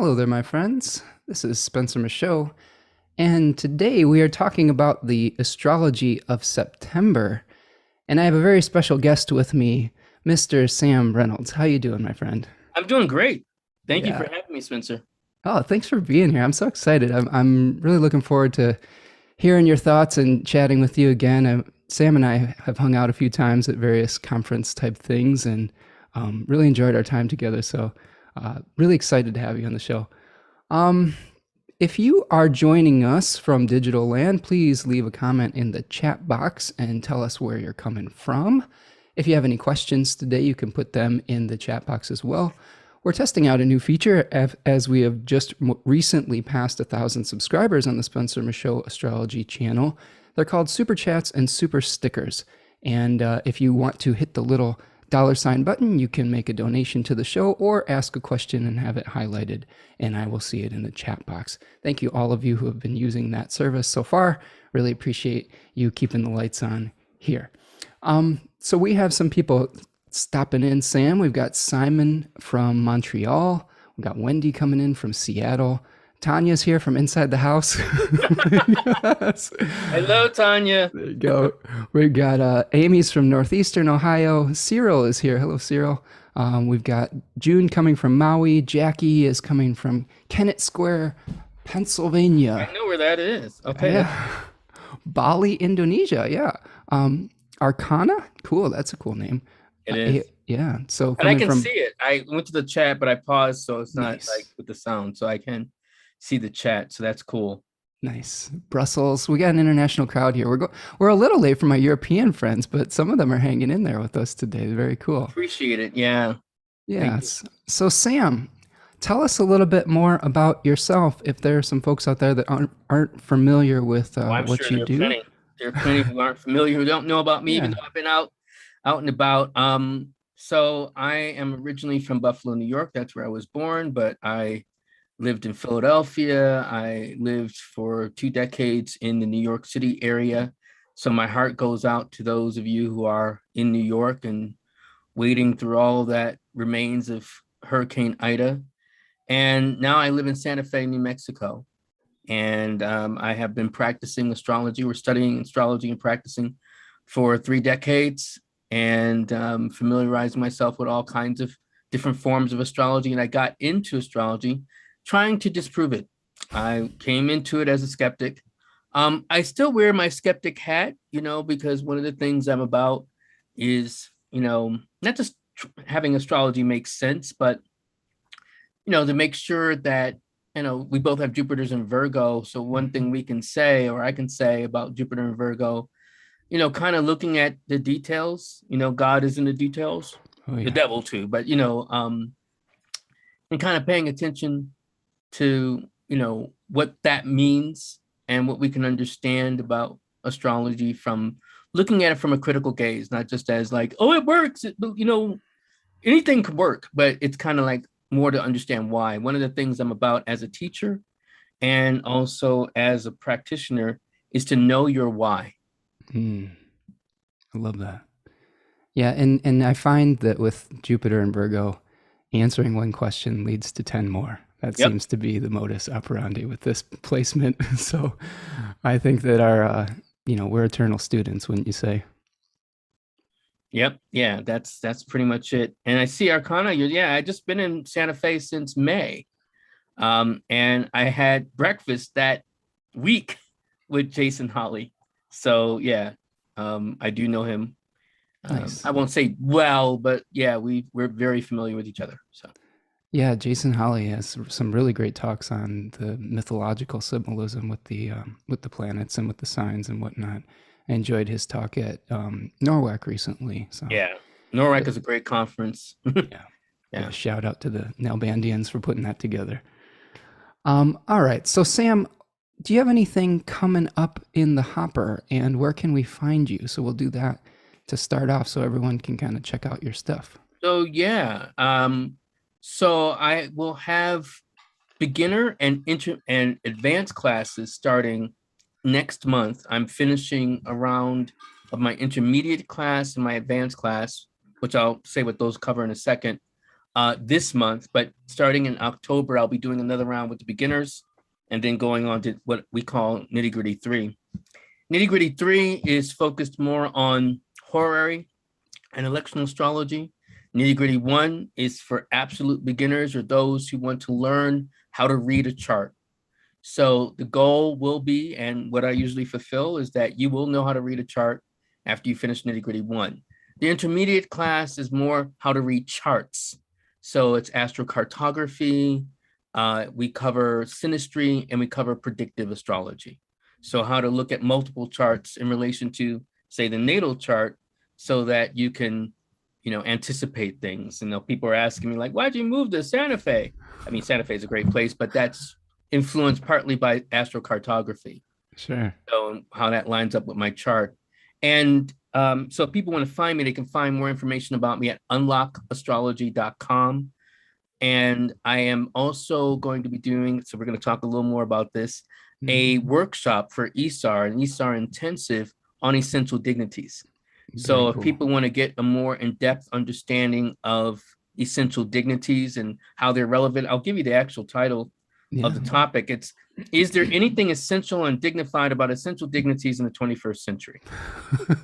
Hello there, my friends. This is Spencer Michaud, and today we are talking about the Astrology of September. And I have a very special guest with me, Mr. Sam Reynolds. How you doing, my friend? I'm doing great. Thank you for Yeah. having me, Spencer. Oh, thanks for being here. I'm so excited. I'm really looking forward to hearing your thoughts and chatting with you again. Sam and I have hung out a few times at various conference type things and really enjoyed our time together. So, really excited to have you on the show. Um, If you are joining us from Digital Land, please leave a comment in the chat box and tell us where you're coming from. If you have any questions today, you can put them in the chat box as well. We're testing out a new feature as we have just recently passed 1,000 subscribers on the Spencer Michaud Astrology channel. They're called Super Chats and Super Stickers. And if you want to hit the little $ button, you can make a donation to the show or ask a question and have it highlighted, and I will see it in the chat box. Thank you, all of you who have been using that service so far. Really appreciate you keeping the lights on here. So we have some people stopping in. Sam, we've got Simon from Montreal. We've got Wendy coming in from Seattle. Tanya's here from inside the house. Yes. Hello, Tanya. There you go. We got Amy's from Northeastern Ohio. Cyril is here. Hello, Cyril. We've got June coming from Maui. Jackie is coming from Kennett Square, Pennsylvania. I know where that is. Okay. Yeah. Bali, Indonesia. Yeah. Arcana. Cool. That's a cool name. It is. Yeah. So And I coming can from see it. I went to the chat, but I paused, so it's not like nice. with the sound. So I can see the chat. So that's cool. Nice. Brussels. We got an international crowd here. We're a little late for my European friends, but some of them are hanging in there with us today. Very cool. Appreciate it. Yeah. Thank you. Yes. So Sam, tell us a little bit more about yourself. If there are some folks out there that aren't familiar with Well, I'm what sure you there are do. plenty. There are plenty who aren't familiar, who don't know about me, even Yeah. though I've been out and about. So I am originally from Buffalo, New York. That's where I was born, but I lived in Philadelphia. I lived for 2 decades in the New York City area. So my heart goes out to those of you who are in New York and wading through all that remains of Hurricane Ida. And now I live in Santa Fe, New Mexico. And I have been practicing astrology. We're studying astrology and practicing for 3 decades and familiarizing myself with all kinds of different forms of astrology. And I got into astrology trying to disprove it. I came into it as a skeptic. I still wear my skeptic hat, because one of the things I'm about is, not just having astrology make sense, but, to make sure that, we both have Jupiters in Virgo. So one thing we can say, or I can say about Jupiter and Virgo, kind of looking at the details, God is in the details, Oh the yeah. devil too, but, and kind of paying attention to what that means and what we can understand about astrology from looking at it from a critical gaze, not just as like, oh, it works, anything could work, but it's kind of like more to understand why. One of the things I'm about as a teacher and also as a practitioner is to know your why. Mm, I love that. Yeah, and I find that with Jupiter and Virgo, answering one question leads to 10 more. That Yep. seems to be the modus operandi with this placement. So I think that we're eternal students, wouldn't you say? Yep. Yeah, that's pretty much it. And I see Arcana, yeah, I just been in Santa Fe since May. And I had breakfast that week with Jason Holly. So yeah, I do know him. Nice. I won't say well, but yeah, we're very familiar with each other. So Yeah, Jason Holly has some really great talks on the mythological symbolism with the planets and with the signs and whatnot. I enjoyed his talk at Norwalk recently. So yeah, NORAC but is a great conference. yeah, give Yeah. a shout out to the Nalbandians for putting that together. All right, so Sam, do you have anything coming up in the hopper, and where can we find you? So we'll do that to start off, so everyone can kind of check out your stuff. So yeah, so I will have beginner and advanced classes starting next month. I'm finishing a round of my intermediate class and my advanced class, which I'll say what those cover in a second. this month, but starting in October, I'll be doing another round with the beginners and then going on to what we call Nitty Gritty 3. Nitty Gritty 3 is focused more on horary and electional astrology. Nitty Gritty 1 is for absolute beginners or those who want to learn how to read a chart. So the goal will be, and what I usually fulfill, is that you will know how to read a chart after you finish Nitty Gritty 1. The intermediate class is more how to read charts. So it's astrocartography, we cover synastry, and we cover predictive astrology. So how to look at multiple charts in relation to, say, the natal chart, so that you can, anticipate things. People are asking me like, why'd you move to Santa Fe? I mean, Santa Fe is a great place, but that's influenced partly by astrocartography. Sure. So how that lines up with my chart. And so if people want to find me, they can find more information about me at unlockastrology.com. And I am also going to be doing, so we're going to talk a little more about this, a workshop for ESAR, an ESAR intensive on essential dignities. So if people want to get a more in-depth understanding of essential dignities and how they're relevant, I'll give you the actual title of the topic. It's, is there anything essential and dignified about essential dignities in the 21st century?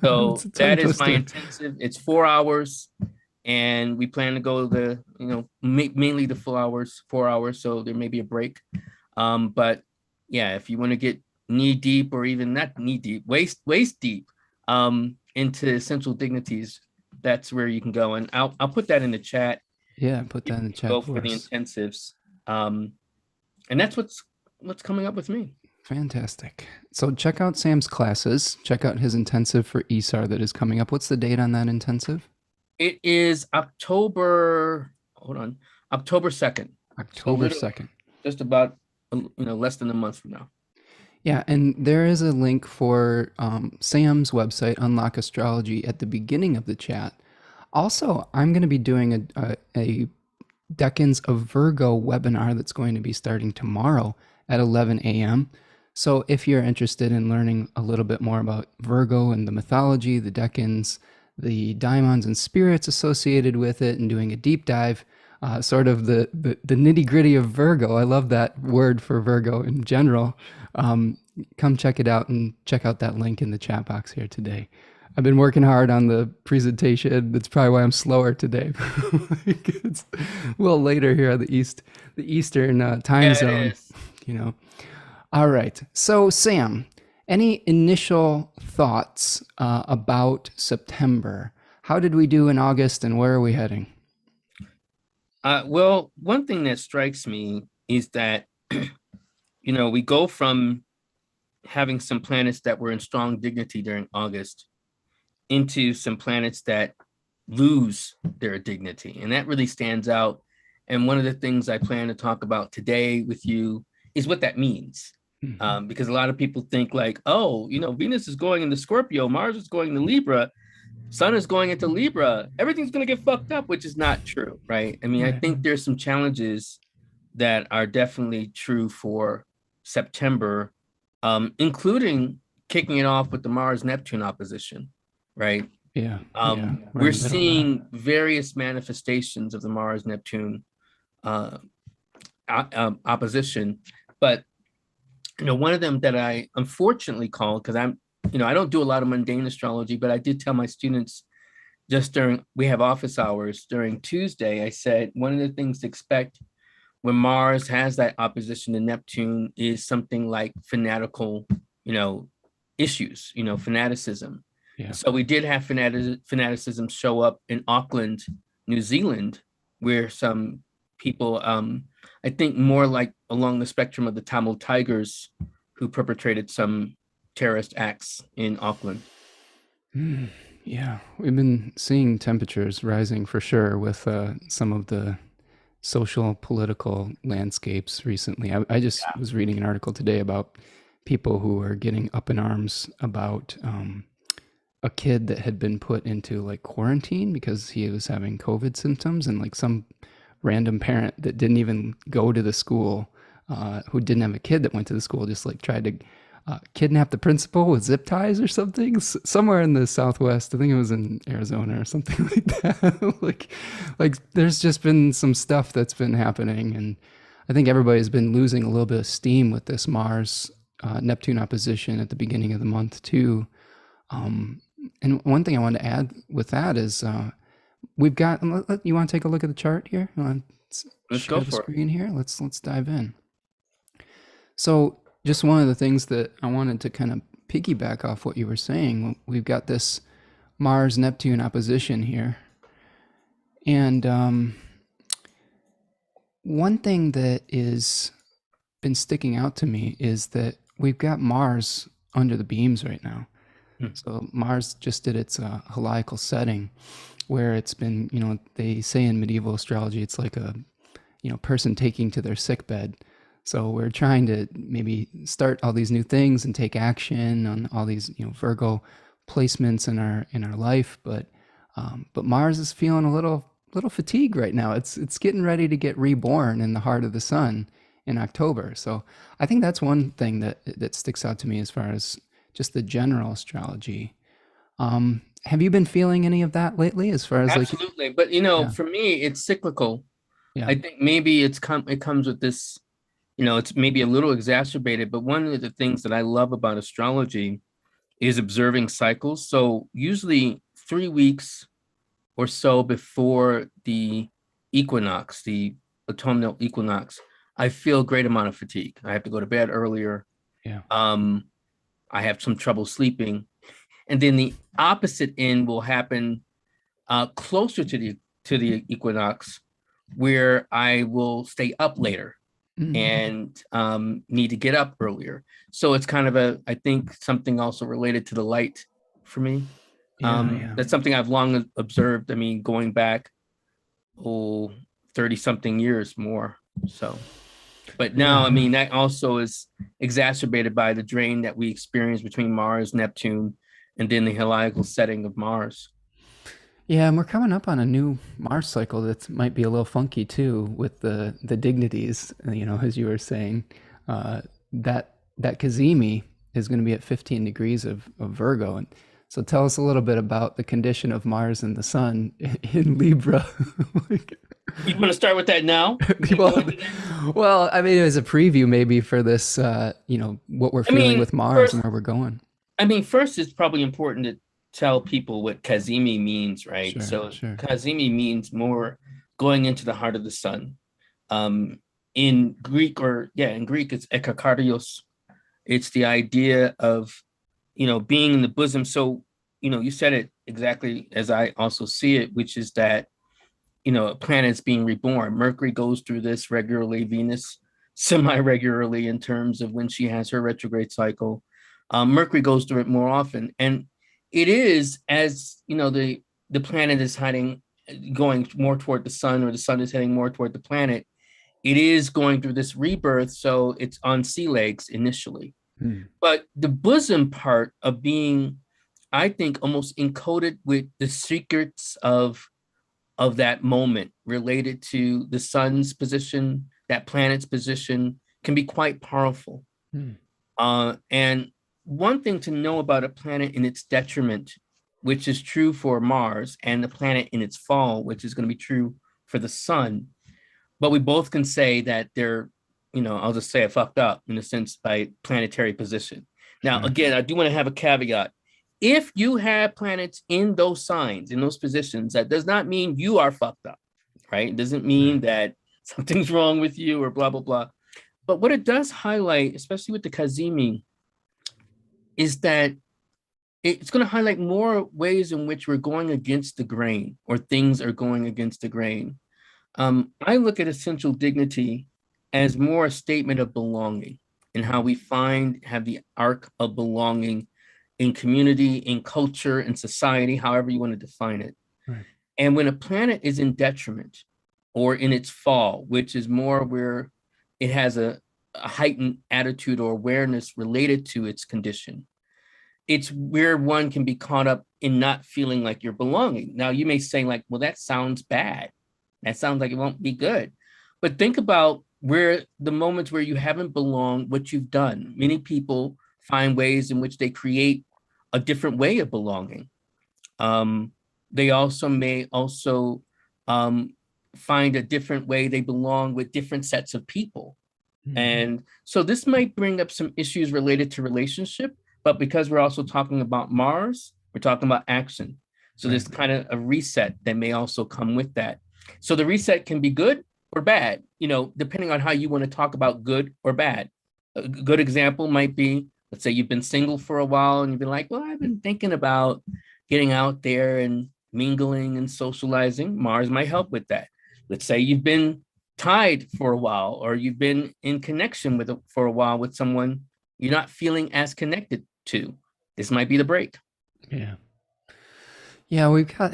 So that is my intensive. It's 4 hours, and we plan to go mainly the full hours, 4 hours. So there may be a break. But yeah, if you want to get knee deep, or even not knee deep, waist deep, into essential dignities, that's where you can go. And I'll put that in the chat. Yeah, put that in the chat. Go for the intensives. And that's what's coming up with me. Fantastic. So check out Sam's classes. Check out his intensive for ESAR that is coming up. What's the date on that intensive? It is October 2nd. October 2nd. Just about, less than a month from now. Yeah, and there is a link for Sam's website, Unlock Astrology, at the beginning of the chat. Also, I'm going to be doing a Decans of Virgo webinar that's going to be starting tomorrow at 11 a.m. So if you're interested in learning a little bit more about Virgo and the mythology, the Decans, the daimons and spirits associated with it, and doing a deep dive, sort of the nitty gritty of Virgo. I love that word for Virgo in general. Come check it out, and check out that link in the chat box here today. I've been working hard on the presentation. That's probably why I'm slower today. It's a little later here on the Eastern time zone. All right. So Sam, any initial thoughts about September? How did we do in August, and where are we heading? Well, one thing that strikes me is that, we go from having some planets that were in strong dignity during August into some planets that lose their dignity. And that really stands out. And one of the things I plan to talk about today with you is what that means. Because a lot of people think like, oh, Venus is going into Scorpio, Mars is going to Libra, Sun is going into Libra, everything's going to get fucked up, which is not true, right? I mean, I think there's some challenges that are definitely true for September, including kicking it off with the Mars-Neptune opposition, right? Yeah. We're seeing various manifestations of the Mars-Neptune opposition, but one of them that I unfortunately called, because I don't do a lot of mundane astrology, but I did tell my students just we have office hours during Tuesday, I said, one of the things to expect when Mars has that opposition to Neptune is something like fanatical, issues, fanaticism. Yeah. So we did have fanaticism show up in Auckland, New Zealand, where some people, I think more like along the spectrum of the Tamil Tigers, who perpetrated some terrorist acts in Auckland. Yeah, we've been seeing temperatures rising for sure with some of the social political landscapes recently. I just was reading an article today about people who are getting up in arms about a kid that had been put into like quarantine because he was having COVID symptoms, and like some random parent that didn't even go to the school, who didn't have a kid that went to the school, just like tried to kidnapped the principal with zip ties or something somewhere in the Southwest. I think it was in Arizona or something like that. like there's just been some stuff that's been happening, and I think everybody's been losing a little bit of steam with this Mars Neptune opposition at the beginning of the month too. And one thing I wanted to add with that is we've got. You want to take a look at the chart here? You want to Let's share go the for it. screen here? Let's dive in. So just one of the things that I wanted to kind of piggyback off what you were saying, we've got this Mars Neptune opposition here, and one thing that is been sticking out to me is that we've got Mars under the beams right now. So Mars just did its heliacal setting, where it's been, they say in medieval astrology, it's like a, person taking to their sick bed. So we're trying to maybe start all these new things and take action on all these, Virgo placements in our life, but Mars is feeling a little fatigued right now. It's getting ready to get reborn in the heart of the sun in October. So I think that's one thing that sticks out to me as far as just the general astrology. Have you been feeling any of that lately as far as Absolutely. But for me, it's cyclical. Yeah. I think maybe it comes with this, it's maybe a little exacerbated, but one of the things that I love about astrology is observing cycles. So usually 3 weeks or so before the equinox, the autumnal equinox, I feel a great amount of fatigue. I have to go to bed earlier. Yeah. I have some trouble sleeping. And then the opposite end will happen closer to the equinox, where I will stay up later and need to get up earlier. So it's kind of I think something also related to the light for me. That's something I've long observed. I mean, going back, 30 something years more. So, but now, I mean, that also is exacerbated by the drain that we experience between Mars, Neptune, and then the heliacal setting of Mars. Yeah, and we're coming up on a new Mars cycle that might be a little funky too, with the dignities. As you were saying, that Kazemi is going to be at 15 degrees of Virgo, and so tell us a little bit about the condition of Mars and the Sun in Libra. You want to start with that now? well, I mean, it was a preview maybe for this, what we're feeling with Mars and where we're going. I mean, first, it's probably important to tell people what Kazemi means, right? Sure. Kazemi means more going into the heart of the sun. In Greek, it's ekakarios. It's the idea of, being in the bosom. So, you said it exactly as I also see it, which is that, a planet's being reborn. Mercury goes through this regularly, Venus semi-regularly in terms of when she has her retrograde cycle. Mercury goes through it more often. And it is, as the planet is going more toward the sun, or the sun is heading more toward the planet, it is going through this rebirth. So it's on sea legs initially. But the bosom part of being, I think, almost encoded with the secrets of that moment related to the sun's position, that planet's position, can be quite powerful. And one thing to know about a planet in its detriment, which is true for Mars, and the planet in its fall, which is going to be true for the sun. But we both can say that they're, I'll just say it fucked up in a sense by planetary position. Now, again, I do want to have a caveat. If you have planets in those signs, in those positions, that does not mean you are fucked up, right? It doesn't mean that something's wrong with you or blah, blah, blah. But what it does highlight, especially with the Kazemi, is that it's going to highlight more ways in which we're going against the grain, or things are going against the grain. I look at essential dignity as more a statement of belonging, and how we have the arc of belonging in community, in culture, in society, however you want to define it. Right. And when a planet is in detriment or in its fall, which is more where it has a heightened attitude or awareness related to its condition, it's where one can be caught up in not feeling like you're belonging. Now, you may say, like, well, that sounds bad. That sounds like it won't be good. But think about where the moments where you haven't belonged, what you've done. Many people find ways in which they create a different way of belonging. They also may also find a different way they belong with different sets of people. And so this might bring up some issues related to relationship, but because we're also talking about Mars, we're talking about action. So there's kind of a reset that may also come with that. So the reset can be good or bad, depending on how you want to talk about good or bad. A good example might be, let's say you've been single for a while and you've been like, well, I've been thinking about getting out there and mingling and socializing. Mars might help with that. Let's say you've been tied for a while, or you've been in connection for a while with someone you're not feeling as connected to. This might be the break. Yeah, we've got,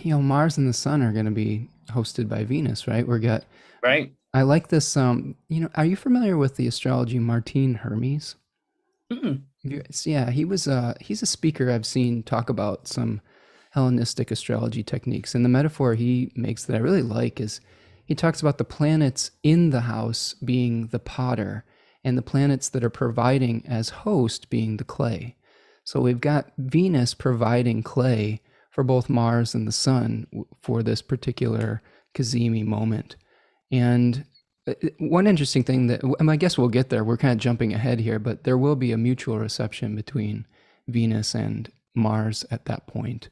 Mars and the Sun are going to be hosted by Venus, right? Right. I like this. Are you familiar with the astrology Martin Hermes? Mm-mm. Yeah, he's a speaker I've seen talk about some Hellenistic astrology techniques. And the metaphor he makes that I really like is he talks about the planets in the house being the potter and the planets that are providing as host being the clay. So we've got Venus providing clay for both Mars and the Sun for this particular Cazimi moment. And one interesting thing that, I guess we'll get there, we're kind of jumping ahead here, but there will be a mutual reception between Venus and Mars at that point.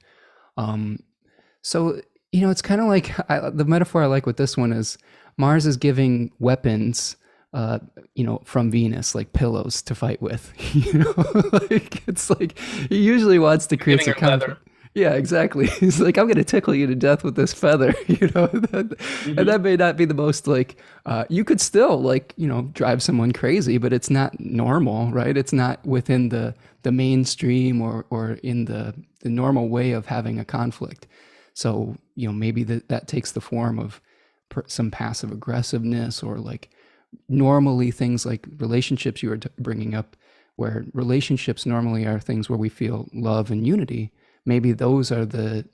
So, it's kind of like the metaphor I like with this one is Mars is giving weapons, from Venus, like pillows to fight with. It's like he usually wants to create some conflict. Yeah, exactly. He's like, I'm going to tickle you to death with this feather, and that may not be the most you could still drive someone crazy, but it's not normal, right? It's not within the mainstream or in the normal way of having a conflict. So, maybe that takes the form of some passive aggressiveness, or normally things like relationships you were bringing up, where relationships normally are things where we feel love and unity. Maybe those are the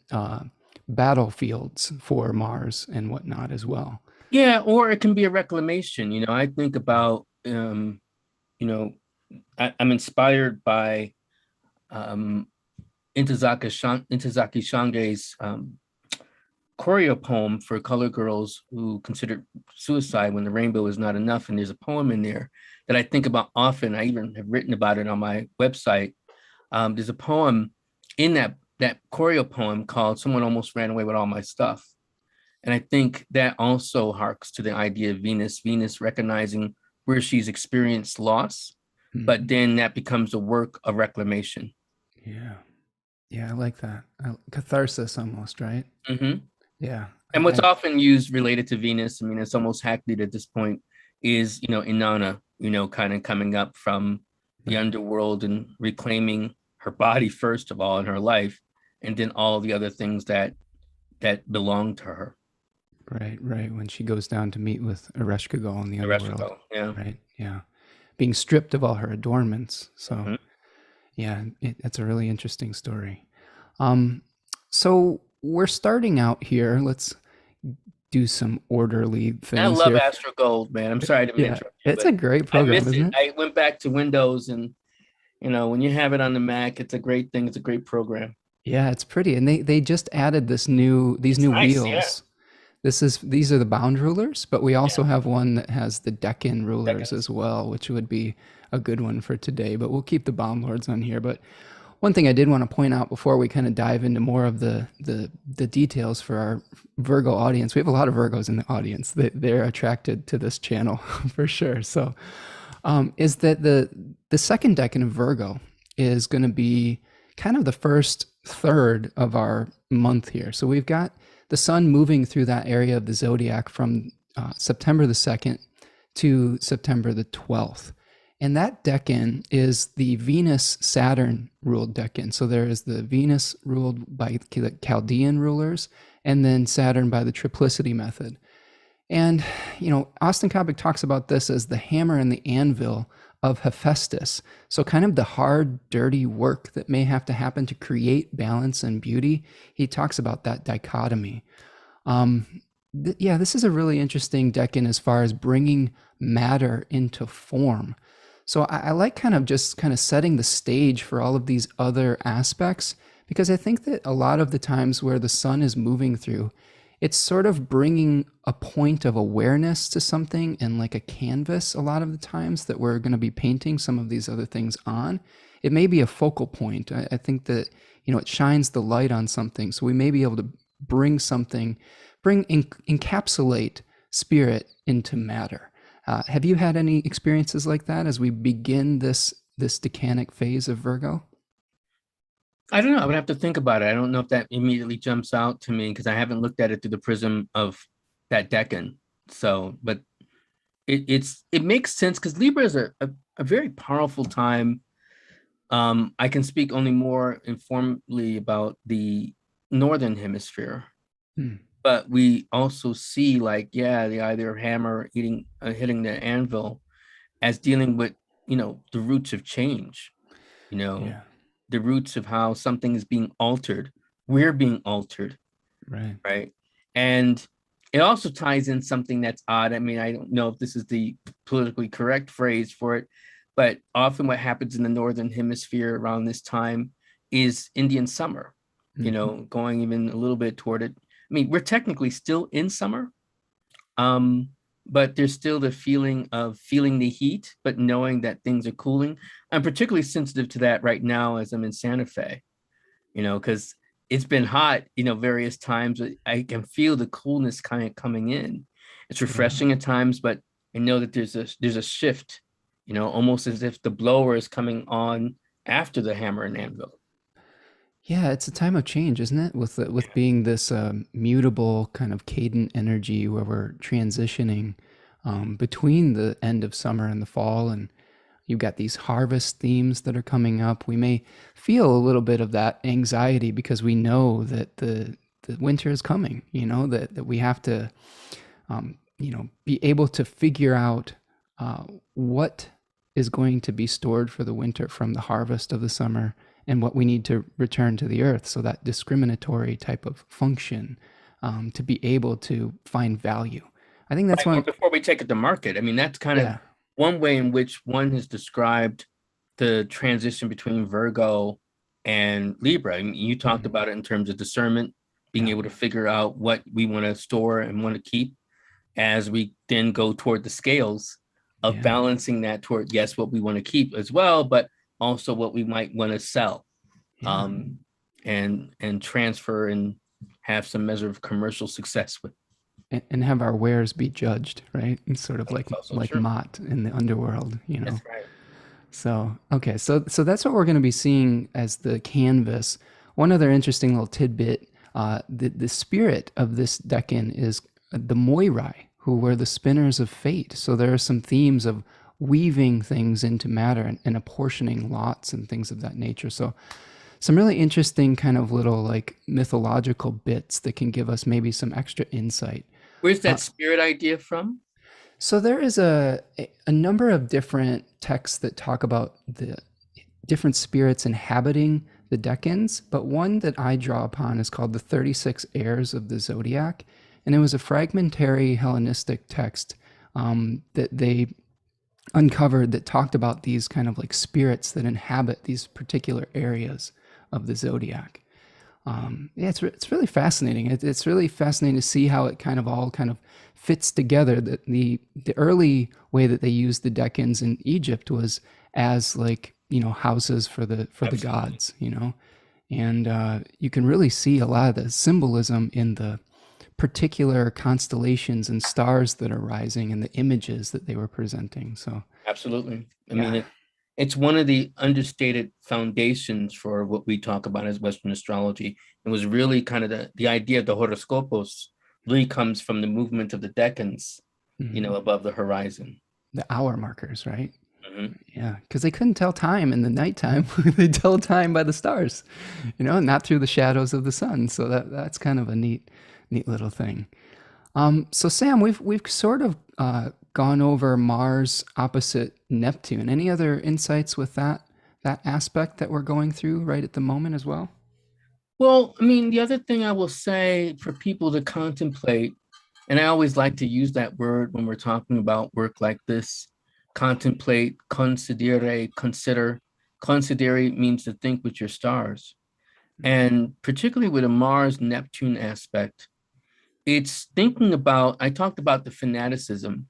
battlefields for Mars and whatnot as well. Yeah, or it can be a reclamation. I think about, I'm inspired by Intozaki Shange's choreo poem for color girls who considered suicide when the rainbow is not enough. And there's a poem in there that I think about often. I even have written about it on my website. There's a poem in that choreo poem called Someone Almost Ran Away with All My Stuff. And I think that also harks to the idea of Venus recognizing where she's experienced loss, but then that becomes a work of reclamation. Yeah, I like that. Catharsis almost, right? Mm-hmm. Yeah. And what's often used related to Venus, it's almost hackneyed at this point, is, Inanna, kind of coming up from the underworld and reclaiming her body, first of all, in her life, and then all the other things that belong to her. Right. When she goes down to meet with Ereshkigal in the underworld. Yeah. Right. Yeah. Being stripped of all her adornments. So, that's a really interesting story. So we're starting out here. Let's do some orderly things. I love Astro Gold, man. I'm sorry to interrupt you. It's a great program, isn't it? I went back to Windows, and when you have it on the Mac, it's a great thing. It's a great program. Yeah, it's pretty. And they just added these new wheels. Yeah. These are the bound rulers, but we also have one that has the Decan rulers as well, which would be a good one for today, but we'll keep the bound lords on here. But one thing I did want to point out before we kind of dive into more of the details for our Virgo audience, we have a lot of Virgos in the audience that they're attracted to this channel for sure. So is that the second decan of Virgo is going to be kind of the first third of our month here. So we've got the sun moving through that area of the zodiac from September the 2nd to September the 12th. And that decan is the Venus-Saturn ruled decan. So there is the Venus ruled by the Chaldean rulers, and then Saturn by the triplicity method. And, Austin Coppock talks about this as the hammer and the anvil of Hephaestus. So kind of the hard, dirty work that may have to happen to create balance and beauty. He talks about that dichotomy. This is a really interesting decan as far as bringing matter into form. So I like kind of just kind of setting the stage for all of these other aspects because I think that a lot of the times where the sun is moving through, it's sort of bringing a point of awareness to something and like a canvas a lot of the times that we're going to be painting some of these other things on. It may be a focal point. I think that, it shines the light on something. So we may be able to bring something, encapsulate spirit into matter. Have you had any experiences like that as we begin this decanic phase of Virgo? I don't know. I would have to think about it. I don't know if that immediately jumps out to me because I haven't looked at it through the prism of that decan. So, but it makes sense because Libra is a very powerful time. I can speak only more informally about the northern hemisphere, Hmm. but we also see like, yeah, the either hammer hitting the anvil as dealing with, the roots of change, you know, Yeah. the roots of how something is being altered. We're being altered, Right. right? And it also ties in something that's odd. I mean, I don't know if this is the politically correct phrase for it, but often what happens in the northern hemisphere around this time is Indian summer, Hmm. going even a little bit toward it. I mean, we're technically still in summer, um, but there's still the feeling of feeling the heat, but knowing that things are cooling. I'm particularly sensitive to that right now as I'm in Santa Fe, because it's been hot, various times. I can feel the coolness kind of coming in. It's Yeah. refreshing at times, but I know that there's a shift, almost as if the blower is coming on after the hammer and anvil. Yeah, it's a time of change, isn't it? With being this mutable kind of cadent energy where we're transitioning between the end of summer and the fall, and you've got these harvest themes that are coming up. We may feel a little bit of that anxiety because we know that the winter is coming. That we have to be able to figure out what is going to be stored for the winter from the harvest of the summer and what we need to return to the earth. So that discriminatory type of function to be able to find value. I think that's Right. Or one. before we take it to market, I mean, that's kind of Yeah. one way in which one has described the transition between Virgo and Libra. I mean, you talked Mhm. about it in terms of discernment, being Yeah. able to figure out what we want to store and want to keep as we then go toward the scales of Yeah. balancing that toward, yes, what we want to keep as well, but also what we might want to sell, Yeah. um, and transfer and have some measure of commercial success with. And have our wares be judged, right? And sort of like That's also like true. Mott in the underworld, That's right. So, okay, so that's what we're going to be seeing as the canvas. One other interesting little tidbit: the spirit of this decan is the Moirai, who were the spinners of fate. So there are some themes of weaving things into matter and apportioning lots and things of that nature. So some really interesting kind of little like mythological bits that can give us maybe some extra insight. Where's Uh, that spirit idea from? so there is a number of different texts that talk about the different spirits inhabiting the decans, but one that I draw upon is called the 36 Heirs of the Zodiac, and it was a fragmentary Hellenistic text that they uncovered that talked about these kind of like spirits that inhabit these particular areas of the zodiac. Yeah, it's really fascinating. It's really fascinating to see how it kind of all kind of fits together. That the early way that they used the decans in Egypt was as like houses for the Absolutely. gods, and you can really see a lot of the symbolism in the particular constellations and stars that are rising and the images that they were presenting. So Absolutely. I mean, yeah, it's one of the understated foundations for what we talk about as Western astrology. It was really kind of the idea of the horoscopos really comes from the movement of the decans, mhm. above the horizon. The hour markers, right? Mhm. Yeah, because they couldn't tell time in the nighttime. They tell time by the stars, not through the shadows of the sun. So that's kind of a neat little thing. So Sam, we've sort of gone over Mars opposite Neptune. Any other insights with that aspect that we're going through right at the moment as well? Well, I mean, the other thing I will say for people to contemplate, and I always like to use that word when we're talking about work like this, contemplate, considere, consider. Considere means to think with your stars. And particularly with a Mars-Neptune aspect, it's thinking about, I talked about the fanaticism,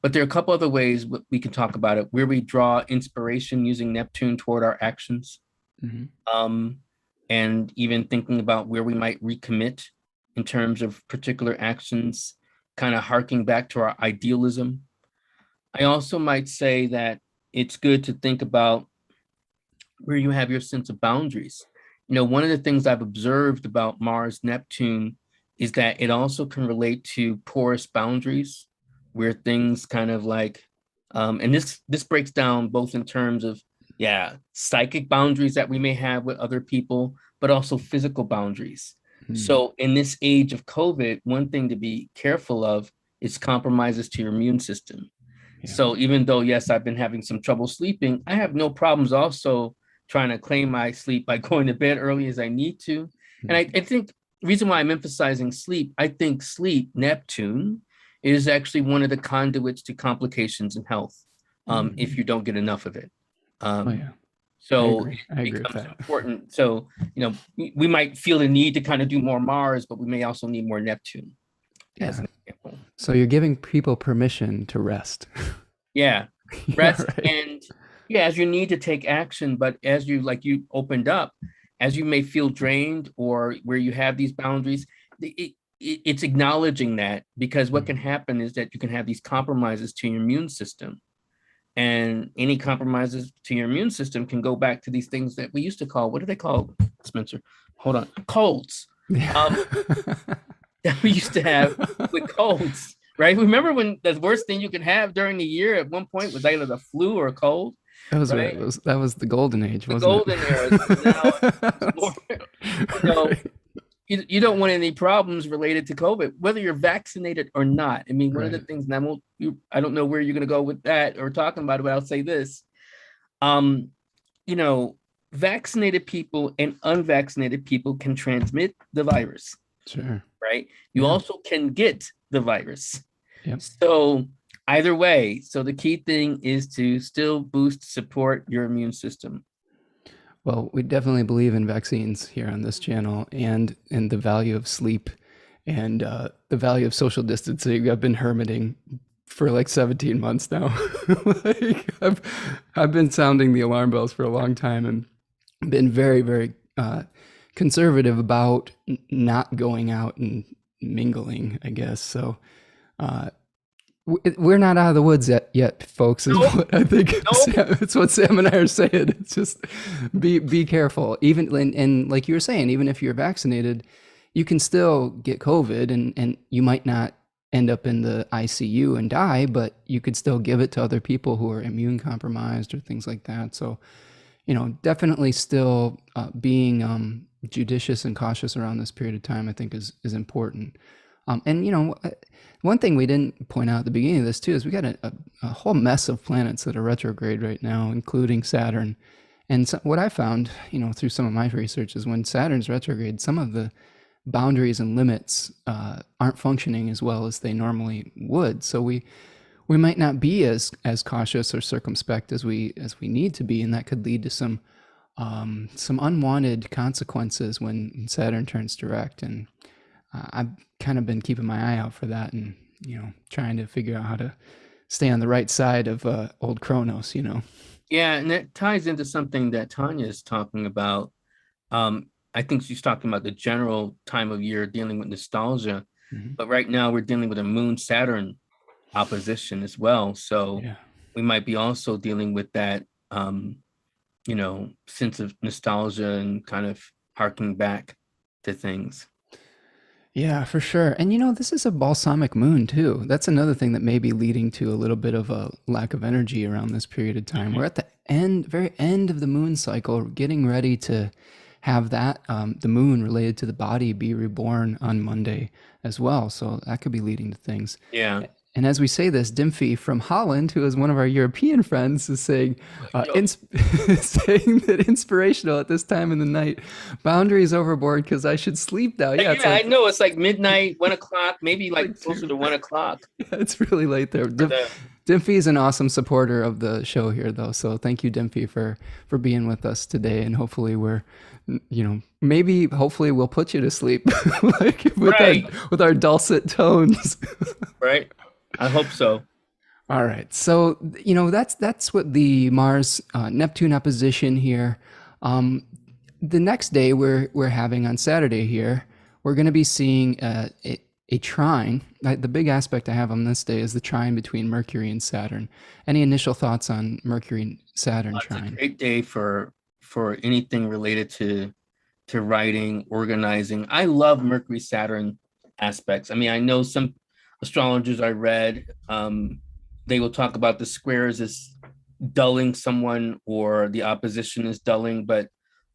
but there are a couple other ways we can talk about it, where we draw inspiration using Neptune toward our actions. And even thinking about where we might recommit in terms of particular actions, kind of harking back to our idealism. I also might say that it's good to think about where you have your sense of boundaries. You know, one of the things I've observed about Mars Neptune is that it also can relate to porous boundaries, where things kind of like, and this breaks down both in terms of, psychic boundaries that we may have with other people, but also physical boundaries. So in this age of COVID, one thing to be careful of is compromises to your immune system. So even though, yes, I've been having some trouble sleeping, I have no problems also trying to claim my sleep by going to bed early as I need to. And I think the reason why I'm emphasizing sleep, I think sleep, Neptune, is actually one of the conduits to complications in health, if you don't get enough of it. So I agree it becomes with that. important. So, you know, we might feel the need to kind of do more Mars, but we may also need more Neptune. As an example. So you're giving people permission to rest. Rest and as you need to take action, but as you opened up, as you may feel drained or where you have these boundaries, it's acknowledging that, because what can happen is that you can have these compromises to your immune system. And any compromises to your immune system can go back to these things that we used to call, what do they call, Spencer? Hold on, colds. That we used to have with colds, right? Remember when the worst thing you could have during the year at one point was either the flu or a cold? That was right. That was the golden age, the wasn't golden it? Era. Now, you don't want any problems related to COVID, whether you're vaccinated or not. I mean, one of the things, and I don't know where you're going to go with that or talking about it, but I'll say this. You know, vaccinated people and unvaccinated people can transmit the virus. Sure. Right? You also can get the virus. Yep. So either way, so the key thing is to still boost, support your immune system. Well, we definitely believe in vaccines here on this channel, and in the value of sleep and the value of social distancing. I've been hermiting for like 17 months now. I've been sounding the alarm bells for a long time and been very, very conservative about not going out and mingling, I guess. So we're not out of the woods yet, folks. Is what I think. It's what Sam and I are saying. It's just be careful. Even and like you were saying, even if you're vaccinated, you can still get COVID, and you might not end up in the ICU and die, but you could still give it to other people who are immune compromised or things like that. So, you know, definitely still being judicious and cautious around this period of time, I think is important. And, you know, one thing we didn't point out at the beginning of this too is we got a whole mess of planets that are retrograde right now, including Saturn. And so what I found, you know, through some of my research is when Saturn's retrograde, some of the boundaries and limits aren't functioning as well as they normally would. So we might not be as cautious or circumspect as we need to be, and that could lead to some unwanted consequences when Saturn turns direct. And I've kind of been keeping my eye out for that, and, you know, trying to figure out how to stay on the right side of old Kronos, you know. Yeah, and that ties into something that Tanya is talking about. I think she's talking about the general time of year dealing with nostalgia, but right now we're dealing with a Moon-Saturn opposition as well. So we might be also dealing with that, you know, sense of nostalgia and kind of harking back to things. Yeah, for sure. And, you know, this is a balsamic moon too. That's another thing that may be leading to a little bit of a lack of energy around this period of time. We're at the very end of the moon cycle, getting ready to have that, the moon related to the body, be reborn on Monday as well. So that could be leading to things. Yeah. And as we say this, Dimfy from Holland, who is one of our European friends, is saying, saying that inspirational at this time in the night. Boundaries overboard because I should sleep now. Yeah, I know. It's like midnight, 1 o'clock, maybe like closer to 1 o'clock. Yeah, it's really late there. Dimphy is an awesome supporter of the show here, though. So thank you, Dimphy, for being with us today. And hopefully hopefully we'll put you to sleep like Right. with our dulcet tones. Right. I hope so. All right. So, that's what the Mars Neptune opposition here. The next day we're having on Saturday here, we're going to be seeing a trine. The big aspect I have on this day is the trine between Mercury and Saturn. Any initial thoughts on Mercury and Saturn It's a trine? great day for anything related to writing, organizing. I love Mercury Saturn aspects. I mean, I know some astrologers I read, they will talk about the squares as dulling someone or the opposition is dulling, but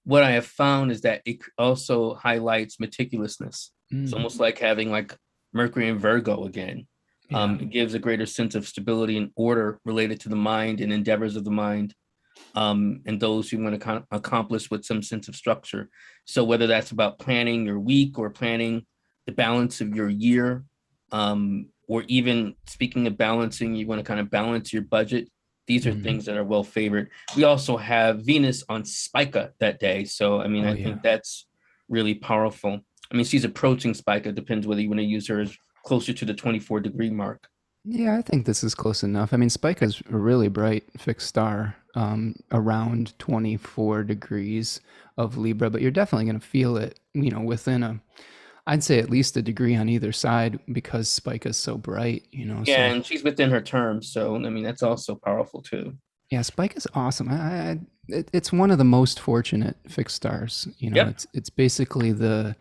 what I have found is that it also highlights meticulousness. It's almost like having like Mercury and Virgo again. Yeah. It gives a greater sense of stability and order related to the mind and endeavors of the mind, and those who want to accomplish with some sense of structure. So whether that's about planning your week or planning the balance of your year, or even speaking of balancing, you want to kind of balance your budget. These are things that are well favored. We also have Venus on Spica that day. So, I mean, I think that's really powerful. I mean, she's approaching Spica. Depends whether you want to use her as closer to the 24-degree mark. Yeah, I think this is close enough. I mean, Spica is a really bright fixed star, around 24 degrees of Libra, but you're definitely going to feel it, within I'd say at least a degree on either side because Spica is so bright, Yeah, so. and she's within her term. So, I mean, that's also powerful too. Yeah, Spica is awesome. It's one of the most fortunate fixed stars. Yep. It's basically the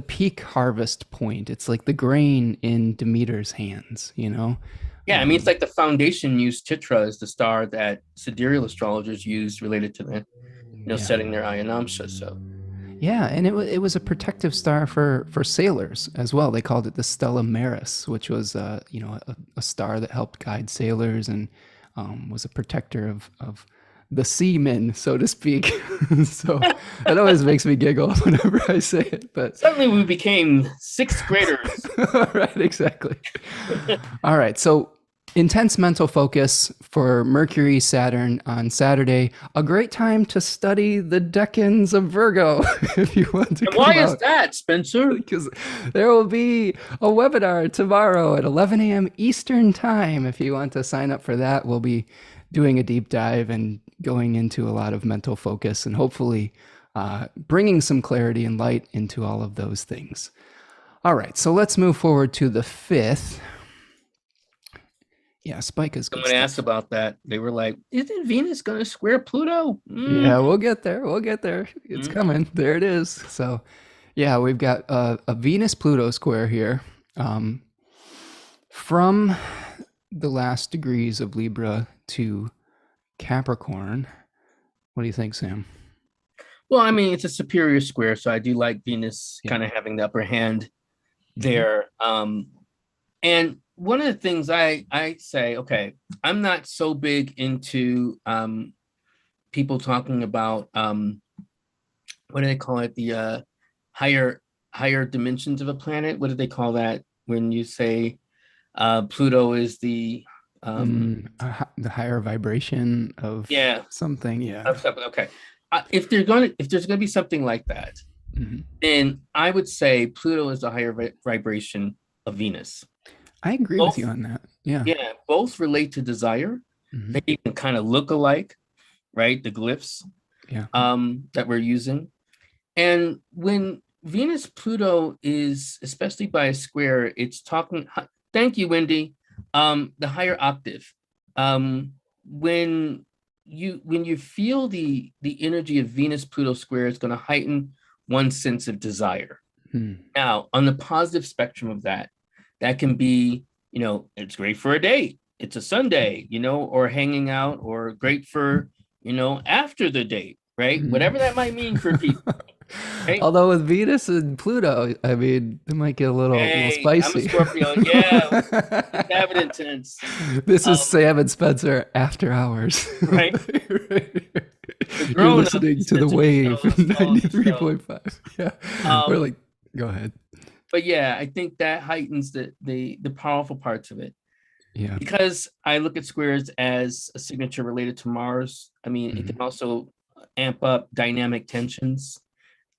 peak harvest point. It's like the grain in Demeter's hands. Yeah, I mean, it's like the foundation used Chitra as the star that sidereal astrologers use related to the, setting their Ayanamsha. So. Yeah, and it was a protective star for sailors as well. They called it the Stella Maris, which was a star that helped guide sailors and was a protector of the seamen, so to speak. So it always makes me giggle whenever I say it. But suddenly we became sixth graders. Right, exactly. All right, so intense mental focus for Mercury, Saturn on Saturday. A great time to study the decans of Virgo if you want to. And why is that, Spencer? Because there will be a webinar tomorrow at 11 a.m. Eastern time. If you want to sign up for that, we'll be doing a deep dive and going into a lot of mental focus and hopefully bringing some clarity and light into all of those things. All right, so let's move forward to the 5th. Yeah, Spica's good. Someone asked about that. They were like, isn't Venus going to square Pluto? Yeah, we'll get there. It's coming. There it is. So, yeah, we've got a Venus-Pluto square here from the last degrees of Libra to Capricorn. What do you think, Sam? Well, I mean, it's a superior square, so I do like Venus kind of having the upper hand there. And one of the things I say, okay, I'm not so big into people talking about what do they call it? The higher dimensions of a planet. What do they call that when you say Pluto is the higher vibration of something? Yeah. Okay. If there's going to be something like that, then I would say Pluto is the higher vibration of Venus. I agree with you on that. Yeah. Yeah. Both relate to desire. They can kind of look alike, right? The glyphs that we're using. And when Venus Pluto is, especially by a square, it's talking, thank you, Wendy, the higher octave. When you feel the energy of Venus Pluto square, it's going to heighten one's sense of desire. Now, on the positive spectrum of that can be, it's great for a date. It's a Sunday, or hanging out, or great for, after the date, right? Whatever that might mean for people. Right? Although with Venus and Pluto, I mean, it might get a little spicy. I'm a Scorpio. Yeah, have it intense. This is Sam and Spencer after hours. Right. You're listening to the wave 93.5. Yeah. We're like, go ahead. But yeah, I think that heightens the powerful parts of it. Yeah. Because I look at squares as a signature related to Mars. I mean, it can Mhm. also amp up dynamic tensions.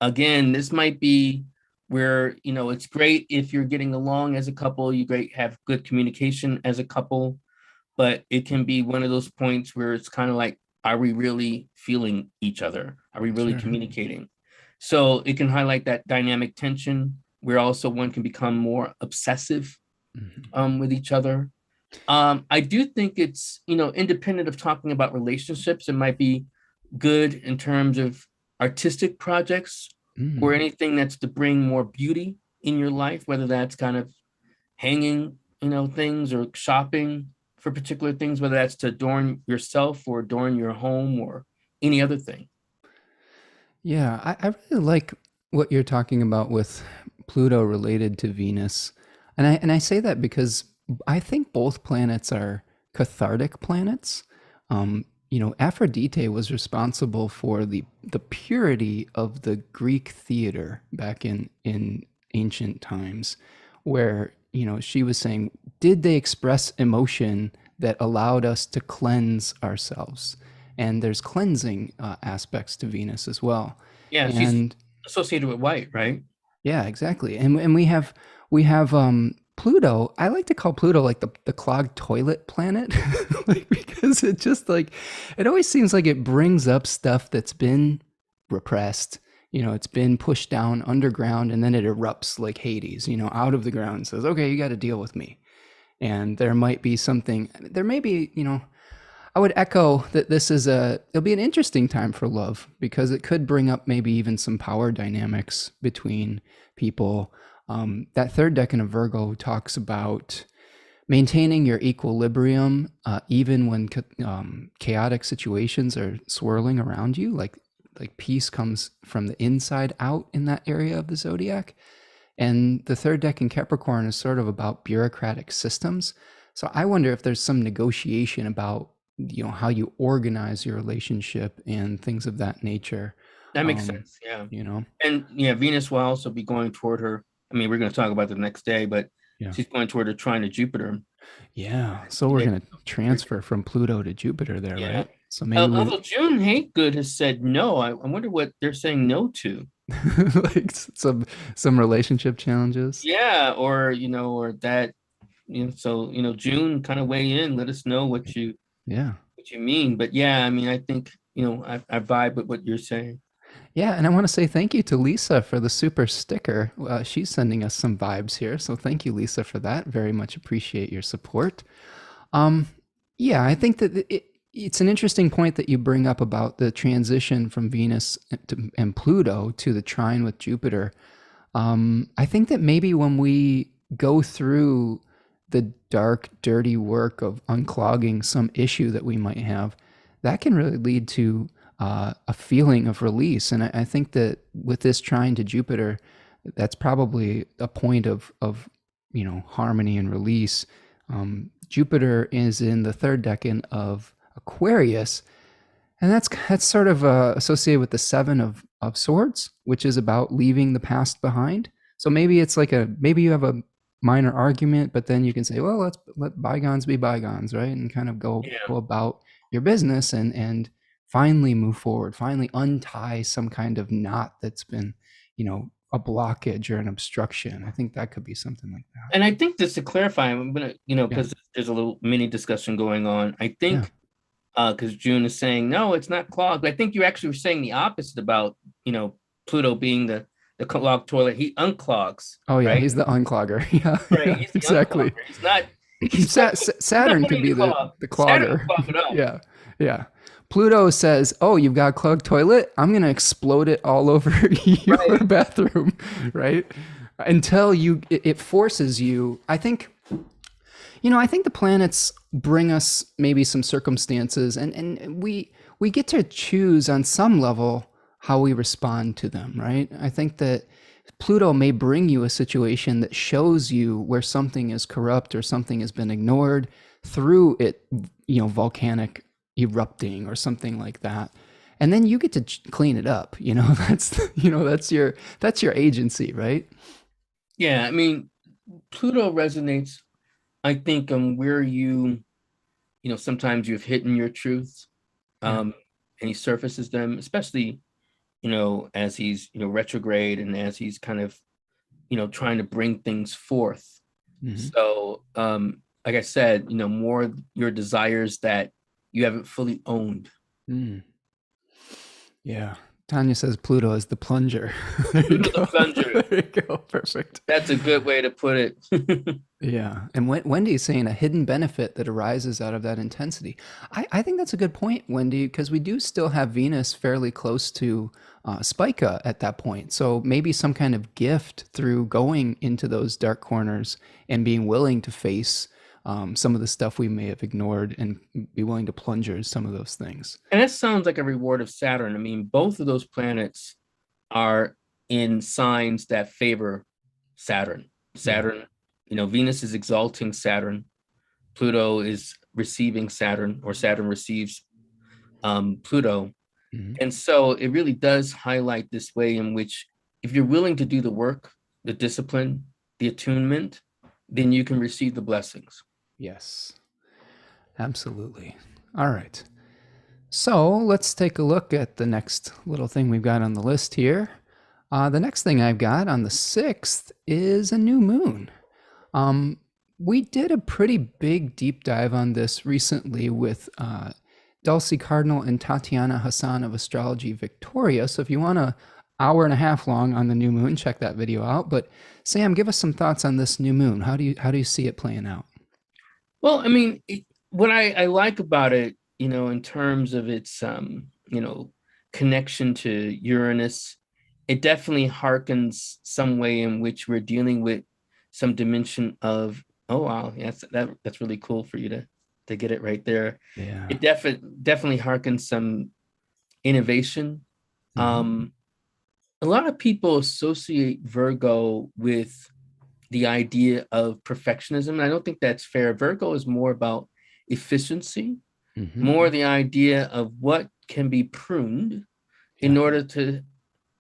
Again, this might be where, it's great if you're getting along as a couple, you great have good communication as a couple, but it can be one of those points where it's kind of like, are we really feeling each other? Are we really Sure. communicating? So it can highlight that dynamic tension where also one can become more obsessive Mhm. with each other. I do think it's, independent of talking about relationships, it might be good in terms of artistic projects or Mm. anything that's to bring more beauty in your life, whether that's kind of hanging, things or shopping for particular things, whether that's to adorn yourself or adorn your home or any other thing. Yeah, I really like what you're talking about with Pluto related to Venus. And I say that because I think both planets are cathartic planets. Aphrodite was responsible for the purity of the Greek theater back in ancient times, where, she was saying, did they express emotion that allowed us to cleanse ourselves? And there's cleansing aspects to Venus as well. Yeah, she's And associated with white, right? yeah, exactly. And we have Pluto. I like to call Pluto like the clogged toilet planet, like because it just like it always seems like it brings up stuff that's been repressed. It's been pushed down underground, and then it erupts like Hades. Out of the ground and says, "Okay, you got to deal with me." And there might be something. There may be, I would echo that it'll be an interesting time for love because it could bring up maybe even some power dynamics between people. That third decan of Virgo talks about maintaining your equilibrium, even when chaotic situations are swirling around you. Like peace comes from the inside out in that area of the zodiac. And the third decan Capricorn is sort of about bureaucratic systems. So I wonder if there's some negotiation about how you organize your relationship and things of that nature. That makes Um, sense. Yeah. you know, And yeah, Venus will also be going toward her. I mean, we're going to talk about the next day, but yeah, she's going toward her trine to Jupiter. yeah. So we're Next gonna transfer from Pluto to Jupiter there, Yeah. right? So maybe we Although June Hategood has said no, I wonder what they're saying no to. like some relationship challenges. Yeah, or that, so June kind of weigh in, let us know Yeah. what you mean. But yeah, I mean, I think, I vibe with what you're saying. Yeah, and I want to say thank you to Lisa for the super sticker. She's sending us some vibes here, so thank you, Lisa, for that. Very much appreciate your support. Um, yeah, I think that it's an interesting point that you bring up about the transition from Venus and Pluto to the trine with Jupiter. I think that maybe when we go through the dark, dirty work of unclogging some issue that we might have, that can really lead to a feeling of release. And I think that with this trine to Jupiter, that's probably a point of harmony and release. Jupiter is in the third decan of Aquarius, and that's sort of associated with the seven of swords, which is about leaving the past behind. So maybe it's like maybe you have a minor argument, but then you can say, well, let's let bygones be bygones, right? And kind of Yeah. go about your business and finally move forward, finally untie some kind of knot that's been, a blockage or an obstruction. I think that could be something like that. And I think just to clarify, I'm gonna, Yeah. because there's a little mini discussion going on. I Yeah. think because June is saying no, it's not clogged. I think you actually were saying the opposite about Pluto being the clogged toilet. He unclogs, Oh yeah, right? he's the unclogger. Yeah, Right. yeah, He's the unclogger. exactly. He's not Saturn could putting the be clog. the Saturn will clogger. clog it up. Yeah, yeah. Pluto says, "Oh, you've got a clogged toilet. I'm gonna explode it all over your Right. bathroom, right? Until it forces you. I think the planets bring us maybe some circumstances, and we get to choose on some level how we respond to them, right? I think that Pluto may bring you a situation that shows you where something is corrupt or something has been ignored through it, volcanic erupting or something like that. And then you get to clean it up. That's your agency, right? Yeah. I mean, Pluto resonates I think where sometimes you've hidden your truths, Yeah. and he surfaces them, especially, as he's, retrograde and as he's kind of, trying to bring things forth. Hmm. So, like I said, more your desires that you haven't fully owned. Mm. Yeah. Tanya says Pluto is the plunger. There you Pluto the go. plunger. There you go. Perfect. That's a good way to put it. Yeah. And Wendy is saying a hidden benefit that arises out of that intensity. I think that's a good point, Wendy, because we do still have Venus fairly close to Spica at that point. So maybe some kind of gift through going into those dark corners and being willing to face some of the stuff we may have ignored and be willing to plunger some of those things. And that sounds like a reward of Saturn. I mean, both of those planets are in signs that favor Saturn. Yeah. Saturn, Venus is exalting Saturn. Pluto is receiving Saturn, or Saturn receives Pluto. Mhm. And so it really does highlight this way in which, if you're willing to do the work, the discipline, the attunement, then you can receive the blessings. Yes, absolutely. All right. So let's take a look at the next little thing we've got on the list here. The next thing I've got on the 6th is a new moon. We did a pretty big deep dive on this recently with Dulcie Cardinal and Tatiana Hassan of Astrology Victoria. So if you want an hour and a half long on the new moon, check that video out. But Sam, give us some thoughts on this new moon. How do you see it playing out? Well, I mean, what I like about it, in terms of its, connection to Uranus, it definitely harkens some way in which we're dealing with some dimension of, oh wow, yes, that's really cool for you to get it right there. Yeah. It definitely harkens some innovation. Mm-hmm. A lot of people associate Virgo with the idea of perfectionism. And I don't think that's fair. Virgo is more about efficiency, Mm-hmm. more the idea of what can be pruned in Yeah. order to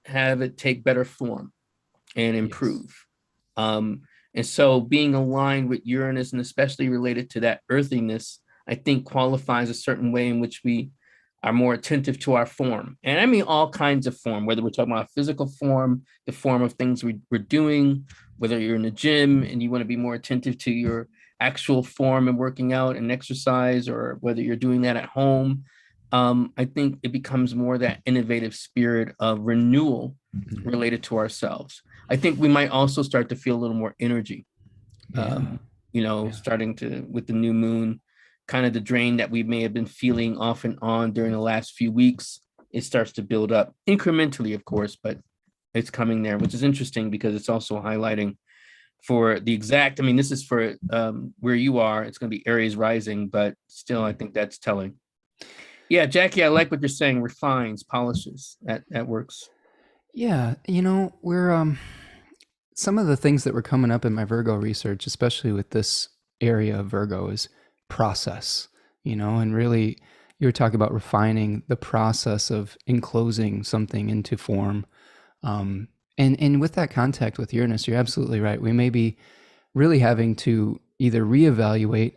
have it take better form and Yes. improve. Um, and so being aligned with Uranus, and especially related to that earthiness, I think qualifies a certain way in which we are more attentive to our form. And I mean all kinds of form, whether we're talking about physical form, the form of things we're doing, whether you're in the gym and you want to be more attentive to your actual form and working out and exercise, or whether you're doing that at home. I think it becomes more that innovative spirit of renewal Mm-hmm. related to ourselves. I think we might also start to feel a little more energy, Yeah. Yeah. starting to, with the new moon, kind of the drain that we may have been feeling off and on during the last few weeks. It starts to build up incrementally, of course, but it's coming there, which is interesting because it's also highlighting for the exact, I mean, this is for where you are, it's going to be Aries rising, but still, I think that's telling. Yeah, Jackie, I like what you're saying. Refines, polishes. That works. Yeah. We're some of the things that were coming up in my Virgo research, especially with this area of Virgo, is process, and really you were talking about refining the process of enclosing something into form. And with that contact with Uranus, you're absolutely right. We may be really having to either reevaluate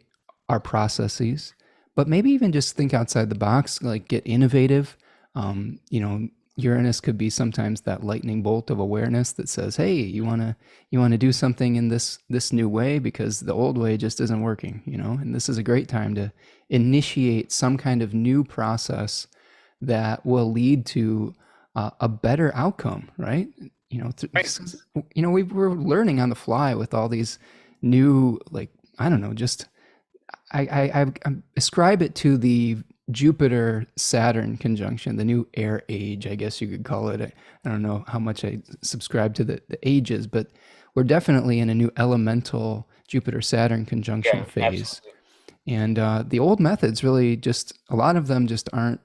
our processes, but maybe even just think outside the box, like get innovative. Uranus could be sometimes that lightning bolt of awareness that says, "Hey, you want to do something in this new way because the old way just isn't working." And this is a great time to initiate some kind of new process that will lead to a better outcome, right? Right. We're learning on the fly with all these new, like, I don't know, just I ascribe it to the Jupiter Saturn conjunction, the new air age, I guess you could call it. I don't know how much I subscribe to the ages, but we're definitely in a new elemental Jupiter Saturn conjunction Yeah, phase. absolutely. And the old methods really just, a lot of them just aren't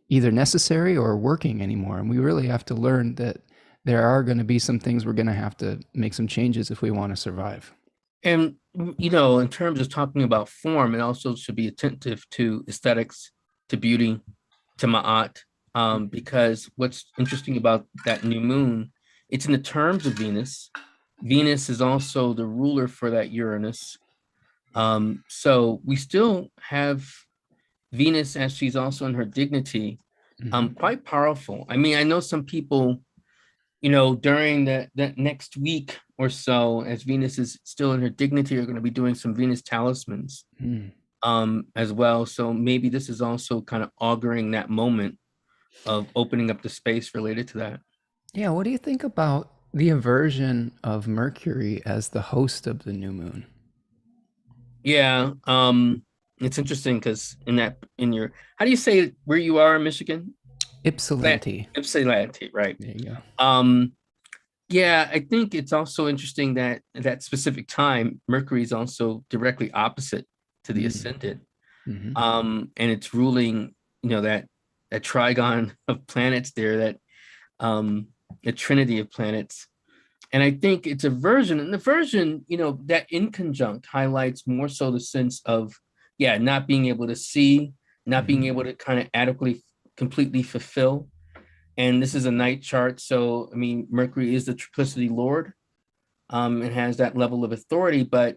either necessary or working anymore. And we really have to learn that there are going to be some things we're going to have to make some changes if we want to survive. And in terms of talking about form, it also should be attentive to aesthetics, to beauty, to ma'at. Because what's interesting about that new moon, it's in the terms of Venus, Venus is also the ruler for that Uranus. So we still have Venus, as she's also in her dignity, quite powerful. I mean, I know some people, during that next week or so, as Venus is still in her dignity, are going to be doing some Venus talismans Mm. as well. So maybe this is also kind of auguring that moment of opening up the space related to that. Yeah, what do you think about the aversion of Mercury as the host of the new moon? Yeah, it's interesting because in your how do you say where you are in Michigan? Ypsilanti. Ypsilanti, right? There you go. Um, yeah, I think it's also interesting that at that specific time, Mercury is also directly opposite to the Mm. ascendant. Hmm. And it's ruling, that trigon of planets there, that a trinity of planets. And I think it's a version, and the version, that in conjunct highlights more so the sense of, yeah, not being able to see, not being Hmm. able to kind of adequately, completely fulfill. And this is a night chart. So, I mean, Mercury is the triplicity lord. It has that level of authority, but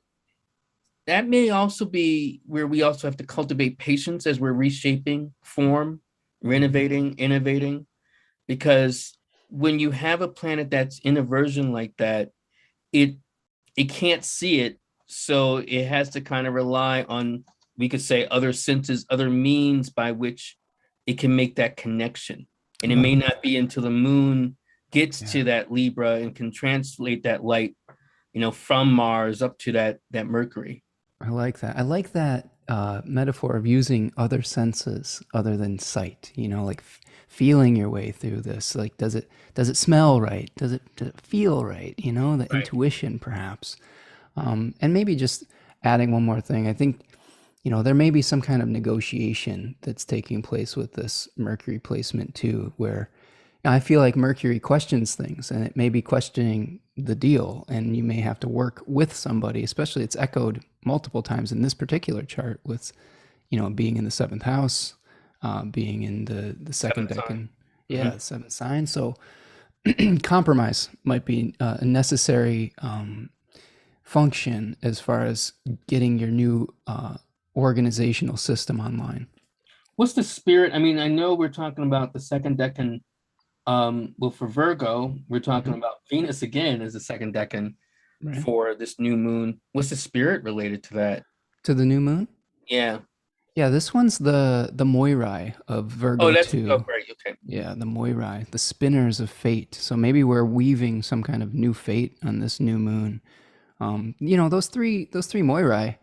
that may also be where we also have to cultivate patience as we're reshaping form, renovating, innovating, because when you have a planet that's in a version like that, it it can't see it, so it has to kind of rely on, we could say, other senses, other means by which it can make that connection. And it Oh, may not be until the moon gets yeah. to that Libra and can translate that light, from Mars up to that Mercury. I like that. I like that metaphor of using other senses other than sight. Like feeling your way through this. Like, does it smell right? Does it feel right? The Right. intuition, perhaps. And maybe just adding one more thing. I think there may be some kind of negotiation that's taking place with this Mercury placement too, where I feel like Mercury questions things and it may be questioning the deal, and you may have to work with somebody, especially it's echoed multiple times in this particular chart with, being in the seventh house, being in the second Seventh sign. decan, Mhm. yeah, seventh sign. So compromise might be a necessary function as far as getting your new organizational system online. What's the spirit? I mean, I know we're talking about the second decan. Well, for Virgo, we're talking Hmm. about Venus again as the second decan Right. for this new moon. What's the spirit related to that? To the new moon. Yeah. Yeah, this one's the Moirai of Oh, Virgo that's, oh, 2. right. Okay. Yeah, the Moirai, the spinners of fate. So maybe we're weaving some kind of new fate on this new moon. Those three Moirai.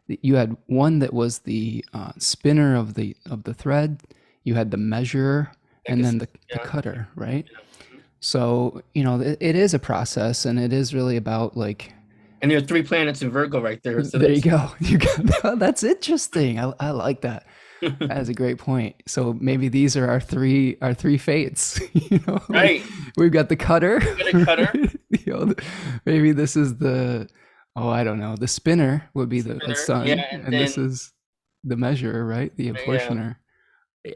You had one that was the spinner of the thread. You had the measurer, and then Pegasus. the Yeah. cutter, right? Yeah. Mhm. So it is a process, and it is really about like. And there are three planets in Virgo right there. So There you that's go. You got that's interesting. I like that. That is a great point. So maybe these are our three fates. Like right. we've got the cutter. Got a cutter, you know, maybe this is the I don't know. The spinner would be the spinner. Yeah. sun, And and this then, is the measurer, right? The yeah. apportioner.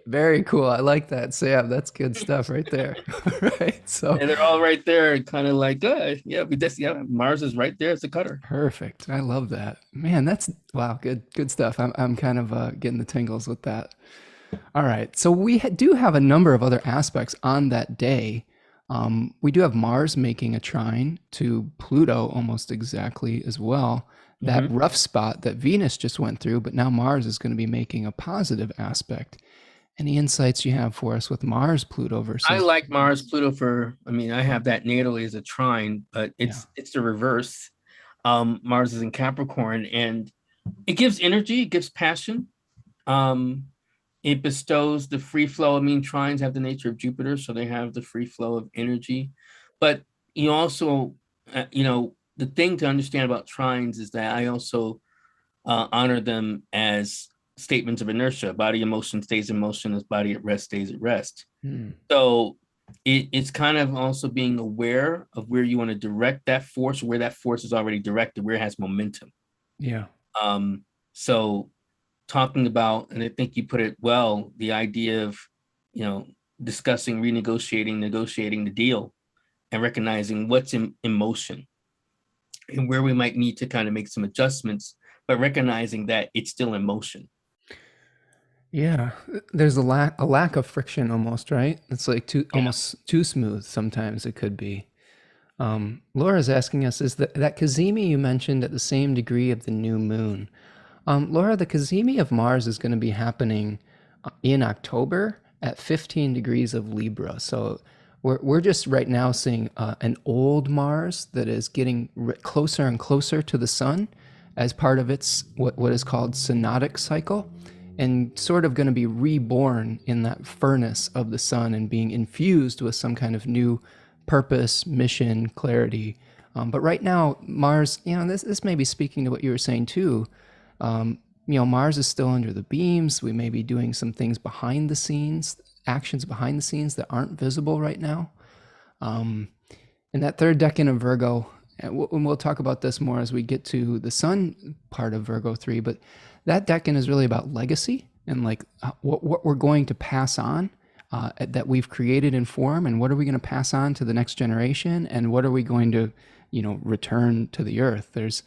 Very cool. I like that, Sam. That's good stuff right there. Right. So And they're all right there, kind of like, yeah, yeah, Mars is right there as a cutter. perfect. I love that. Man, that's wow, good stuff. I'm kind of getting the tingles with that. All right. So we do have a number of other aspects on that day. We do have Mars making a trine to Pluto almost exactly as well. That Mhm. rough spot that Venus just went through, but now Mars is going to be making a positive aspect. Any insights you have for us with Mars Pluto I versus like Mars Venus? Pluto I mean, I have that natally as a trine, but Yeah. it's the reverse. Mars is in Capricorn, and it gives energy, it gives passion. Um, it bestows the free flow. I mean, trines have the nature of Jupiter, so they have the free flow of energy. But you also, the thing to understand about trines is that I also honor them as statements of inertia. Body in motion stays in motion, as body at rest stays at rest. Hmm. So it's kind of also being aware of where you want to direct that force, where that force is already directed, where it has momentum. Yeah. So talking about, and I think you put it well, the idea of, you know, discussing, renegotiating, negotiating the deal, and recognizing what's in motion. and where we might need to kind of make some adjustments, but recognizing that it's still in motion. Yeah, there's a lack of friction almost, right? It's like almost too smooth sometimes it could be. Laura's asking us, is that Cazimi you mentioned at the same degree of the new moon? Laura, the Cazimi of Mars is going to be happening in October at 15 degrees of Libra. So we're just right now seeing an old Mars that is getting closer and closer to the sun as part of its what is called synodic cycle, and sort of going to be reborn in that furnace of the sun and being infused with some kind of new purpose, mission, clarity. But right now, Mars, this may be speaking to what you were saying too. Mars is still under the beams. We may be doing some things behind the scenes, actions behind the scenes that aren't visible right now. And that third decan of Virgo, and we'll talk about this more as we get to the sun part of Virgo 3, but that decan is really about legacy and like what we're going to pass on that we've created in form, and what are we going to pass on to the next generation, and what are we going to, return to the earth. There's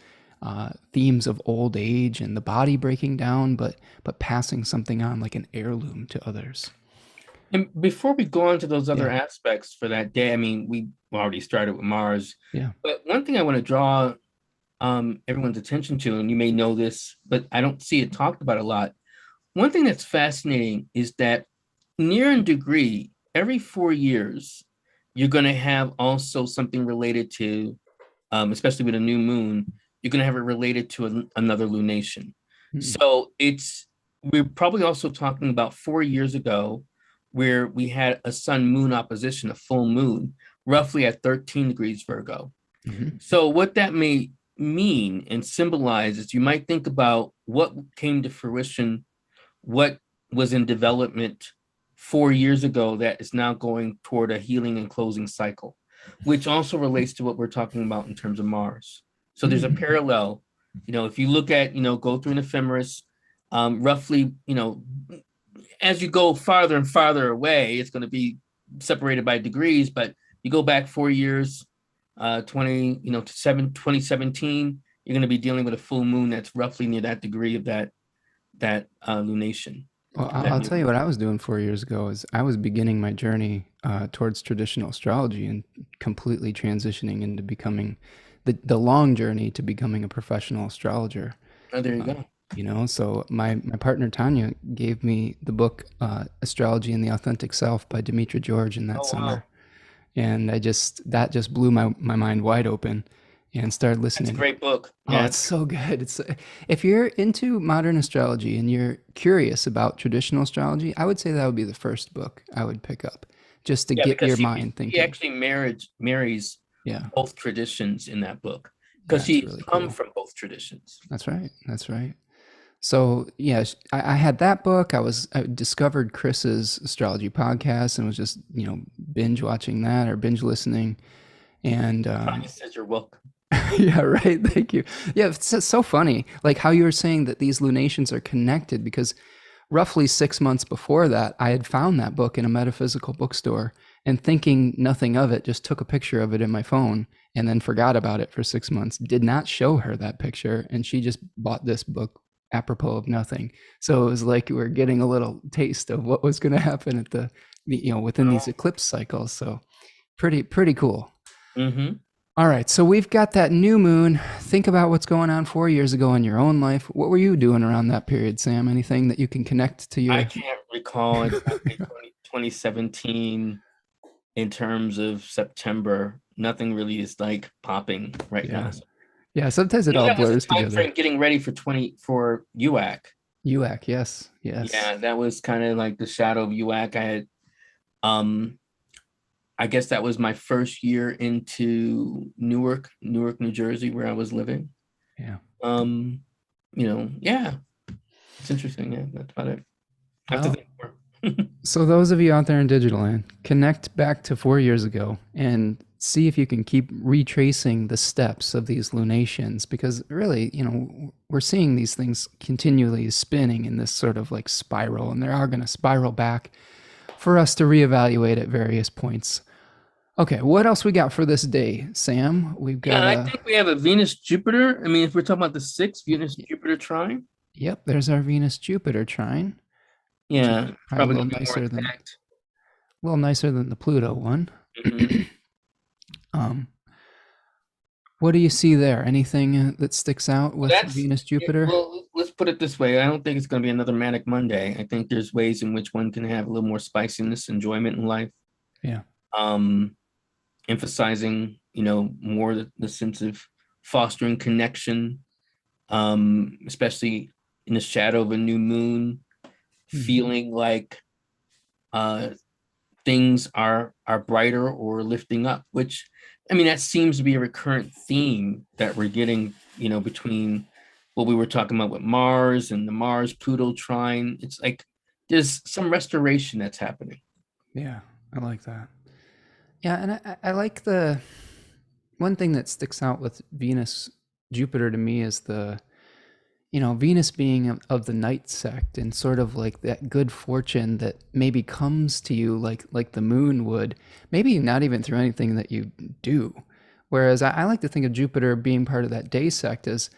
themes of old age and the body breaking down, but passing something on like an heirloom to others. And before we go on to those other aspects for that day, I mean, we already started with Mars. Yeah. But one thing I want to draw everyone's attention to, and you may know this, but I don't see it talked about a lot. One thing that's fascinating is that near in degree, every 4 years, you're going to have also something related to, especially with a new moon, you're going to have it related to another lunation. Mm-hmm. So we're probably also talking about 4 years ago, where we had a sun-moon opposition, a full moon, roughly at 13 degrees Virgo. Mm-hmm. So what that may mean and symbolize is you might think about what came to fruition, what was in development 4 years ago that is now going toward a healing and closing cycle, which also relates to what we're talking about in terms of Mars. So there's a parallel, if you look at, go through an ephemeris, roughly, as you go farther and farther away, it's going to be separated by degrees, but you go back 4 years, 2017, you're going to be dealing with a full moon that's roughly near that degree of that lunation. Well, I'll tell you what I was doing 4 years ago is I was beginning my journey towards traditional astrology and completely transitioning into becoming the long journey to becoming a professional astrologer. Oh, there you go. So my partner Tanya gave me the book Astrology and the Authentic Self by Demetra George in that summer. Wow. And that just blew my mind wide open and started listening. It's a great book. Yeah. Oh, it's so good. If you're into modern astrology and you're curious about traditional astrology, I would say that would be the first book I would pick up just to get your mind thinking. He actually marries both traditions in that book because he's really come from both traditions. That's right. So yes, I had that book. I discovered Chris's astrology podcast and was just binge watching that or binge listening. And Tanya says you're welcome. Yeah, right. Thank you. Yeah, it's so funny, like how you were saying that these lunations are connected, because roughly 6 months before that, I had found that book in a metaphysical bookstore and thinking nothing of it, just took a picture of it in my phone and then forgot about it for 6 months. Did not show her that picture, and she just bought this book apropos of nothing. So it was like we were getting a little taste of what was going to happen at within these eclipse cycles. So pretty cool. Mm-hmm. All right, so we've got that new moon. Think about what's going on 4 years ago in your own life. What were you doing around that period, Sam? Anything that you can connect to your... I can't recall exactly 2017 in terms of September. Nothing really is like popping right now. Yeah, sometimes it all blurs together. Frame getting ready for UAC. UAC, yes. Yeah, that was kind of like the shadow of UAC. I had, I guess that was my first year into Newark, New Jersey, where I was living. Yeah. It's interesting. Yeah, that's about it. I have to think more. So those of you out there in digital land, connect back to 4 years ago and see if you can keep retracing the steps of these lunations, because really, we're seeing these things continually spinning in this sort of like spiral, and they are going to spiral back for us to reevaluate at various points Okay, what else we got for this day, Sam? We've got Yeah, I think we have a Venus Jupiter. I mean, if we're talking about the sixth Venus Jupiter trine, yep, there's our Venus Jupiter trine, which is yeah, it's probably probably gonna be more intact. a little nicer than the Pluto one. Mhm. um, what do you see there? Anything that sticks out Well, with Venus Jupiter? well, let's put it this way. I don't think it's going to be another manic Monday. I think there's ways in which one can have a little more spiciness, enjoyment in life. Yeah. Um, Emphasizing, more the sense of fostering connection, especially in the shadow of a new moon, Mhm. feeling like uh, things are brighter or lifting up, which I mean that seems to be a recurrent theme that we're getting, between what we were talking about with Mars and the Mars Pluto trine. It's like there's some restoration that's happening. Yeah, I like that. Yeah, and I like the one thing that sticks out with Venus Jupiter to me is Venus being of the night sect and sort of like that good fortune that maybe comes to you like the moon would, maybe not even through anything that you do. Whereas I like to think of Jupiter being part of that day sect as,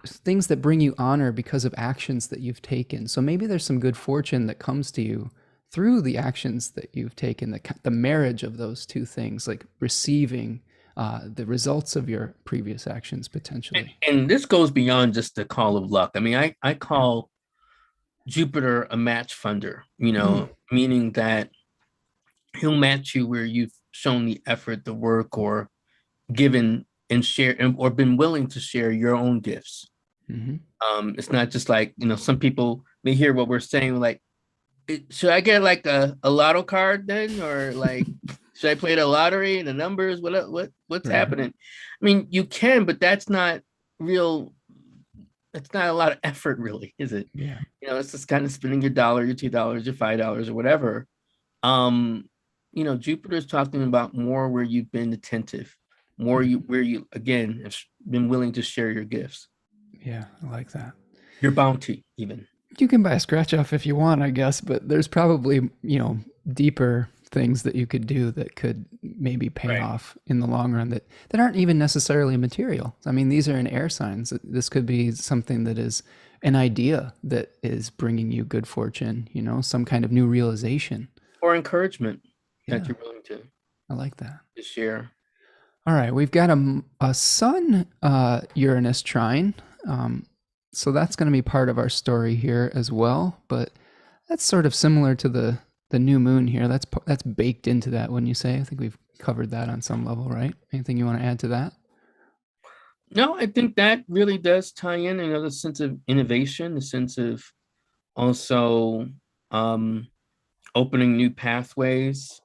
things that bring you honor because of actions that you've taken. So maybe there's some good fortune that comes to you through the actions that you've taken, the marriage of those two things, like receiving the results of your previous actions potentially. And this goes beyond just the call of luck. I mean, I call Jupiter a match funder, Mm, meaning that he'll match you where you've shown the effort, the work, or given and share or been willing to share your own gifts. hmm It's not just like, some people may hear what we're saying, like, should I get like a lotto card then? Or like, should I play the lottery, the numbers? What's Right. happening? I mean, you can, but that's not real. It's not a lot of effort, really, is it? Yeah. It's just kind of spending your dollar, your $2, your $5, or whatever. Um, Jupiter's talking about more where you've been attentive, more Mhm. where you again have been willing to share your gifts, Yeah, I like that. your bounty, even. You can buy a scratch off if you want, I guess, but there's probably, deeper things that you could do that could maybe pay Right. off in the long run that aren't even necessarily material. I mean, these are in air signs. This could be something that is an idea that is bringing you good fortune, some kind of new realization. Or encouragement that Yeah, you're willing I like that. to share. All right, we've got a Sun Uranus trine. Um, so that's going to be part of our story here as well. But that's sort of similar to the new moon here. That's baked into that, wouldn't you say? I think we've covered that on some level, right? Anything you want to add to that? No, I think that really does tie in, the sense of innovation, the sense of also um, opening new pathways,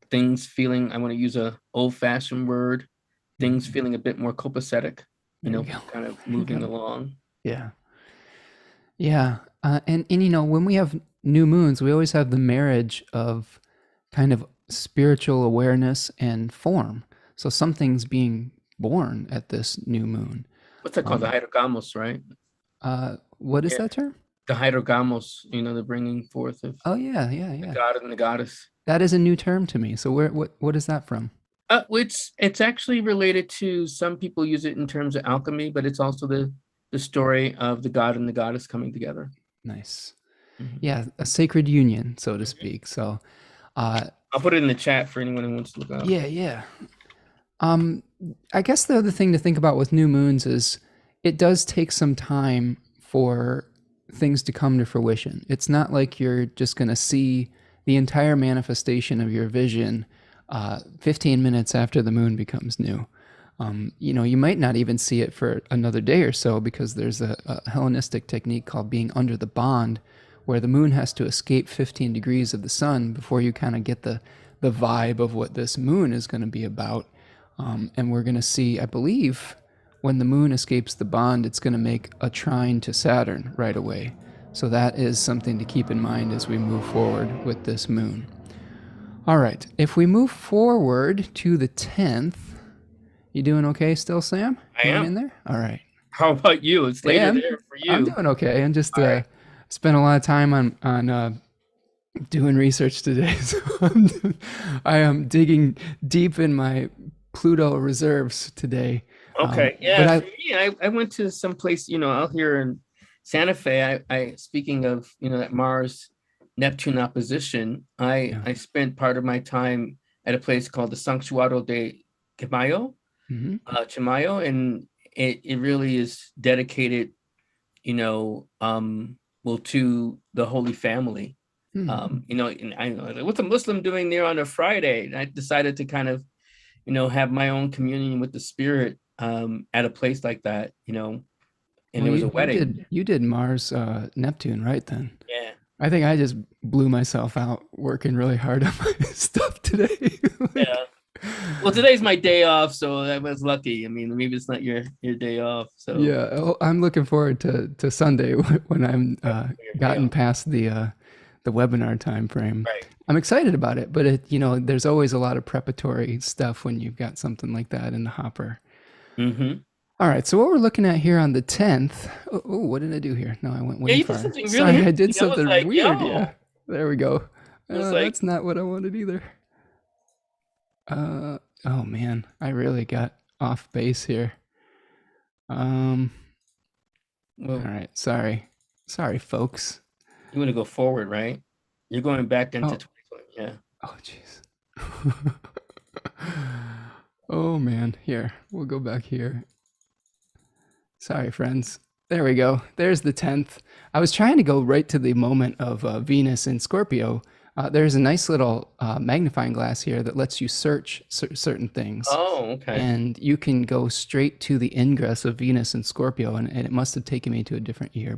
things feeling, I want to use a old-fashioned word, things Mhm. feeling a bit more copacetic, There you go. kind of You moving got it. along. Yeah, yeah. And when we have new moons, we always have the marriage of kind of spiritual awareness and form. So something's being born at this new moon. What's that called? The Um, hydrogamos, right? what is Yeah, that term? the hydrogamos, the bringing forth of Oh yeah, yeah, the yeah. god and the goddess. That is a new term to me. So what is that from? It's actually related to, some people use it in terms of alchemy, but it's also the story of the god and the goddess coming together. Nice. Mhm. Yeah, a sacred union, so to Mhm. speak. So, uh, I'll put it in the chat for anyone who wants to look up. yeah, yeah. Um, I guess the other thing to think about with new moons is it does take some time for things to come to fruition. It's not like you're just going to see the entire manifestation of your vision 15 minutes after the moon becomes new. You might not even see it for another day or so because there's a Hellenistic technique called being under the bond, where the moon has to escape 15 degrees of the sun before you kind of get the vibe of what this moon is going to be about. And we're going to see, I believe, when the moon escapes the bond, it's going to make a trine to Saturn right away. So that is something to keep in mind as we move forward with this moon. All right, if we move forward to the 10th, you doing okay still, Sam? I Hanging am. in there? All right. How about you? It's Yeah, later I'm, there for I'm you. doing okay. And just All right. spent a lot of time on doing research today. So I am digging deep in my Pluto reserves today. Okay. But Yeah. For I, me, I went to some place, out here in Santa Fe. I speaking of, that Mars Neptune opposition, yeah. I spent part of my time at a place called the Santuario de Chimayo, Hmm. Chimayo, and it really is dedicated, well, to the Holy Family. Hmm. And I know, like, what's a Muslim doing there on a Friday? And I decided to kind of, have my own communion with the spirit at a place like that, and Well, there was you, a you wedding. did you did Mars Neptune, right then? Yeah. I think I just blew myself out working really hard on my stuff today. Like, Yeah. Well, today's my day off, so I was lucky. I mean, maybe it's not your day off. So yeah, I'm looking forward to Sunday when I'm your day gotten off. past the webinar time frame. Right. I'm excited about it, but there's always a lot of preparatory stuff when you've got something like that in the hopper. Mm-hmm. All right, so what we're looking at here on the 10th. Oh, what did I do here? No, I went Yeah, way you did far. something really Sorry, I did interesting. I was something like, weird. Yeah, yo, there we go. I was like, That's not what I wanted either. Oh man, I really got off base here. Um, all well, right, sorry, folks. you want to go forward, right? You're going back into Oh, 2020. Yeah. oh, jeez. Oh man, here we'll go back here. Sorry, friends. There we go. There's the 10th. I was trying to go right to the moment of Venus in Scorpio. There's a nice little magnifying glass here that lets you search certain things. Oh, okay. And you can go straight to the ingress of Venus in Scorpio. And it must have taken me to a different year.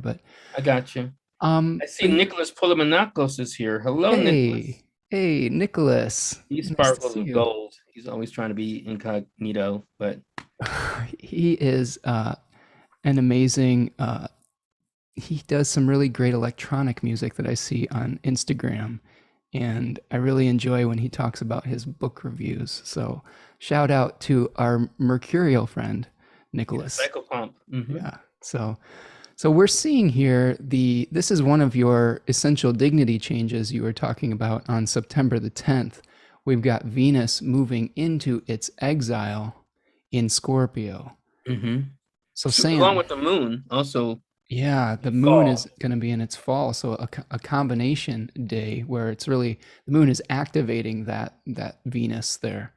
I got you. I see But Nicholas Polymenakos is here. Hello, Nicholas. hey, Nicholas. He Nice to sparkles see with you. gold. He's always trying to be incognito, but He is an amazing he does some really great electronic music that I see on Instagram. And I really enjoy when he talks about his book reviews. So shout out to our mercurial friend, he's a Nicholas. psychopomp. Mm-hmm. Yeah. So we're seeing here this is one of your essential dignity changes you were talking about on September the 10th. We've got Venus moving into its exile in Scorpio. Mm-hmm. So Along Sam, with the moon, also yeah, the moon is fall. going to be in its fall, so a combination day where it's really the moon is activating that Venus there.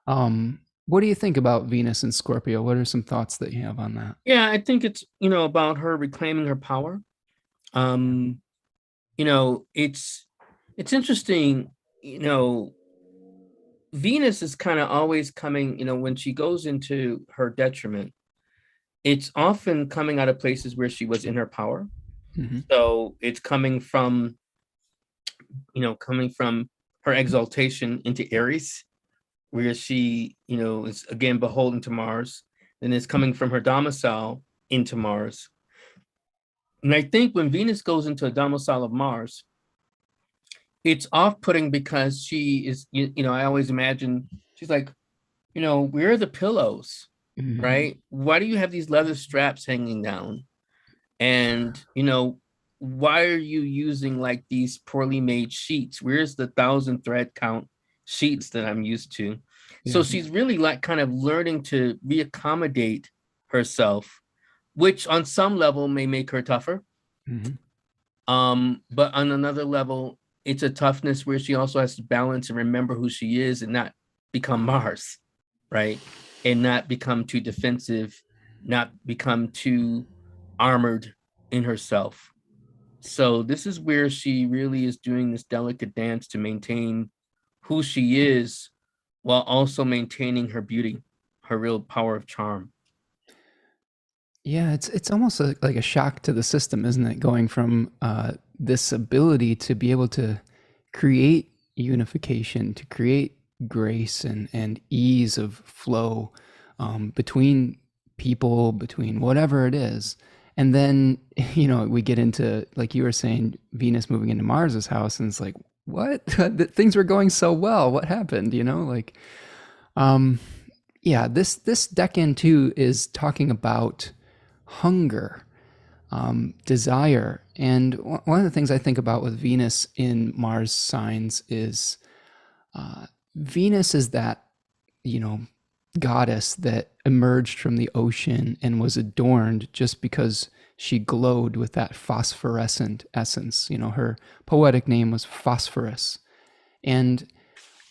What do you think about Venus and Scorpio? What are some thoughts that you have on that? Yeah, I think it's about her reclaiming her power. Um, it's interesting. Venus is kind of always coming. When she goes into her detriment, it's often coming out of places where she was in her power. Hmm. So it's coming from her exaltation into Aries, where she, is again beholden to Mars, and it's coming from her domicile into Mars. And I think when Venus goes into a domicile of Mars, it's off-putting because she is, I always imagine she's like, where are the pillows, Hmm. right? Why do you have these leather straps hanging down? And, why are you using like these poorly made sheets? Where's the 1,000 thread count sheets that I'm used to? So Yeah. she's really like kind of learning to reaccommodate herself, which on some level may make her tougher. Hmm. But on another level, it's a toughness where she also has to balance and remember who she is and not become Mars, right? And not become too defensive, not become too armored in herself. So this is where she really is doing this delicate dance to maintain who she is while also maintaining her beauty, her real power of charm. Yeah, it's almost like a shock to the system, isn't it? Going from this ability to be able to create unification, to create grace and ease of flow between people, between whatever it is. And then, we get into, like you were saying, Venus moving into Mars's house, and it's like, what? Things were going so well. What happened? Um, yeah, this decan too is talking about hunger, desire, And one of the things I think about with Venus in Mars signs is Venus is that, you know, goddess that emerged from the ocean and was adorned just because she glowed with that phosphorescent essence. You know, her poetic name was Phosphorus. And,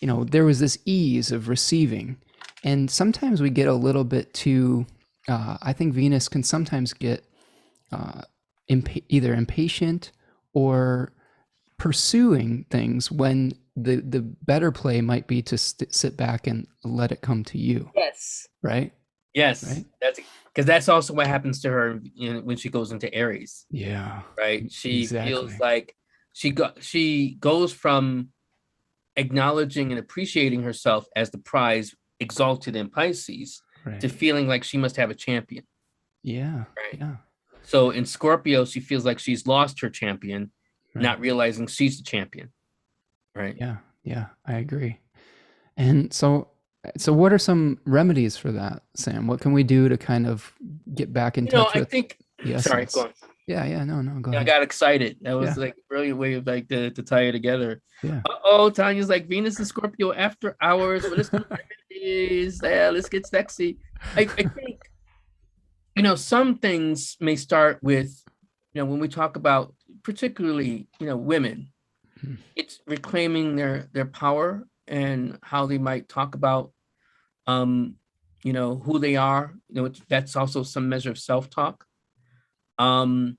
you know, there was this ease of receiving. And sometimes we get a little bit too, I think Venus can sometimes get either impatient or pursuing things when the better play might be to sit back and let it come to you. Yes. Right? Yes. Right? That's because that's also what happens to her when she goes into Aries. Yeah. Right. She exactly. feels like she goes from acknowledging and appreciating herself as the prize exalted in Pisces to feeling like she must have a champion. Yeah. Right. Yeah. So in Scorpio, she feels like she's lost her champion, not realizing she's the champion. Right. Yeah. Yeah. I agree. And so what are some remedies for that, Sam? What can we do to kind of get back in touch with? I think. Sorry, go on. Yeah. No. Go ahead. I got excited. That was like a brilliant way of like to tie it together. Yeah. Tanya's like Venus and Scorpio after hours. What is the remedies? Yeah, let's get sexy. I think, some things may start with, when we talk about particularly, women, it's reclaiming their power and how they might talk about, who they are. That's also some measure of self-talk. I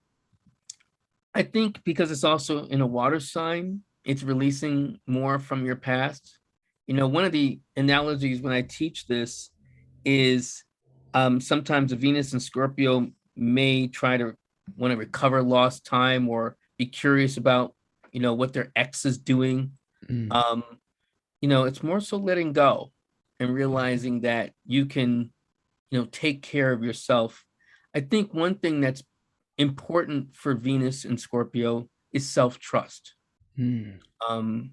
think because it's also in a water sign, it's releasing more from your past. One of the analogies when I teach this is sometimes a Venus and Scorpio may try to want to recover lost time or be curious about, what their ex is doing. It's more so letting go and realizing that you can, take care of yourself. I think one thing that's important for Venus and Scorpio is self-trust. Coming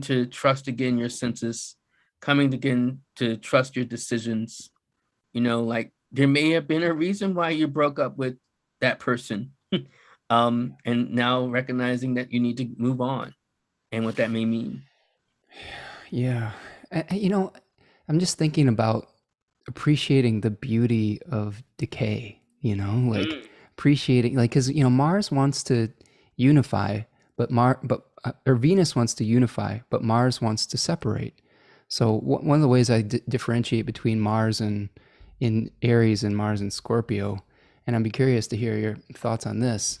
to trust again your senses, coming again to trust your decisions. Like there may have been a reason why you broke up with that person. And now recognizing that you need to move on and what that may mean. Yeah. I'm just thinking about appreciating the beauty of decay, appreciating, because, Mars wants to unify, or Venus wants to unify, but Mars wants to separate. So one of the ways I differentiate between Mars and in Aries and Mars and Scorpio, and I'd be curious to hear your thoughts on this.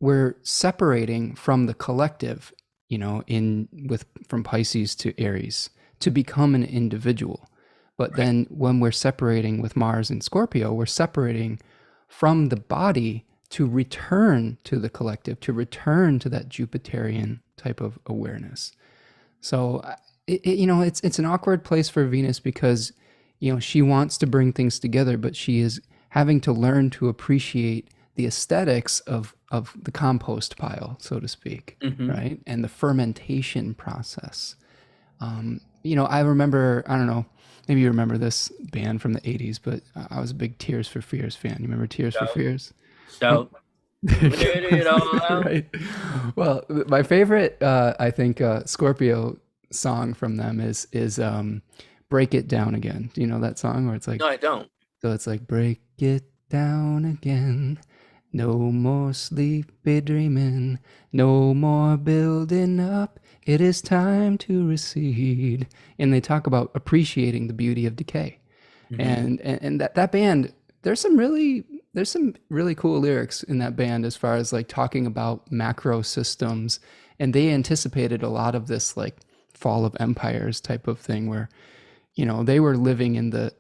We're separating from the collective, from Pisces to Aries to become an individual. But then when we're separating with Mars and Scorpio, we're separating from the body to return to the collective, to return to that Jupiterian type of awareness. So, it's an awkward place for Venus because, she wants to bring things together, but she is having to learn to appreciate the aesthetics of the compost pile, so to speak, right? And the fermentation process. I remember, I don't know, maybe you remember this band from the 80s, but I was a big Tears for Fears fan. You remember Tears for Fears? So, it all out. Right. Well, my favorite, I think, Scorpio song from them is Break It Down Again. Do you know that song where it's like... No, I don't. So it's like, break it down again. No more sleepy dreaming. No more building up. It is time to recede. And they talk about appreciating the beauty of decay. And that band, there's some really cool lyrics in that band as far as like talking about macro systems. And they anticipated a lot of this like fall of empires type of thing where, they were living in the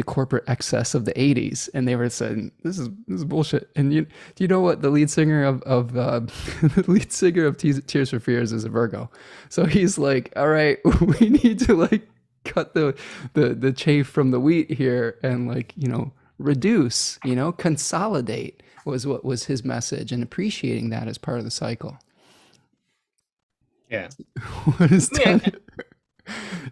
corporate excess of the 80s, and they were saying, this is bullshit. And do you know what the lead singer of the lead singer of Tears for Fears is a Virgo. So he's like, all right, we need to like cut the chaff from the wheat here and like, reduce, consolidate was what was his message, and appreciating that as part of the cycle. Yeah. What is Tanya?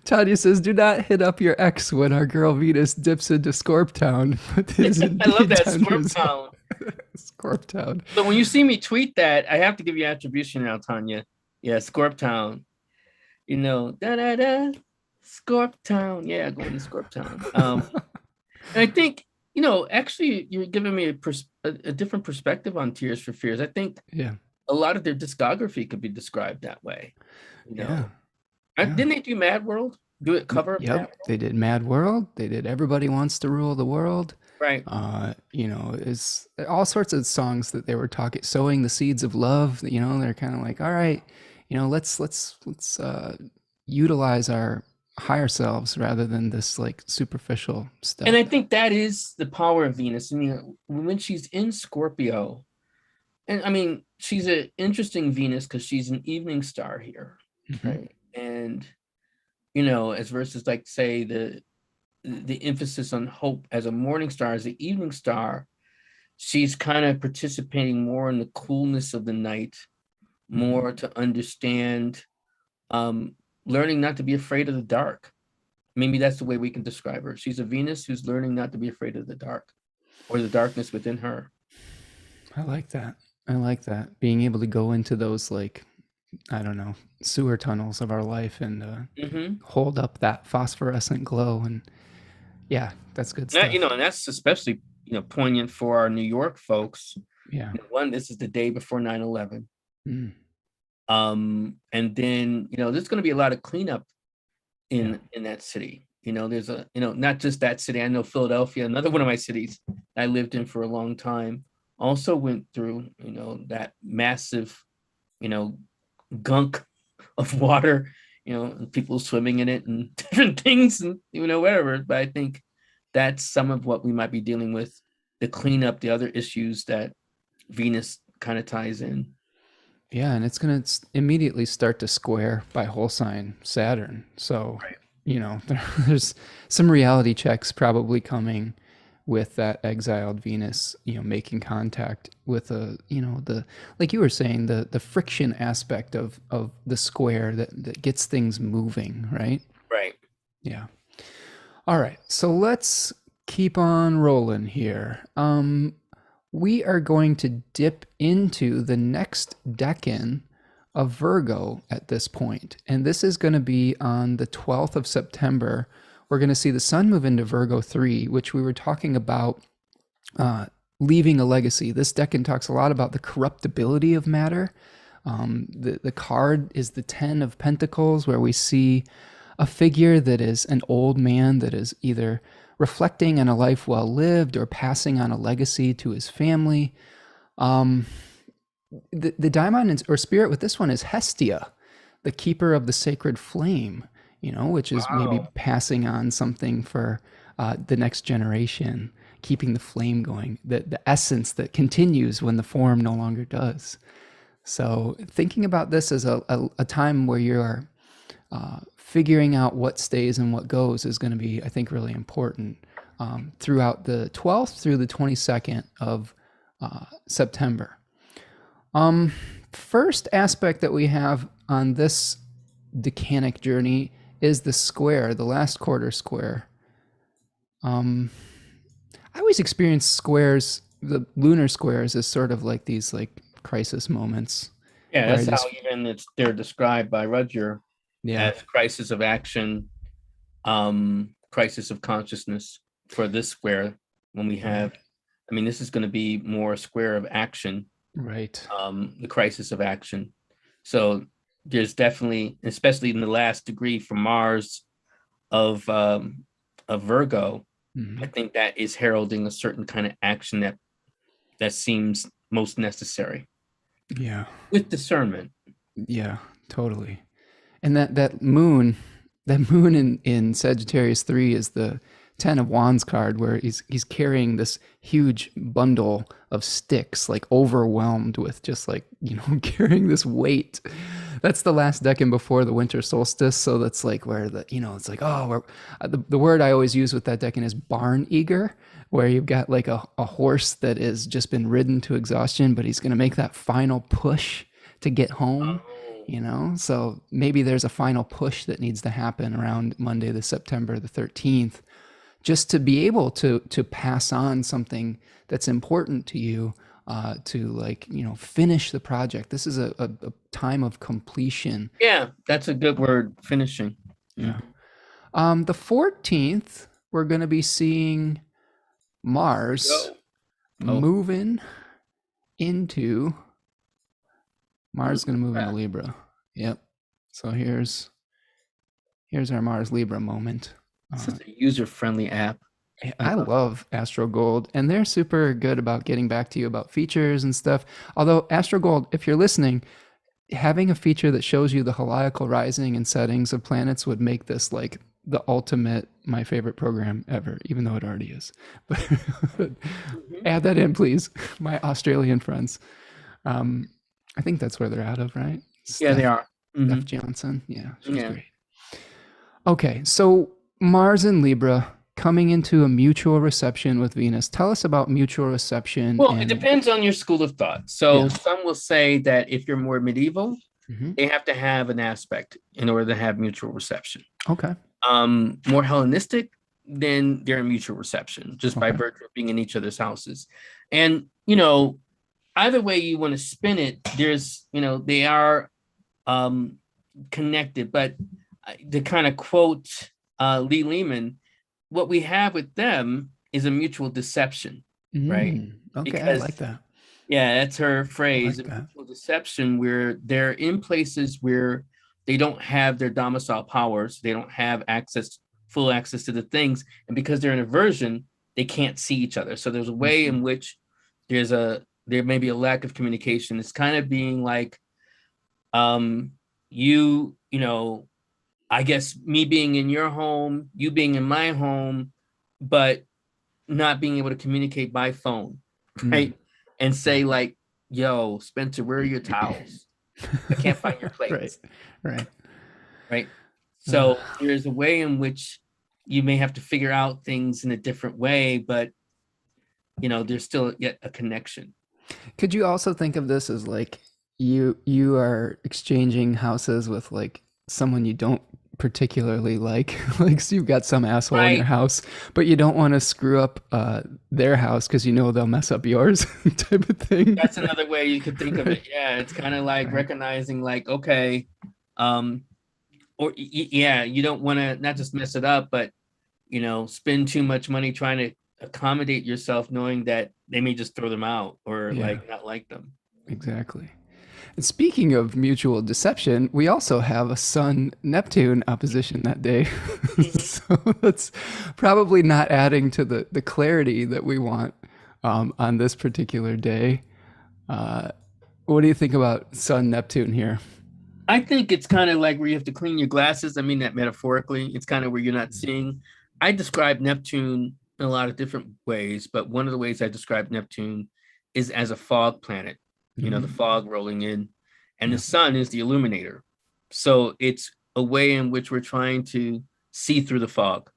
Tanya says, do not hit up your ex when our girl Venus dips into Scorp Town. I love that Scorp Town. Scorptown. So when you see me tweet that, I have to give you attribution now, Tanya. Yeah, Scorptown. Da da da, Scorptown. Yeah, going to Scorptown. And I think, actually, you're giving me a different perspective on Tears for Fears. I think Yeah. a lot of their discography could be described that way. Yeah. Didn't they do Mad World? Do it cover? Yep. They did Mad World. They did Everybody Wants to Rule the World. Right. Is all sorts of songs that they were talking, sowing the seeds of love. They're kind of like, all right, let's utilize our higher selves rather than this like superficial stuff. And I think that is the power of Venus. I mean, when she's in Scorpio, and I mean, she's an interesting Venus because she's an evening star here, right? And as versus like say the emphasis on hope as a morning star, as an evening star, she's kind of participating more in the coolness of the night, more to understand, learning not to be afraid of the dark. Maybe that's the way we can describe her. She's a Venus who's learning not to be afraid of the dark or the darkness within her. I like that. Being able to go into those, like, I don't know, sewer tunnels of our life and hold up that phosphorescent glow. And yeah, that's good stuff. And that's especially, poignant for our New York folks. Yeah. One, this is the day before 9/11. And then, there's going to be a lot of cleanup in that city. There's not just that city. I know Philadelphia, another one of my cities I lived in for a long time, also went through, that massive, gunk of water, and people swimming in it and different things and, whatever. But I think that's some of what we might be dealing with, the cleanup, the other issues that Venus kind of ties in. Yeah, and it's going to immediately start to square by whole sign Saturn. So, there's some reality checks probably coming with that exiled Venus, making contact with like you were saying, the friction aspect of the square that gets things moving, right? Right. Yeah. All right. So let's keep on rolling here. We are going to dip into the next decan of Virgo at this point. And this is going to be on the 12th of September. We're going to see the sun move into Virgo 3, which we were talking about leaving a legacy. This decan talks a lot about the corruptibility of matter. The card is the 10 of Pentacles, where we see a figure that is an old man that is either reflecting on a life well lived or passing on a legacy to his family. The daimon or spirit with this one is Hestia, the keeper of the sacred flame, which is maybe passing on something for the next generation, keeping the flame going, the essence that continues when the form no longer does. So thinking about this as a time where you're figuring out what stays and what goes is going to be, I think, really important throughout the 12th through the 22nd of September. First aspect that we have on this decanic journey is the square, the last quarter square. I always experience squares, the lunar squares, as sort of like these like crisis moments. Yeah, that's how even they're described by Rudger as crisis of action, crisis of consciousness for this square. When we have, this is going to be more a square of action, right? The crisis of action. So there's definitely, especially in the last degree from Mars of Virgo, I think that is heralding a certain kind of action that seems most necessary. Yeah. With discernment. Yeah, totally. And that moon in Sagittarius 3 is the 10 of Wands card, where he's carrying this huge bundle of sticks, like overwhelmed with just like, carrying this weight. That's the last decan before the winter solstice. So that's like where it's like, the word I always use with that decan is barn eager, where you've got like a horse that has just been ridden to exhaustion, but he's going to make that final push to get home. So maybe there's a final push that needs to happen around Monday, September the 13th, just to be able to pass on something that's important to you, to like, finish the project. This is a time of completion. Yeah, that's a good word, finishing. Yeah. The 14th, we're going to be seeing Mars Go. Oh, moving into Mars is going to move into yeah. Libra. Yep. So here's our Mars Libra moment. This is a user-friendly app. I love Astro Gold, and they're super good about getting back to you about features and stuff. Although Astro Gold, if you're listening, having a feature that shows you the heliacal rising and settings of planets would make this like the ultimate, my favorite program ever, even though it already is. But add that in, please, my Australian friends. I think that's where they're out of, right? Yeah, they are. Steph Johnson. Yeah, she's Yeah. great. Okay, so Mars and Libra coming into a mutual reception with Venus. Tell us about mutual reception. Well, it depends on your school of thought. So Yeah. some will say that if you're more medieval, Mhm. they have to have an aspect in order to have mutual reception. Okay. More Hellenistic, then they're in mutual reception, just by Okay. virtue of being in each other's houses. And, either way you want to spin it, there's, they are connected. But to kind of quote Lee Lehman, what we have with them is a mutual deception, right? Okay, Because I like that. yeah, that's her phrase. I like that. Mutual deception, where they're in places where they don't have their domicile powers, they don't have full access to the things, and because they're in aversion, they can't see each other. So there's a way in which there may be a lack of communication. It's kind of being like, I guess me being in your home, you being in my home, but not being able to communicate by phone, right? And say like, yo, Spencer, where are your towels? I can't find your plates. Right. So there's a way in which you may have to figure out things in a different way, but there's still yet a connection. Could you also think of this as like you are exchanging houses with like someone you don't particularly like? Like, so you've got some asshole in your house, but you don't want to screw up their house because they'll mess up yours, type of thing. That's another way you could think of it. Yeah, it's kind of like recognizing like, okay, you don't want to not just mess it up, but spend too much money trying to accommodate yourself, knowing that they may just throw them out or like not like them. Exactly. And speaking of mutual deception, we also have a Sun Neptune opposition that day. So that's probably not adding to the clarity that we want on this particular day. What do you think about Sun Neptune here? I think it's kind of like where you have to clean your glasses. I mean that metaphorically. It's kind of where you're not seeing. I describe Neptune in a lot of different ways, but one of the ways I describe Neptune is as a fog planet. The fog rolling in, and the sun is the illuminator. So it's a way in which we're trying to see through the fog,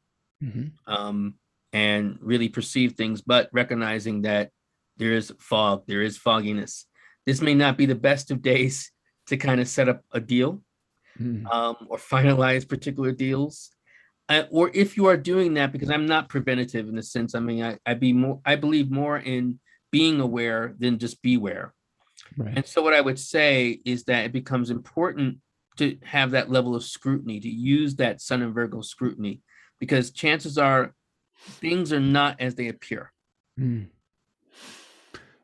and really perceive things, but recognizing that there is fog, there is fogginess. This may not be the best of days to kind of set up a deal, or finalize particular deals. Or if you are doing that, because I'm not preventative in the sense, I mean, I believe more in being aware than just beware. Right. And so what I would say is that it becomes important to have that level of scrutiny, to use that Sun and Virgo scrutiny, because chances are things are not as they appear.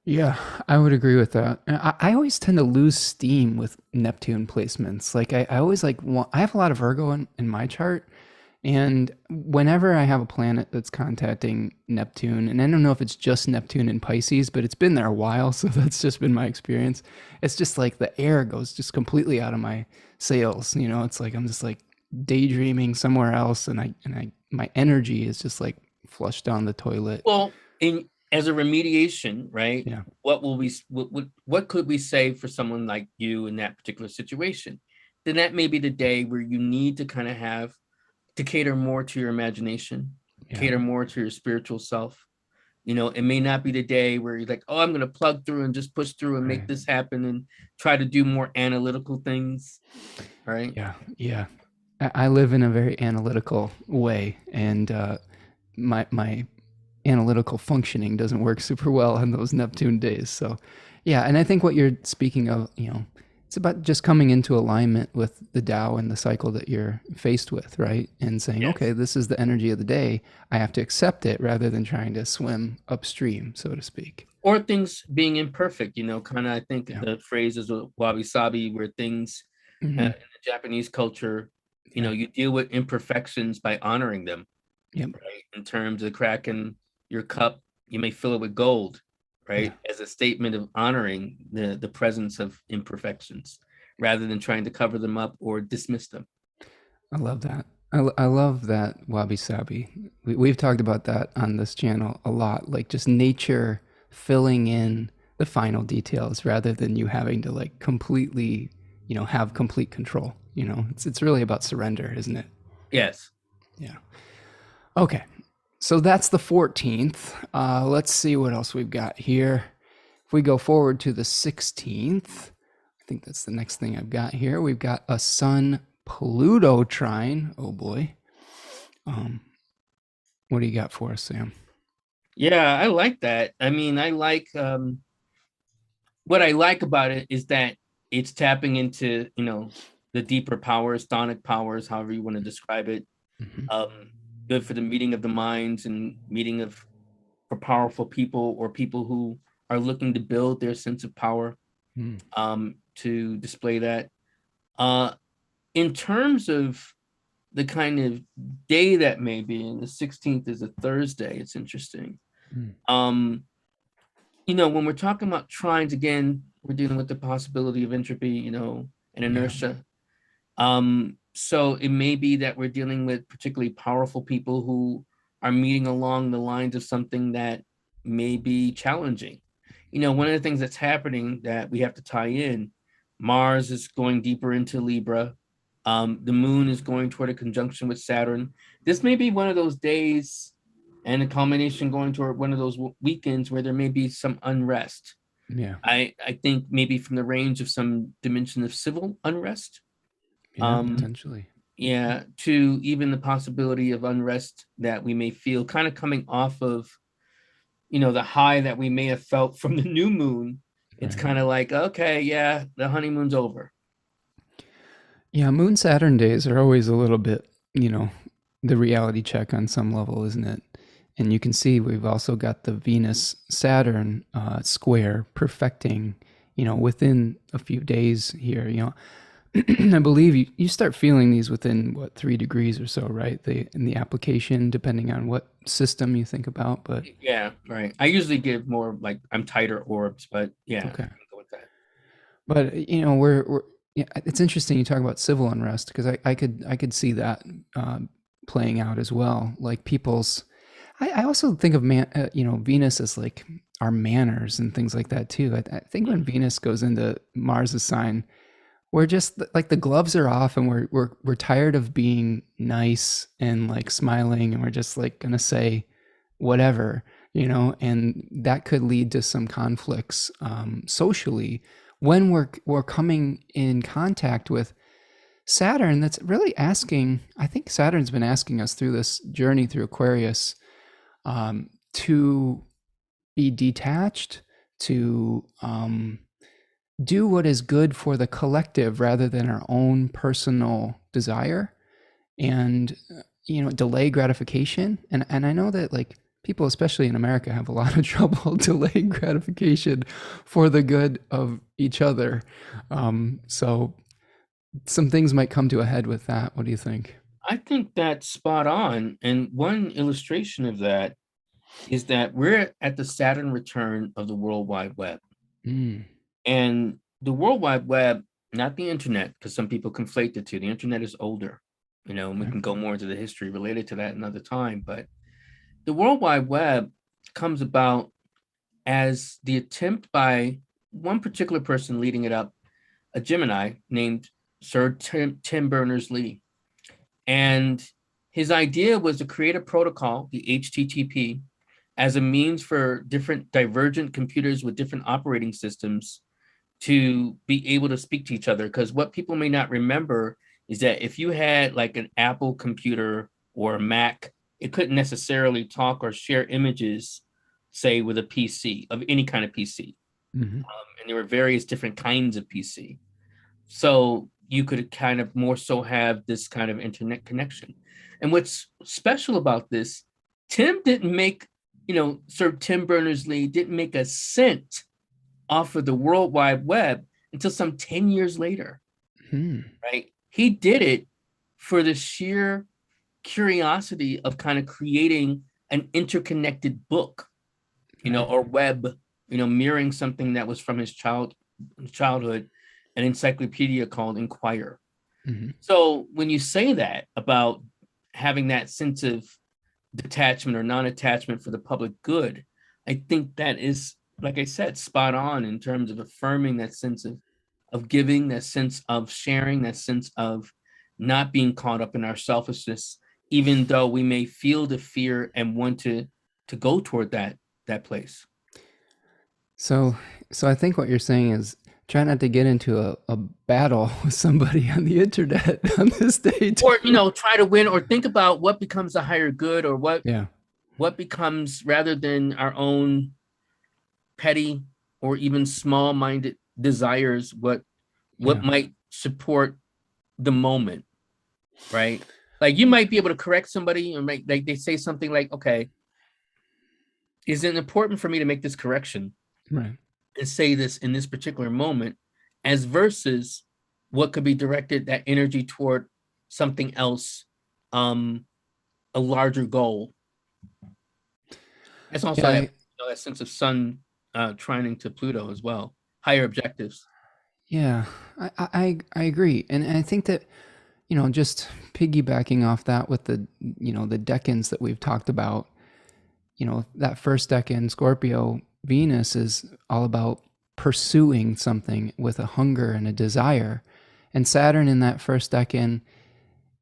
Yeah, I would agree with that. I always tend to lose steam with Neptune placements. Like I always I have a lot of Virgo in my chart. And whenever I have a planet that's contacting Neptune, and I don't know if it's just Neptune in Pisces, but it's been there a while, so that's just been my experience. It's just like the air goes just completely out of my sails. It's like I'm just like daydreaming somewhere else, and my energy is just like flushed down the toilet. Well, as a remediation, right? Yeah. What could we say for someone like you in that particular situation? Then that may be the day where you need to kind of have to cater more to your imagination, cater more to your spiritual self. It may not be the day where you're like, oh, I'm going to plug through and just push through and make this happen and try to do more analytical things. Right. Yeah. I live in a very analytical way. And my analytical functioning doesn't work super well on those Neptune days. So, yeah, and I think what you're speaking of, it's about just coming into alignment with the Tao and the cycle that you're faced with, right? And saying, Yes. okay, this is the energy of the day. I have to accept it rather than trying to swim upstream, so to speak. Or things being imperfect, kind of, I think Yeah. the phrase is wabi sabi, where things in Mm-hmm. the Japanese culture, Yeah. you deal with imperfections by honoring them, Yep. right? In terms of cracking your cup, you may fill it with gold, Yeah. right? As a statement of honoring the presence of imperfections rather than trying to cover them up or dismiss them. I love that. I love that wabi sabi. We've talked about that on this channel a lot, like just nature filling in the final details rather than you having to like completely, have complete control. It's really about surrender, isn't it? Yes. Yeah. Okay. So that's the 14th. Let's see what else we've got here. If we go forward to the 16th, I think that's the next thing I've got here. We've got a Sun Pluto trine. Oh boy. What do you got for us, Sam? Yeah, I like that. I mean, I like what I like about it is that it's tapping into, the deeper powers, sonic powers, however you want to describe it. Mm-hmm. Good for the meeting of the minds and meeting of for powerful people or people who are looking to build their sense of power, Mm. to display that. In terms of the kind of day that may be, and the 16th is a Thursday, it's interesting. Mm. When we're talking about trines, again, we're dealing with the possibility of entropy, and inertia. So it may be that we're dealing with particularly powerful people who are meeting along the lines of something that may be challenging. One of the things that's happening that we have to tie in, Mars is going deeper into Libra. The moon is going toward a conjunction with Saturn. This may be one of those days and a culmination going toward one of those weekends where there may be some unrest. Yeah. I think maybe from the range of some dimension of civil unrest. Yeah, potentially. Yeah, to even the possibility of unrest that we may feel kind of coming off of, the high that we may have felt from the new moon. It's Right. kind of like, okay, yeah, the honeymoon's over. Yeah, Moon Saturn days are always a little bit, the reality check on some level, isn't it? And you can see we've also got the Venus Saturn square perfecting, within a few days here. I believe you start feeling these within 3 degrees or so, right? In the application, depending on what system you think about. But Yeah, right. I usually give more like I'm tighter orbs, but yeah, okay. I can go with that. But we're yeah, it's interesting you talk about civil unrest because I could see that playing out as well. Like people's, I also think of Venus as like our manners and things like that too. I think when Venus goes into Mars's sign, we're just like the gloves are off and we're tired of being nice and like smiling and we're just like gonna say whatever, and that could lead to some conflicts socially when we're coming in contact with Saturn. That's really asking. I think Saturn's been asking us through this journey through Aquarius to be detached, to do what is good for the collective rather than our own personal desire, and delay gratification. And I know that like people, especially in America, have a lot of trouble delaying gratification for the good of each other. So some things might come to a head with that. What do you think? I think that's spot on. And one illustration of that is that we're at the Saturn return of the World Wide Web. Mm. And the World Wide Web, not the internet, because some people conflate the two. The internet is older, and we Okay. can go more into the history related to that another time. But the World Wide Web comes about as the attempt by one particular person leading it up, a Gemini named Sir Tim Berners-Lee. And his idea was to create a protocol, the HTTP, as a means for different divergent computers with different operating systems to be able to speak to each other. Because what people may not remember is that if you had like an Apple computer or a Mac it couldn't necessarily talk or share images, say with a PC, of any kind of PC. Mm-hmm. And there were various different kinds of PC. So you could kind of more so have this kind of internet connection. And what's special about this, Tim didn't make, Sir Tim Berners-Lee didn't make a cent off of the World Wide Web until some 10 years later, right? He did it for the sheer curiosity of kind of creating an interconnected book, or web, mirroring something that was from his childhood, an encyclopedia called Inquire. Mm-hmm. So when you say that about having that sense of detachment or non-attachment for the public good, I think that is, like I said, spot on in terms of affirming that sense of giving, that sense of sharing, that sense of not being caught up in our selfishness, even though we may feel the fear and want to go toward that place. So I think what you're saying is try not to get into a battle with somebody on the internet on this date. Or, try to win, or think about what becomes a higher good, or what becomes, rather than our own petty or even small-minded desires, what might support the moment, right? Like you might be able to correct somebody, or like they say something like, okay, is it important for me to make this correction? Right. And say this in this particular moment, as versus what could be directed that energy toward something else, a larger goal. That's also that sense of sun trining to Pluto as well, higher objectives. Yeah, I agree. And I think that, just piggybacking off that with the, the decans that we've talked about, that first decan, Scorpio, Venus is all about pursuing something with a hunger and a desire. And Saturn in that first decan,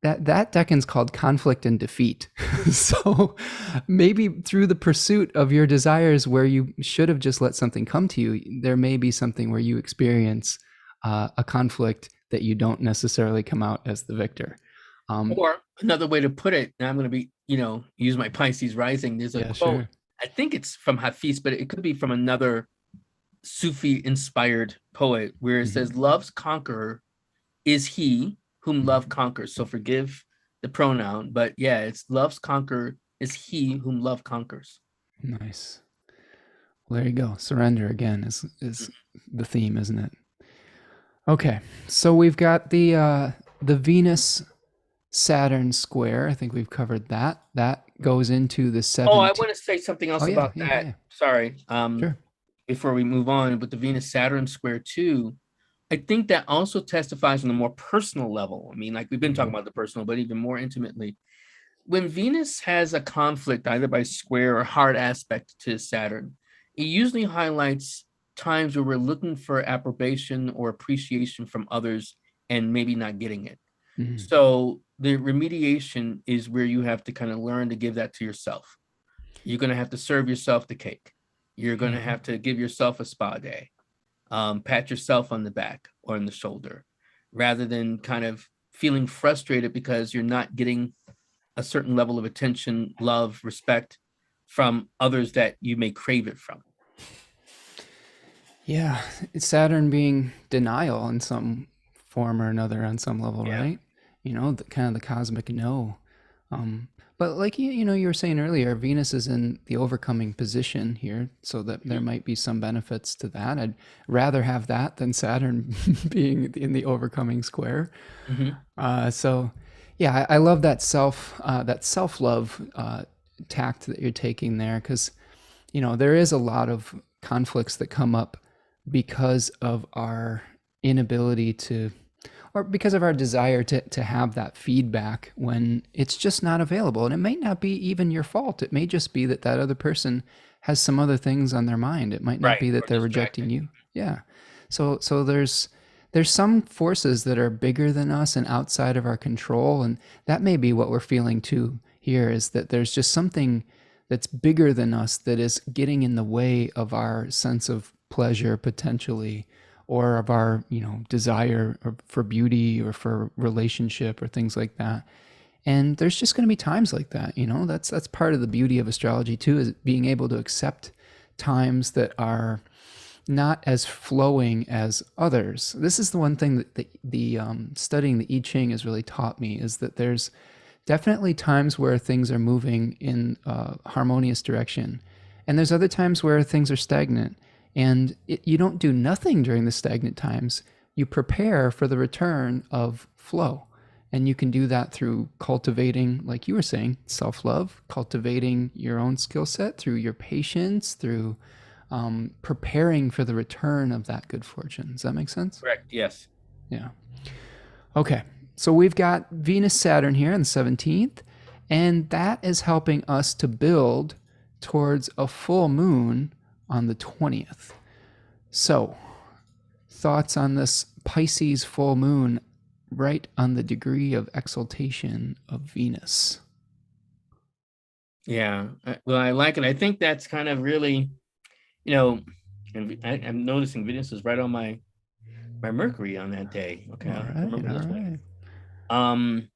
that decan's called conflict and defeat. So maybe through the pursuit of your desires where you should have just let something come to you, there may be something where you experience a conflict that you don't necessarily come out as the victor. Or another way to put it, and I'm going to be, use my Pisces rising. There's a quote. Sure. I think it's from Hafiz, but it could be from another Sufi-inspired poet, where it says, "Love's conqueror is he whom love conquers." So forgive the pronoun, but yeah, it's love's conqueror is he whom love conquers. Nice. Well, there you go. Surrender again is the theme, isn't it? Okay, so we've got the Venus Saturn square. I think we've covered that. That goes into the 17th. Oh, I want to say something else about that. Yeah. Sorry. Sure. Before we move on with the Venus Saturn square too, I think that also testifies on a more personal level. I mean, like we've been talking about the personal, but even more intimately. When Venus has a conflict, either by square or hard aspect to Saturn, it usually highlights times where we're looking for approbation or appreciation from others and maybe not getting it. Mm-hmm. So the remediation is where you have to kind of learn to give that to yourself. You're going to have to serve yourself the cake. You're going to have to give yourself a spa day, pat yourself on the back or on the shoulder, rather than kind of feeling frustrated because you're not getting a certain level of attention, love, respect from others that you may crave it from. Yeah, it's Saturn being denial in some form or another on some level, right? Kind of the cosmic no. But like, you were saying earlier, Venus is in the overcoming position here, so that there might be some benefits to that. I'd rather have that than Saturn being in the overcoming square. So yeah, I love that self-love tact that you're taking there, because, there is a lot of conflicts that come up because of our inability to, or because of our desire to have that feedback when it's just not available. And it may not be even your fault. It may just be that other person has some other things on their mind. It might not be that they're rejecting you. Yeah. So there's some forces that are bigger than us and outside of our control. And that may be what we're feeling too here, is that there's just something that's bigger than us that is getting in the way of our sense of pleasure potentially, or of our, desire for beauty or for relationship or things like that. And there's just going to be times like that, you know. That's part of the beauty of astrology too, is being able to accept times that are not as flowing as others. This is the one thing that the studying the I-Ching has really taught me, is that there's definitely times where things are moving in a harmonious direction, and there's other times where things are stagnant. And you don't do nothing during the stagnant times. You prepare for the return of flow. And you can do that through cultivating, like you were saying, self-love, cultivating your own skill set through your patience, through preparing for the return of that good fortune. Does that make sense? Correct. Yes. Yeah. Okay. So we've got Venus Saturn here on the 17th, and that is helping us to build towards a full moon on the 20th. So, thoughts on this Pisces full moon right on the degree of exaltation of Venus? Yeah. Well, I like it. I think that's kind of really, you know, and I'm noticing Venus is right on my Mercury on that day. Okay. All I'll right. remember this All one. right.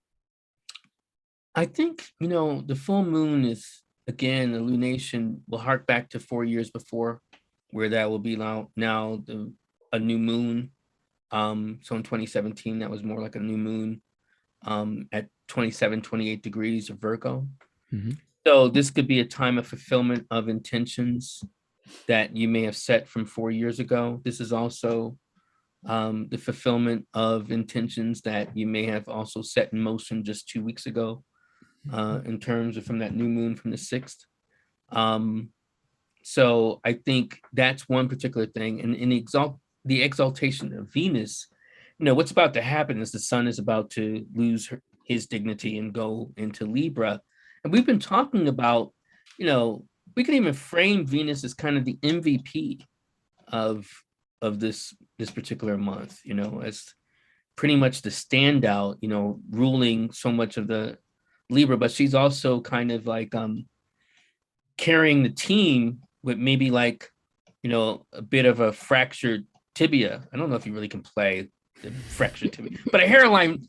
I think, the full moon is, again, the lunation will hark back to 4 years before, where that will be now a new moon. So in 2017, that was more like a new moon at 27, 28 degrees of Virgo. Mm-hmm. So this could be a time of fulfillment of intentions that you may have set from 4 years ago. This is also the fulfillment of intentions that you may have also set in motion just 2 weeks ago, in terms of from that new moon from the 6th. So I think that's one particular thing. And in the exaltation of Venus, what's about to happen is the sun is about to lose his dignity and go into Libra. And we've been talking about, we can even frame Venus as kind of the MVP of this particular month, as pretty much the standout, ruling so much of the Libra, but she's also kind of like carrying the team with maybe like, a bit of a fractured tibia. I don't know if you really can play the fractured tibia, but a hairline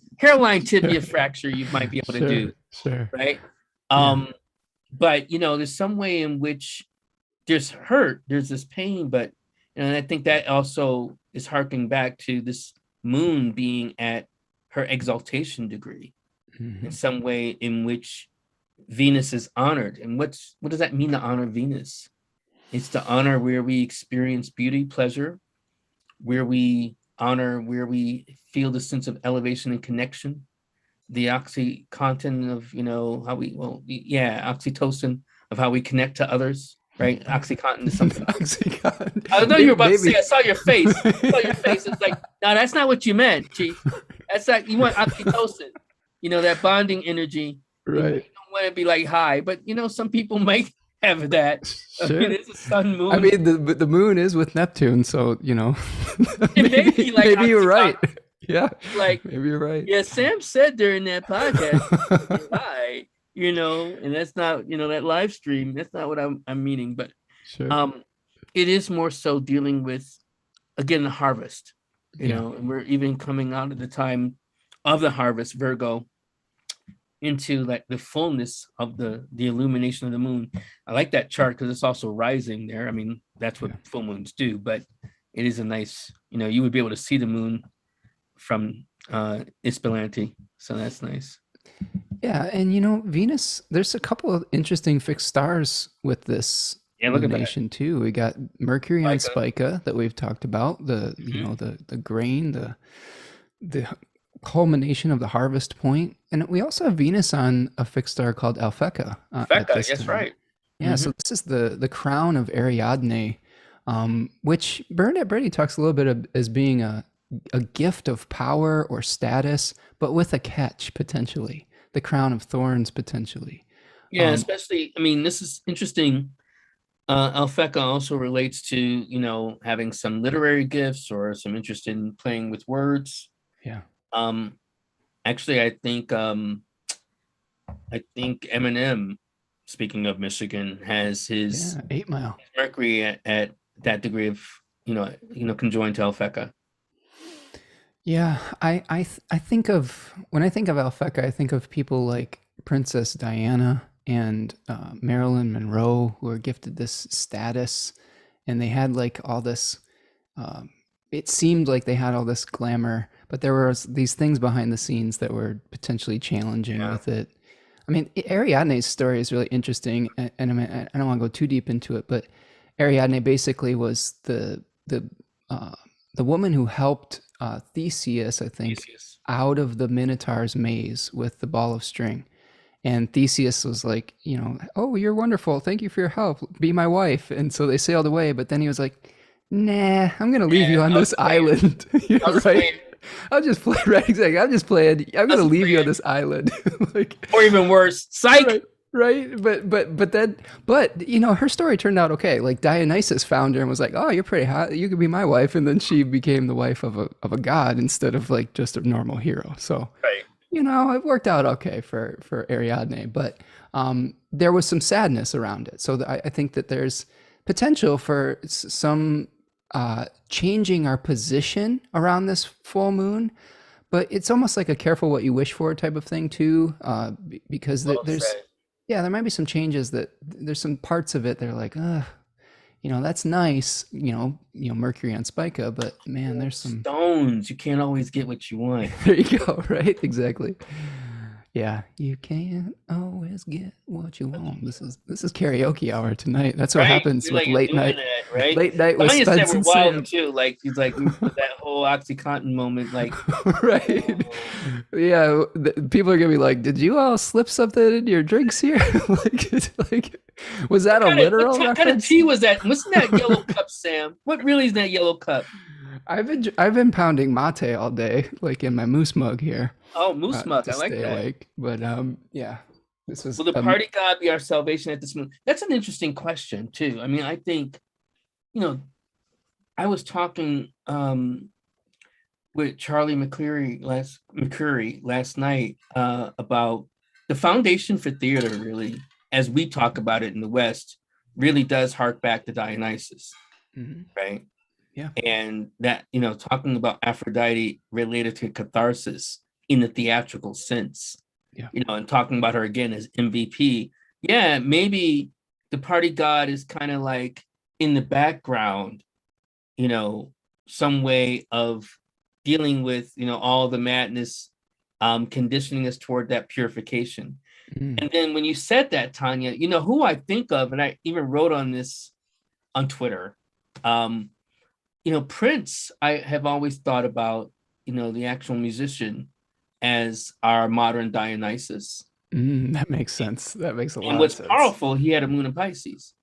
tibia fracture you might be able to do. Sure. Right. Yeah. But there's some way in which there's hurt, there's this pain, but and I think that also is harking back to this moon being at her exaltation degree. Mm-hmm. In some way in which Venus is honored. And what does that mean to honor Venus? It's to honor where we experience beauty, pleasure, where we honor, where we feel the sense of elevation and connection, the oxycontin of, oxytocin of how we connect to others, right? Oxycontin is something. Oxycontin. I know you were about to say, I saw your face. It's like, no, that's not what you meant, Chief. That's like, you want oxytocin. That bonding energy. Right. You don't want to be like high, but some people might have that. Sure. It's a sun moon. I mean, the moon is with Neptune, so maybe you're right. Yeah, like maybe you're right. Yeah, Sam said during that podcast, high, and that's not that live stream. That's not what I'm meaning, but sure. It is more so dealing with, again, the harvest. And we're even coming out of the time of the harvest, Virgo, into like the fullness of the illumination of the moon. I like that chart because it's also rising there. I mean, that's what full moons do, but it is a nice, you would be able to see the moon from Espelanti. So that's nice. Yeah. And Venus, there's a couple of interesting fixed stars with this illumination too. We got Mercury on Spica that we've talked about, the the grain, the culmination of the harvest point. And we also have Venus on a fixed star called Alphecca. That's right. Yeah, so this is the crown of Ariadne, which Bernadette Brady talks a little bit of as being a gift of power or status, but with a catch, potentially. The crown of thorns, potentially. Yeah, especially, this is interesting. Alphecca also relates to, having some literary gifts or some interest in playing with words. Yeah. Actually, I think Eminem, speaking of Michigan, has his 8 Mile Mercury at that degree of conjoined to Alphecca. Yeah, I think of when I think of Alphecca, I think of people like Princess Diana and Marilyn Monroe, who were gifted this status, and they had like all this. Um, it seemed like they had all this glamour, but there were these things behind the scenes that were potentially challenging Yeah. with it. I mean, Ariadne's story is really interesting, and I mean, I don't want to go too deep into it, but Ariadne basically was uh, the woman who helped Theseus, I think, Theseus. out of the Minotaur's maze with the ball of string. And Theseus was like, oh, you're wonderful. Thank you for your help. Be my wife. And so they sailed away. But then he was like, nah, I'm going to leave Yeah, you on I was this playing. island. I was Right? playing. I'll just play, right? Exactly. I'm just playing. I'm I going to was leave you on playing. this island. Like, Or even worse, psych. right. Right. But her story turned out okay. Like Dionysus found her and was like, oh, you're pretty hot. You could be my wife. And then she became the wife of a god instead of like just a normal hero. So, Right. it worked out okay for Ariadne, but there was some sadness around it. So I think that there's potential for some changing our position around this full moon, but it's almost like a careful what you wish for type of thing too, because Well there's said. yeah, there might be some changes that there's some parts of it that are like, that's nice, Mercury on Spica, but man, there's some. Stones. You can't always get what you want. There you go, right? Exactly. Yeah, you can't always get what you want. This is karaoke hour tonight. That's what Right. happens You're with like doing that, right? late night with Tanya said Spence we're and wild Sam. too. Like he's like with that whole OxyContin moment. Like, Right? oh, Yeah, people are gonna be like, "Did you all slip something in your drinks here?" Like, was that a literal what kind of reference? tea was that? What's in that yellow cup, Sam? What really is that yellow cup? I've been pounding mate all day, like in my moose mug here, Oh, moose mug. to I like stay that. awake. But yeah, this was Will the party god be our salvation at this moment? That's an interesting question too. I mean, I think, you know, I was talking with Charlie McCurry last night about the foundation for theater, really, as we talk about it in the West, really does hark back to Dionysus, Mhm. right? Yeah. And that, talking about Aphrodite related to catharsis in the theatrical sense, Yeah. and talking about her again as MVP. Yeah, maybe the party god is kind of like in the background, some way of dealing with, all the madness, conditioning us toward that purification. Mm. And then when you said that, Tanya, who I think of, and I even wrote on this on Twitter. Prince, I have always thought about, the actual musician as our modern Dionysus. That makes sense. That makes a And lot of what's sense. powerful, he had a moon in Pisces.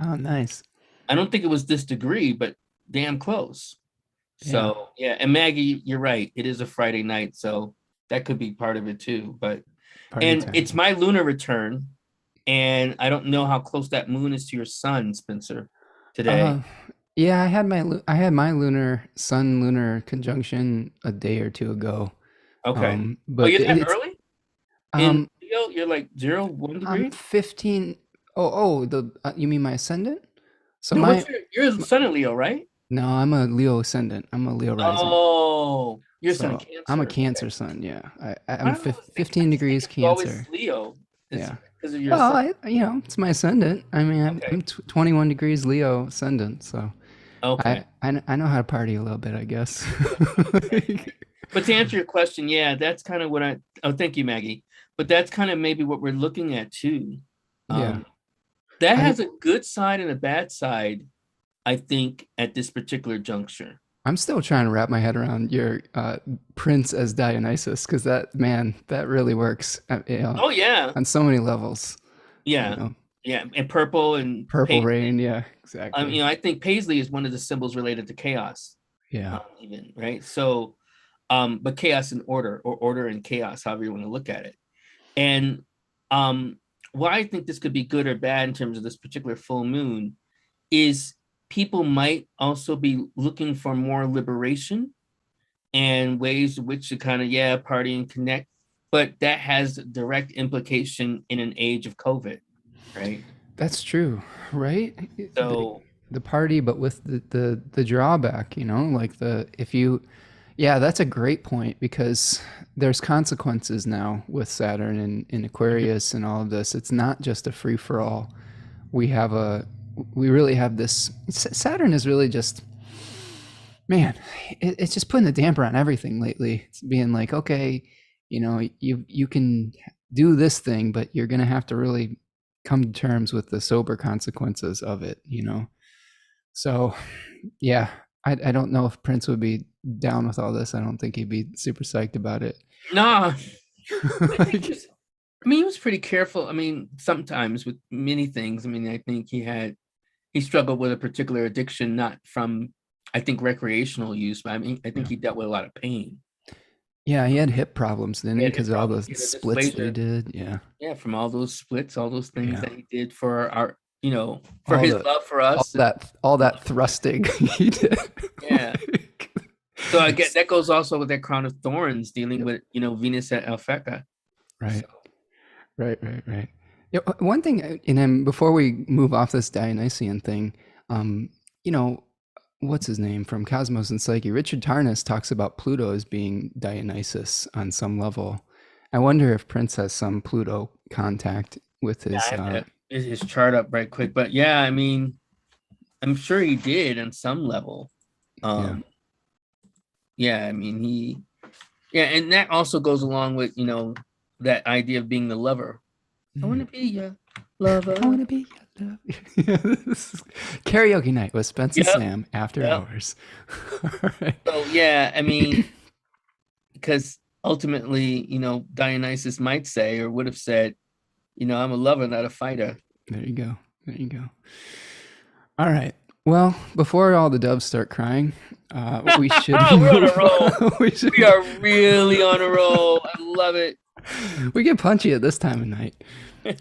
Oh, nice. I don't think it was this degree, but damn close. Yeah. So yeah, and Maggie, you're right. It is a Friday night, so that could be part of it too. But Party and time. it's my lunar return, and I don't know how close that moon is to your sun, Spencer, today. Uh, yeah, I had my lunar conjunction a day or two ago. Okay. Oh, But you're that it's early in um Leo? You're like 0, 1 degree? 15. Oh, you mean my ascendant? So No, my, what's your my sun in Leo, right? no, I'm a Leo ascendant. I'm a Leo rising. Oh, your sun in So I'm a Cancer. Okay. Cancer sun. Yeah, I I'm don't know. I 15 just think degrees of you always Cancer. Leo. Is Yeah. because of your Well, sun. it's my ascendant. I mean, Okay. I'm 21 degrees Leo ascendant, so Okay. I know how to party a little bit, I guess. Right. But to answer your question, yeah, that's kind of what thank you, Maggie. But that's kind of maybe what we're looking at too. Yeah. That I has a good side and a bad side, I think, at this particular juncture. I'm still trying to wrap my head around your Prince as Dionysus because that really works. Oh yeah, On so many levels. You yeah, know, yeah. And purple and Purple paisley. Rain. Yeah, exactly. I think paisley is one of the symbols related to chaos, Yeah. even right. So, but chaos and order, or order and chaos, however you want to look at it. And why I think this could be good or bad in terms of this particular full moon is people might also be looking for more liberation and ways in which to kind of, party and connect. But that has direct implication in an age of COVID, right? That's true, right? The, So, the party, but with the drawback, like if you Yeah, that's a great point because there's consequences now with Saturn in Aquarius and all of this. It's not just a free for all. We have a, we really have this. Saturn is really just, man, it's just putting a damper on everything lately. It's being like, okay, you can do this thing, but you're gonna have to really come to terms with the sober consequences of it. So, yeah, I don't know if Prince would be down with all this. I don't think he'd be super psyched about it. Nah, I think Like, he was pretty careful. I mean, sometimes with many things. I mean, I think he struggled with a particular addiction, not from, I think, recreational use, but I mean, I think he dealt with a lot of pain. yeah, he had hip problems, didn't He he? had hip Because of all the problems. He had a splits they dysplasia. did. Yeah, Yeah, from all those splits, all those things yeah. that he did for our, for All his the love for all us. that thrusting he did. Yeah. Like, So I get that goes also with that crown of thorns, dealing with, Venus at Alpheca. right, So right. Yeah, one thing, and then before we move off this Dionysian thing, you know, what's his name from Cosmos and Psyche? Richard Tarnas talks about Pluto as being Dionysus on some level. I wonder if Prince has some Pluto contact with yeah, I his. have to his chart up right quick. But yeah, I mean, I'm sure he did on some level. Yeah. Um, yeah, I mean yeah, and that also goes along with, that idea of being the lover. I want to be your lover. I want to be your love. This is karaoke night with Spence and Yep. Sam after Yep. hours. All right. So yeah, I mean, because ultimately, Dionysus might say or would have said, I'm a lover, not a fighter. There you go. There you go. All right. Well, before all the doves start crying, we should We're on a move roll. on. We are really on a roll. I love it. We get punchy at this time of night.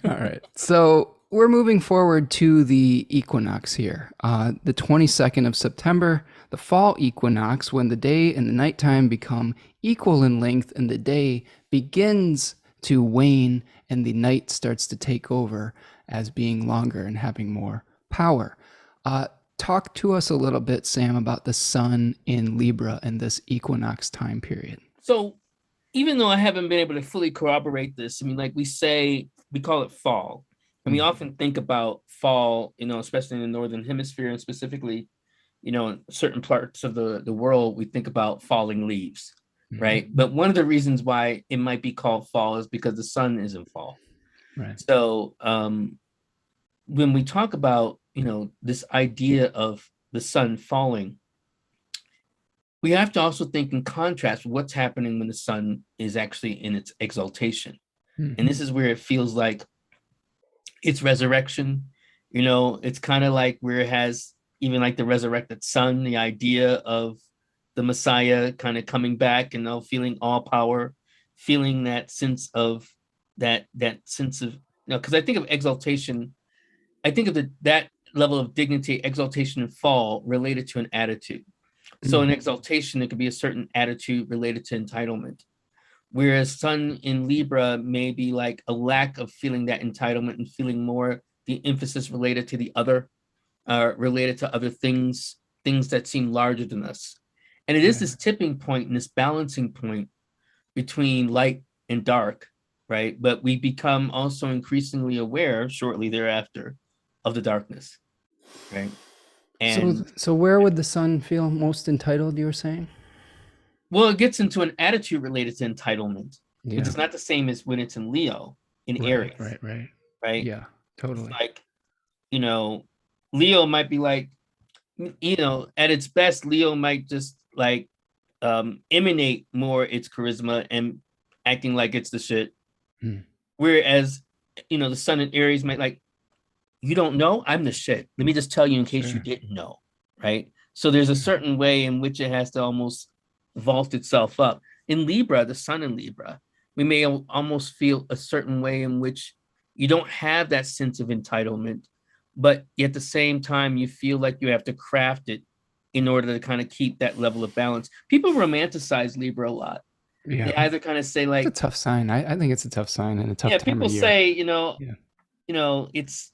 All right. So we're moving forward to the equinox here. The 22nd of September, the fall equinox, when the day and the nighttime become equal in length and the day begins to wane and the night starts to take over as being longer and having more power. Talk to us a little bit, Sam, about the sun in Libra and this equinox time period. So even though I haven't been able to fully corroborate this, I mean, like we say, we call it fall. And we often think about fall, especially in the Northern Hemisphere and specifically, in certain parts of the world, we think about falling leaves, right? But one of the reasons why it might be called fall is because the sun is in fall. Right. So when we talk about, this idea of the sun falling, we have to also think in contrast with what's happening when the sun is actually in its exaltation. And this is where it feels like it's resurrection. It's kind of like where it has even like the resurrected sun, the idea of the Messiah kind of coming back and feeling all power, feeling that sense of that sense of, because I think of exaltation, I think of that level of dignity, exaltation, and fall related to an attitude. So in exaltation, it could be a certain attitude related to entitlement. Whereas sun in Libra may be like a lack of feeling that entitlement and feeling more the emphasis related to the other, related to other things that seem larger than us. And it is this tipping point and this balancing point between light and dark, right? But we become also increasingly aware shortly thereafter of the darkness, right? And So where would the sun feel most entitled, you were saying? well, it gets into an attitude related to entitlement, which Yeah. is not the same as when it's in Leo, in Aries, right? Yeah, totally. Like, Leo might be like, at its best, Leo might just like emanate more its charisma and acting like it's the shit. Whereas, the sun in Aries might like, you don't know, I'm the shit. Let me just tell you in case you didn't know, right? So there's a certain way in which it has to almost vault itself up. In Libra, the sun in Libra, we may almost feel a certain way in which you don't have that sense of entitlement, but at the same time, you feel like you have to craft it in order to kind of keep that level of balance. People romanticize Libra a lot. Yeah. They either kind of say like, it's a tough sign. I think it's a tough sign and a tough time people of year. say,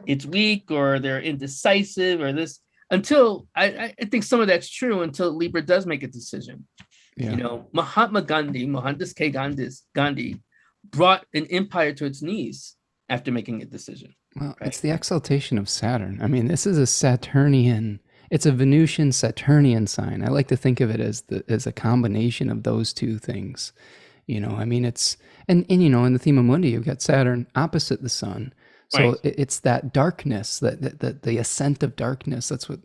it's weak or they're indecisive or this, until I think some of that's true until Libra does make a decision. Yeah. Mahatma Gandhi, Gandhi brought an empire to its knees after making a decision. Well, Right. it's the exaltation of Saturn. I mean, this is a Saturnian, it's a Venusian Saturnian sign. I like to think of it as a combination of those two things. I mean, it's, and in the theme of Mundi, you've got Saturn opposite the sun. So Right. it's that darkness, that the ascent of darkness. That's what,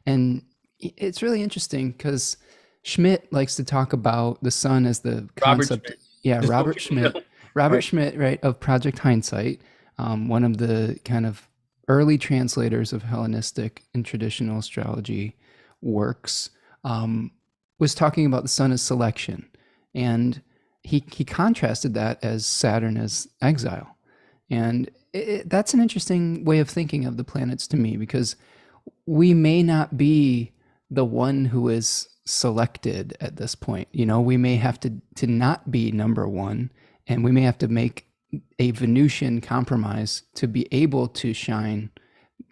and it's really interesting because Schmidt likes to talk about the sun as the Robert concept. Schmidt. Yeah, Just so Robert people know. Schmidt. Robert Right. Schmidt, right, of Project Hindsight, one of the kind of early translators of Hellenistic and traditional astrology works, was talking about the sun as selection. And he contrasted that as Saturn as exile. And that's an interesting way of thinking of the planets to me, because we may not be the one who is selected at this point. We may have to not be number one, and we may have to make a Venusian compromise to be able to shine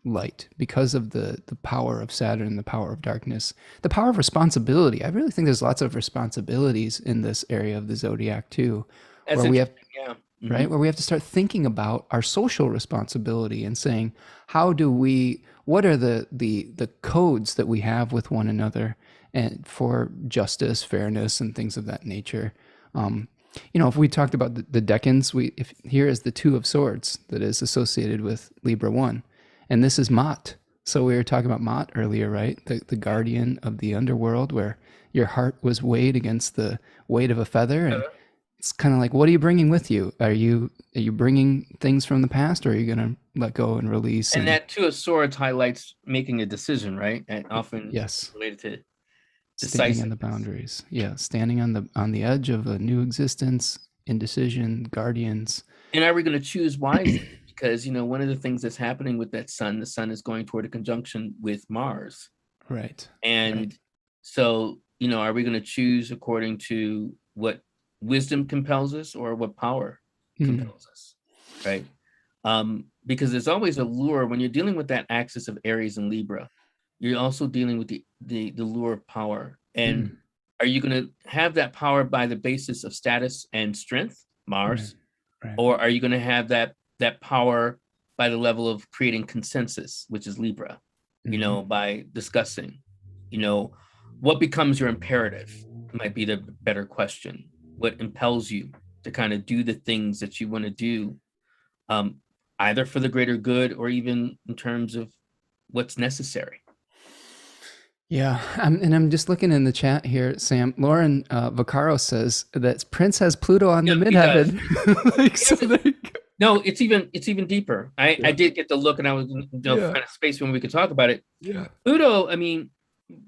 light because of the power of Saturn, the power of darkness, the power of responsibility. I really think there's lots of responsibilities in this area of the zodiac too, That's where we have, interesting. Yeah. right, where we have to start thinking about our social responsibility and saying, what are the codes that we have with one another and for justice, fairness, and things of that nature. If we talked about the decans, if here is the Two of Swords that is associated with Libra 1, and this is Mot. So we were talking about Mot earlier, right? The guardian of the underworld, where your heart was weighed against the weight of a feather, and it's kind of like, what are you bringing with you? Are you bringing things from the past, or are you going to let go and release? And that Two of Swords highlights making a decision, right? And often Yes, related to standing on the decisiveness. boundaries. Yeah, standing on the edge of a new existence, indecision, guardians. And are we going to choose wisely? Because one of the things that's happening with that sun, the sun is going toward a conjunction with Mars. Right. And right. so, are we going to choose according to what wisdom compels us or what power compels us? Right. Because there's always a lure when you're dealing with that axis of Aries and Libra. You're also dealing with the lure of power. And are you going to have that power by the basis of status and strength, Mars? Right. Or are you going to have that power by the level of creating consensus, which is Libra, by discussing, what becomes your imperative might be the better question. What impels you to kind of do the things that you want to do, either for the greater good or even in terms of what's necessary. Yeah, I'm just looking in the chat here, Sam. Lauren Vaccaro says that Prince has Pluto on the midheaven. No, it's even deeper. I did get to look, and I was kind of space when we could talk about it. Yeah, Pluto. I mean,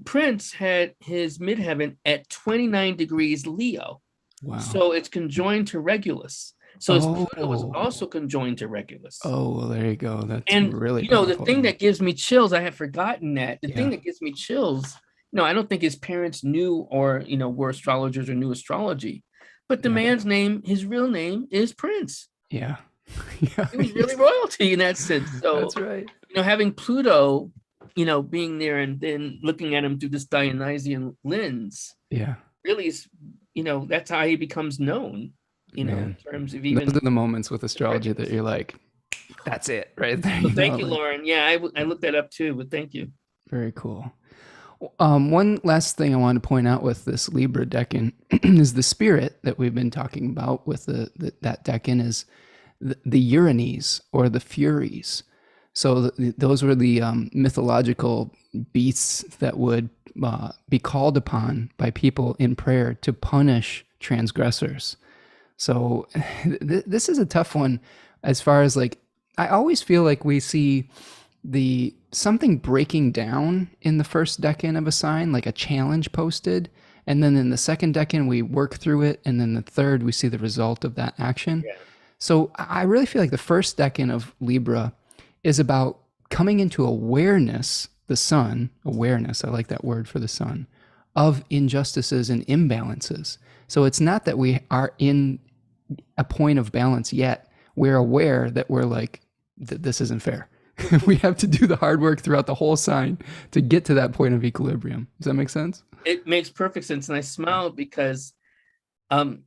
Prince had his midheaven at 29 degrees Leo. Wow. So it's conjoined to Regulus. So his Pluto is also conjoined to Regulus. Oh, well, there you go. That's really the thing that gives me chills, I had forgotten that. The thing that gives me chills, I don't think his parents knew or, were astrologers or knew astrology. But the man's name, his real name is Prince. Yeah. He was really royalty in that sense. So that's right. Having Pluto, being there and then looking at him through this Dionysian lens. Yeah. Really is, that's how he becomes known. In terms of even those are the moments with astrology that you're like, that's it right there. Well, thank you, Lauren. Yeah, I looked that up too, but thank you. Very cool. One last thing I want to point out with this Libra decan is the spirit that we've been talking about with that decan is the Uranus or the Furies. So those were the mythological beasts that would be called upon by people in prayer to punish transgressors. So this is a tough one as far as I always feel like we see something breaking down in the first decan of a sign, like a challenge posted. And then in the second decan, we work through it. And then the third, we see the result of that action. Yeah. So I really feel like the first decan of Libra is about coming into awareness, the sun, awareness, I like that word for the sun, of injustices and imbalances. So it's not that we are in a point of balance yet. We're aware that we're this isn't fair. We have to do the hard work throughout the whole sign to get to that point of equilibrium. Does that make sense? it makes perfect sense. And I smile because um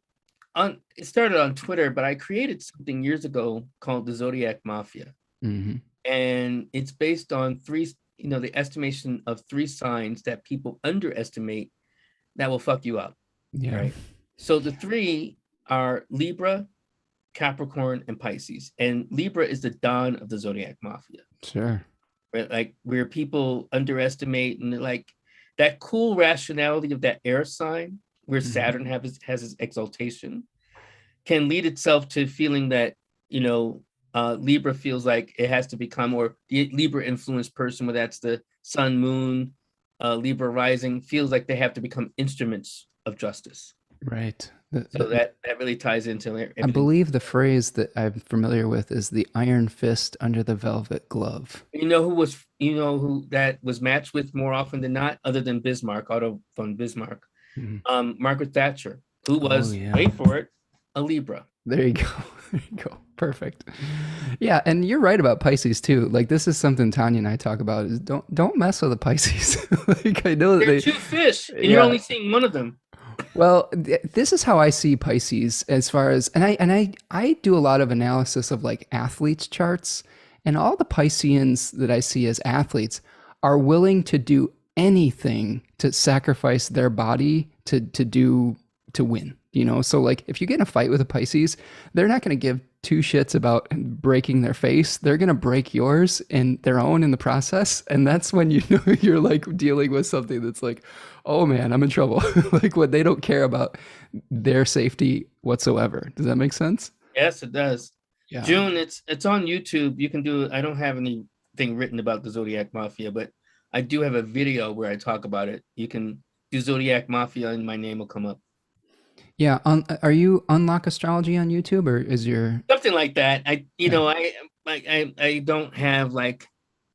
it started on Twitter, but I created something years ago called the Zodiac Mafia. Mm-hmm. And it's based on the estimation of 3 signs that people underestimate that will fuck you up. Yeah. Right. So the 3 are Libra, Capricorn, and Pisces. And Libra is the dawn of the Zodiac Mafia. Sure. Right? Like where people underestimate and like that cool rationality of that air sign where Saturn has his exaltation can lead itself to feeling that, Libra feels like it has to become, or the Libra influenced person, whether that's the sun, moon, Libra rising, feels like they have to become instruments of justice. Right. So that really ties into everything. I believe the phrase that I'm familiar with is the iron fist under the velvet glove. You know who that was matched with more often than not, other than Bismarck, Otto von Bismarck, Margaret Thatcher, who was, wait for it, a Libra. There you go. There you go. Perfect. Yeah, and you're right about Pisces too. Like this is something Tanya and I talk about is don't mess with the Pisces. Like I know that they're 2 fish, and you're only seeing one of them. Well, this is how I see Pisces as far as, and I do a lot of analysis of like athletes charts, and all the Pisceans that I see as athletes are willing to do anything to sacrifice their body to win, So like if you get in a fight with a Pisces, they're not going to give 2 shits about breaking their face. They're going to break yours and their own in the process. And that's when you're like dealing with something that's like, oh man, I'm in trouble. Like when they don't care about their safety whatsoever. Does that make sense? Yes, it does. Yeah. June, it's on YouTube. You can do, I don't have anything written about the Zodiac Mafia, but I do have a video where I talk about it. You can do Zodiac Mafia and my name will come up. Yeah. Are you Unlock Astrology on YouTube, or is your something like that? I don't have I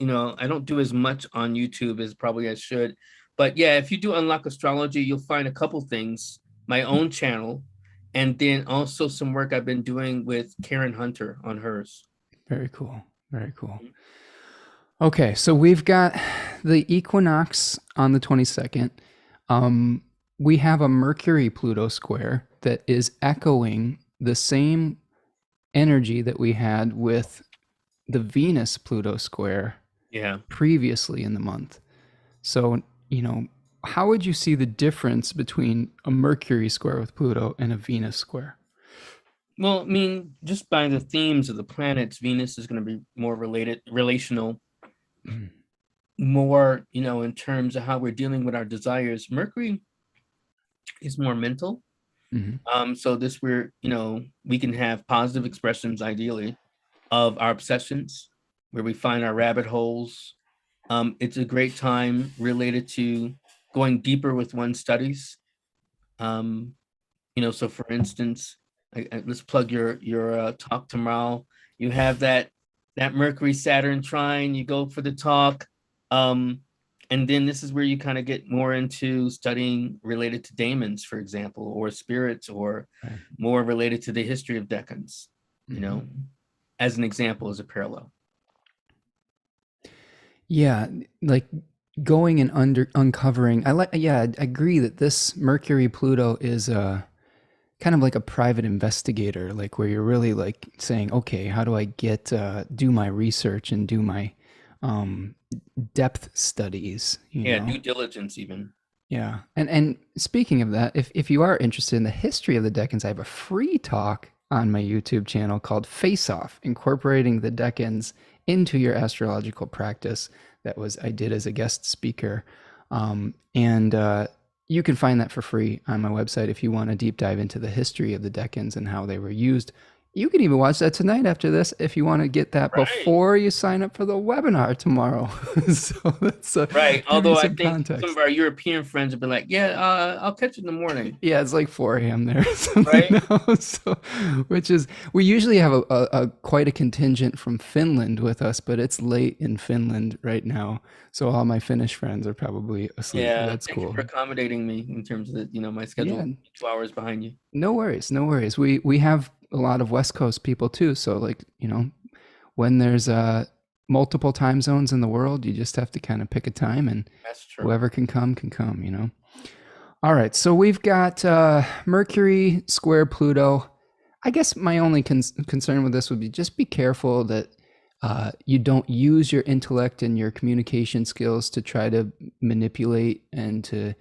don't do as much on YouTube as probably I should. But yeah, if you do Unlock Astrology, you'll find a couple things, my own channel, and then also some work I've been doing with Karen Hunter on hers. Very cool. Very cool. Okay, so we've got the equinox on the 22nd. We have a Mercury Pluto square that is echoing the same energy that we had with the Venus Pluto square previously in the month. So, how would you see the difference between a Mercury square with Pluto and a Venus square? Well, I mean, just by the themes of the planets, Venus is going to be more relational, more, in terms of how we're dealing with our desires. Mercury is more mental. So this we can have positive expressions, ideally, of our obsessions, where we find our rabbit holes. It's a great time related to going deeper with one's studies. So for instance, let's plug your talk tomorrow. You have that Mercury Saturn trine, you go for the talk. And then this is where you kind of get more into studying related to daemons, for example, or spirits, or more related to the history of decans, as an example, as a parallel. Yeah, like going and uncovering. I agree that this Mercury Pluto is kind of like a private investigator, like where you're really like saying, okay, how do I do my research and do my depth studies, due diligence even. Yeah. And speaking of that, if you are interested in the history of the decans, I have a free talk on my YouTube channel called Face Off, incorporating the decans into your astrological practice. I did as a guest speaker. You can find that for free on my website if you want to deep dive into the history of the decans and how they were used. You can even watch that tonight after this if you want to get that before you sign up for the webinar tomorrow. So that's right. Although I think context. Some of our European friends have been like, I'll catch it in the morning. Yeah, it's like 4 a.m. there. Right. Now, we usually have a quite a contingent from Finland with us, but it's late in Finland right now. So all my Finnish friends are probably asleep. Yeah, that's thank cool. you for accommodating me in terms of my schedule. 2 hours behind you. No worries. We have a lot of West Coast people too. So when there's multiple time zones in the world. You just have to kind of pick a time, and That's true. whoever can come, you know. All right, so we've got Mercury square Pluto. I guess my only concern with this would be just be careful that you don't use your intellect and your communication skills to try to manipulate and to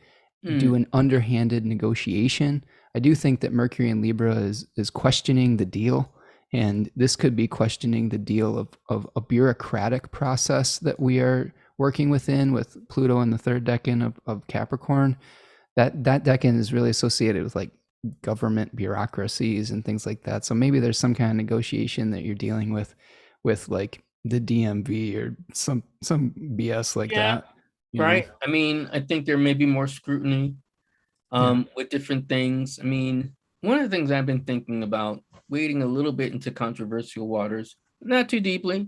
do an underhanded negotiation. I do think that Mercury in Libra is questioning the deal, and this could be questioning the deal of a bureaucratic process that we are working within with Pluto in the third decan of Capricorn. That decan is really associated with like government bureaucracies and things like that. So maybe there's some kind of negotiation that you're dealing with like the DMV or some BS like that. Right. I mean, I think there may be more scrutiny with different things. I mean, one of the things I've been thinking about, wading a little bit into controversial waters, not too deeply.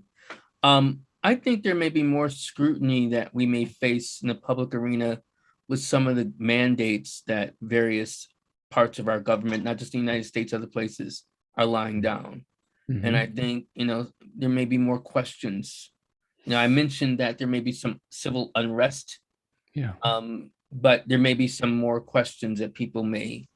I think there may be more scrutiny that we may face in the public arena with some of the mandates that various parts of our government, not just the United States, other places, are lying down. And I think, there may be more questions. I mentioned that there may be some civil unrest. Yeah. But there may be some more questions that people may,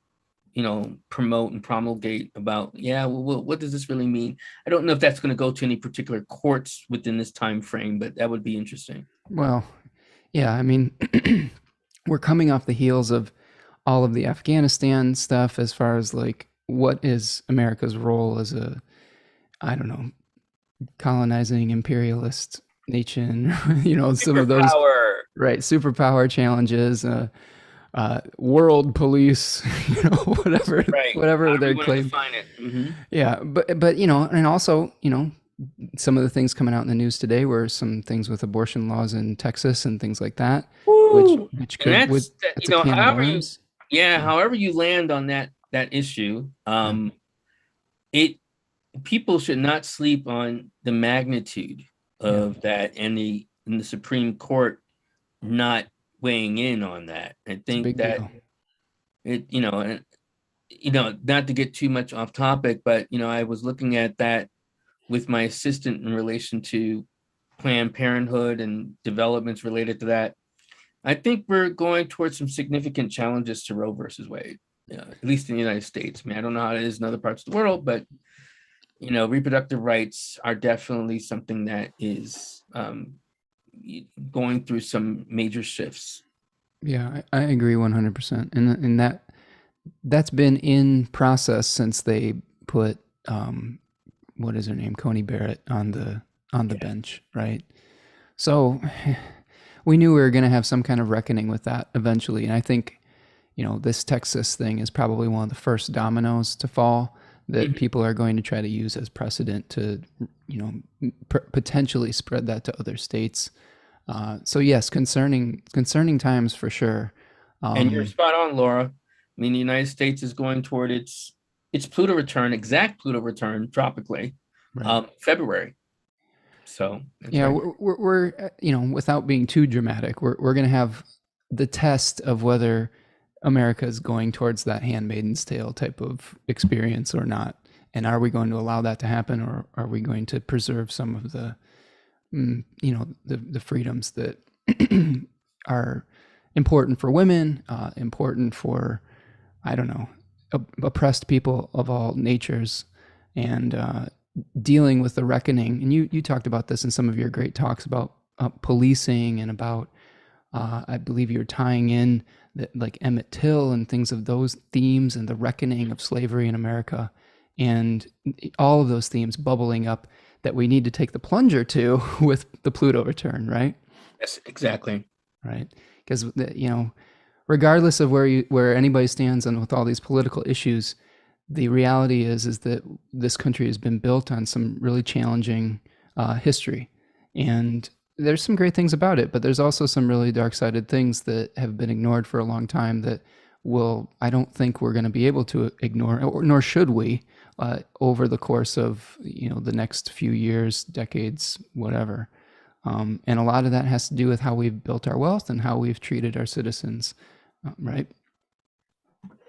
promote and promulgate about, what does this really mean? I don't know if that's going to go to any particular courts within this time frame, but that would be interesting. Well, yeah, I mean, we're coming off the heels of all of the Afghanistan stuff as far as like, what is America's role as a, I don't know, colonizing imperialist nation, some of those, right, superpower challenges, world police, whatever, right. whatever their claim. Yeah, but and also, some of the things coming out in the news today were some things with abortion laws in Texas and things like that, which could, that's a can of worms. However you land on that issue, people should not sleep on the magnitude of that, and the Supreme Court not weighing in on that. I think that deal. Not to get too much off topic, but I was looking at that with my assistant in relation to Planned Parenthood and developments related to that. I think we're going towards some significant challenges to Roe versus Wade, at least in the United States. I mean, I don't know how it is in other parts of the world, but reproductive rights are definitely something that is going through some major shifts. Yeah, I agree 100%. And that's been in process since they put what is her name, Coney Barrett on the bench, right? So we knew we were going to have some kind of reckoning with that eventually, and I think this Texas thing is probably one of the first dominoes to fall that people are going to try to use as precedent to potentially spread that to other states. So yes, concerning times for sure. And you're spot on, Laura. I mean, the United States is going toward its Pluto return, exact Pluto return, tropically, right. February. So yeah, right. we're without being too dramatic, we're going to have the test of whether America is going towards that Handmaid's Tale type of experience or not, and are we going to allow that to happen, or are we going to preserve some of the the freedoms that are important for women, important for, I don't know, oppressed people of all natures, and dealing with the reckoning. And you talked about this in some of your great talks about policing and about, I believe you're tying in that, like Emmett Till and things of those themes and the reckoning of slavery in America, and all of those themes bubbling up that we need to take the plunger to with the Pluto return, right? Yes, exactly. Right. Because, regardless of where anybody stands on with all these political issues, the reality is that this country has been built on some really challenging history. And there's some great things about it, but there's also some really dark-sided things that have been ignored for a long time that I don't think we're going to be able to ignore, nor should we, over the course of the next few years, decades, whatever. And a lot of that has to do with how we've built our wealth and how we've treated our citizens, right?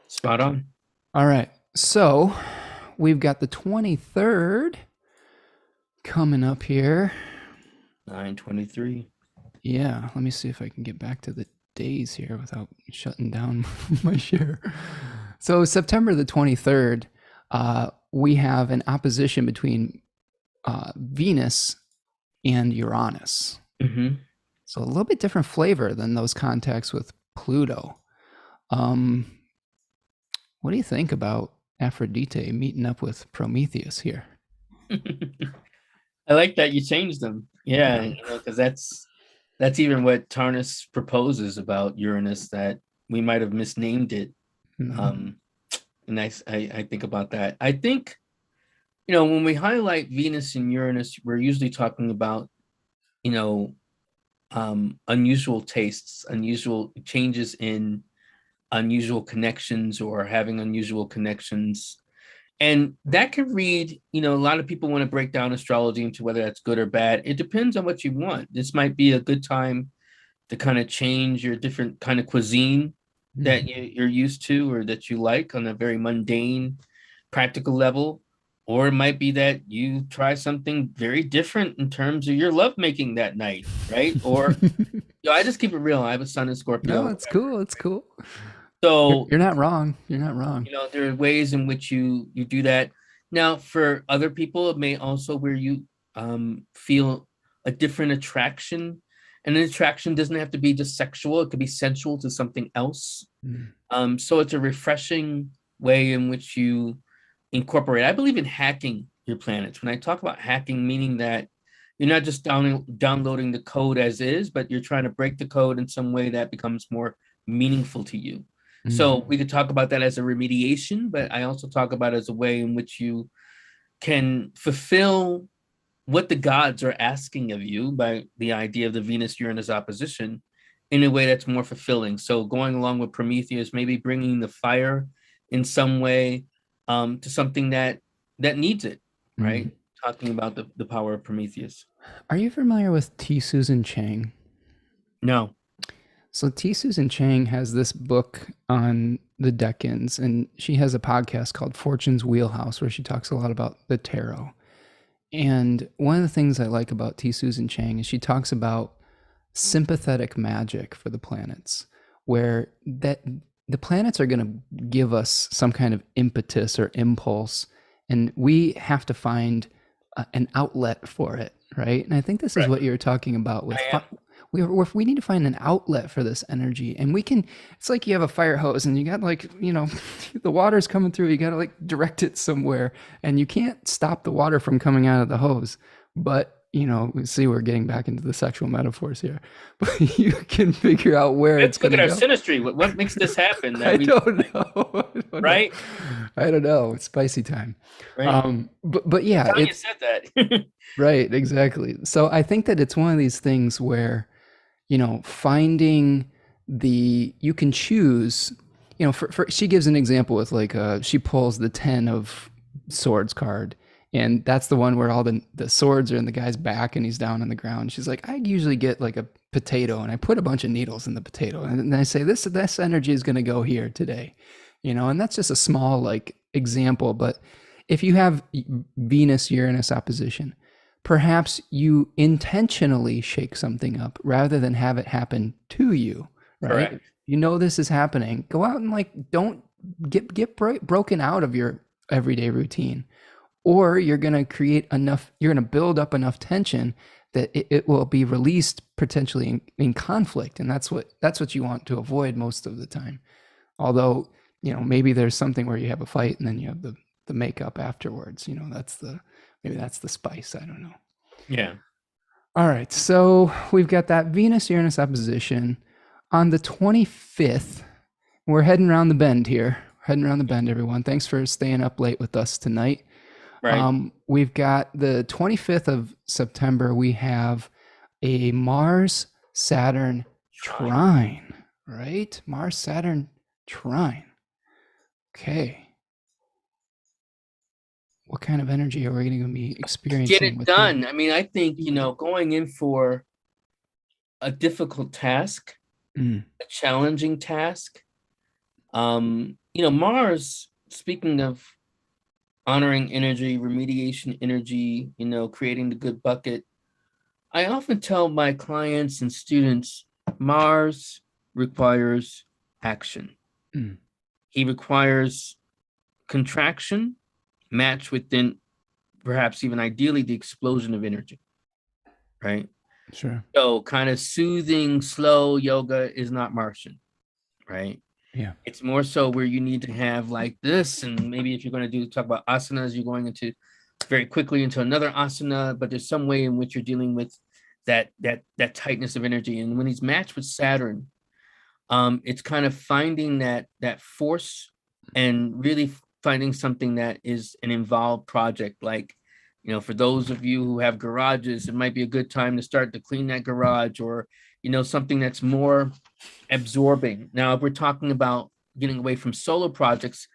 Spot on. All right. So we've got the 23rd coming up here. 9/23. Yeah, let me see if I can get back to the days here without shutting down my share. So September the 23rd, we have an opposition between Venus and Uranus. Mm-hmm. So a little bit different flavor than those contacts with Pluto. Um, what do you think about Aphrodite meeting up with Prometheus here? I like that you changed them. Yeah, Yeah. because that's even what Tarnas proposes about Uranus, that we might have misnamed it. Mhm. Um, and I think about that. I think, when we highlight Venus and Uranus, we're usually talking about, you know, unusual tastes, unusual changes in unusual connections, or having unusual connections. And that can read, a lot of people want to break down astrology into whether that's good or bad. It depends on what you want. This might be a good time to kind of change your different kind of cuisine that Mhm. you're used to, or that you like on a very mundane, practical level. Or it might be that you try something very different in terms of your lovemaking that night, right? Or, I just keep it real. I have a son in No, Scorpio. it's cool. It's cool. So, You're not wrong. You're not wrong. there are ways in which you do that. Now, for other people, it may also where you feel a different attraction. And an attraction doesn't have to be just sexual, it could be sensual to something else. Mm. So it's a refreshing way in which you incorporate. I believe in hacking your planets. When I talk about hacking, meaning that you're not just downloading the code as is, but you're trying to break the code in some way that becomes more meaningful to you. Mm. So we could talk about that as a remediation, but I also talk about it as a way in which you can fulfill what the gods are asking of you by the idea of the Venus Uranus opposition in a way that's more fulfilling. So going along with Prometheus, maybe bringing the fire in some way to something that needs it, Mm. right? Talking about the power of Prometheus. Are you familiar with T. Susan Chang? No. So T. Susan Chang has this book on the Decans, and she has a podcast called Fortune's Wheelhouse where she talks a lot about the tarot. And one of the things I like about T. Susan Chang is she talks about sympathetic magic for the planets, where that the planets are going to give us some kind of impetus or impulse, and we have to find an outlet for it, right? And I think this is Correct. what you were talking about with I am. we need to find an outlet for this energy, and we can. It's like you have a fire hose, and you got like the water's coming through. You got to like direct it somewhere, and you can't stop the water from coming out of the hose, but we see we're getting back into the sexual metaphors here, but you can figure out where it's Let's look going at to our go. synastry. What makes this happen that I we don't know. I don't know. right? I don't know. It's spicy time. Right. But yeah, Tanya it's said that. right, exactly. So I think that it's one of these things where, finding you can choose, for she gives an example with like, she pulls the 10 of swords card. And that's the one where all the swords are in the guy's back and he's down on the ground. She's like, I usually get like a potato and I put a bunch of needles in the potato. And then I say, this energy is going to go here today, and that's just a small like example. But if you have Venus Uranus opposition, perhaps you intentionally shake something up rather than have it happen to you, right? Correct. This is happening. Go out and like don't get broken out of your everyday routine, or you're going to you're going to build up enough tension that it will be released potentially in conflict, and that's what you want to avoid most of the time. Although maybe there's something where you have a fight and then you have the makeup afterwards. Maybe that's the spice. I don't know. Yeah. All right, so we've got that Venus Uranus opposition on the 25th. We're heading around the bend here. Heading around the bend, everyone. Thanks for staying up late with us tonight. Right. We've got the 25th of September. We have a Mars Saturn trine, right? Mars Saturn trine. Okay. What kind of energy are we going to be Get experiencing it with that? done. I mean, I think, going in for a difficult task, Mm. a challenging task. Mars, speaking of honoring energy, remediation energy, creating the good bucket, I often tell my clients and students, Mars requires action. Mm, He requires contraction matched within perhaps even ideally the explosion of energy, right? sure. So kind of soothing, slow yoga is not Martian, right? Yeah. It's more so where you need to have like this, and maybe if you're going to talk about asanas, you're going into very quickly into another asana, but there's some way in which you're dealing with that tightness of energy. And when he's matched with Saturn, it's kind of finding that force and really finding something that is an involved project. Like, for those of you who have garages, it might be a good time to start to clean that garage, or something that's more absorbing. Now, if we're talking about getting away from solo projects,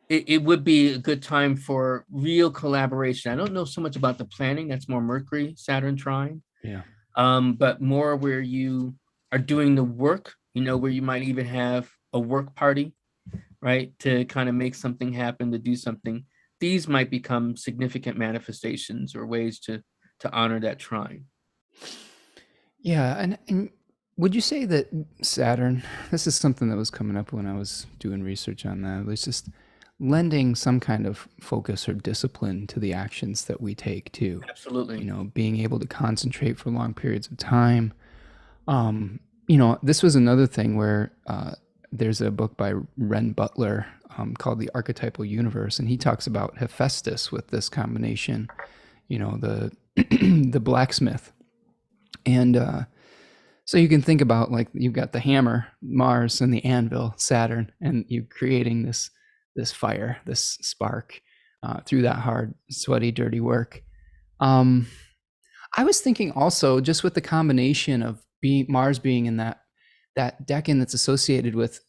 it would be a good time for real collaboration. I don't know so much about the planning. That's more Mercury, Saturn trine. Yeah. But more where you are doing the work, where you might even have a work party, right? To kind of make something happen, to do something. These might become significant manifestations or ways to honor that trine. Yeah. And would you say that Saturn, this is something that was coming up when I was doing research on that, it was just lending some kind of focus or discipline to the actions that we take too. Absolutely. Being able to concentrate for long periods of time. This was another thing where there's a book by Ren Butler called The Archetypal Universe, and he talks about Hephaestus with this combination, the the blacksmith. And so you can think about, like, you've got the hammer, Mars, and the anvil, Saturn, and you creating this fire, this spark through that hard, sweaty, dirty work. I was thinking also, just with the combination of Mars being in that decan that's associated with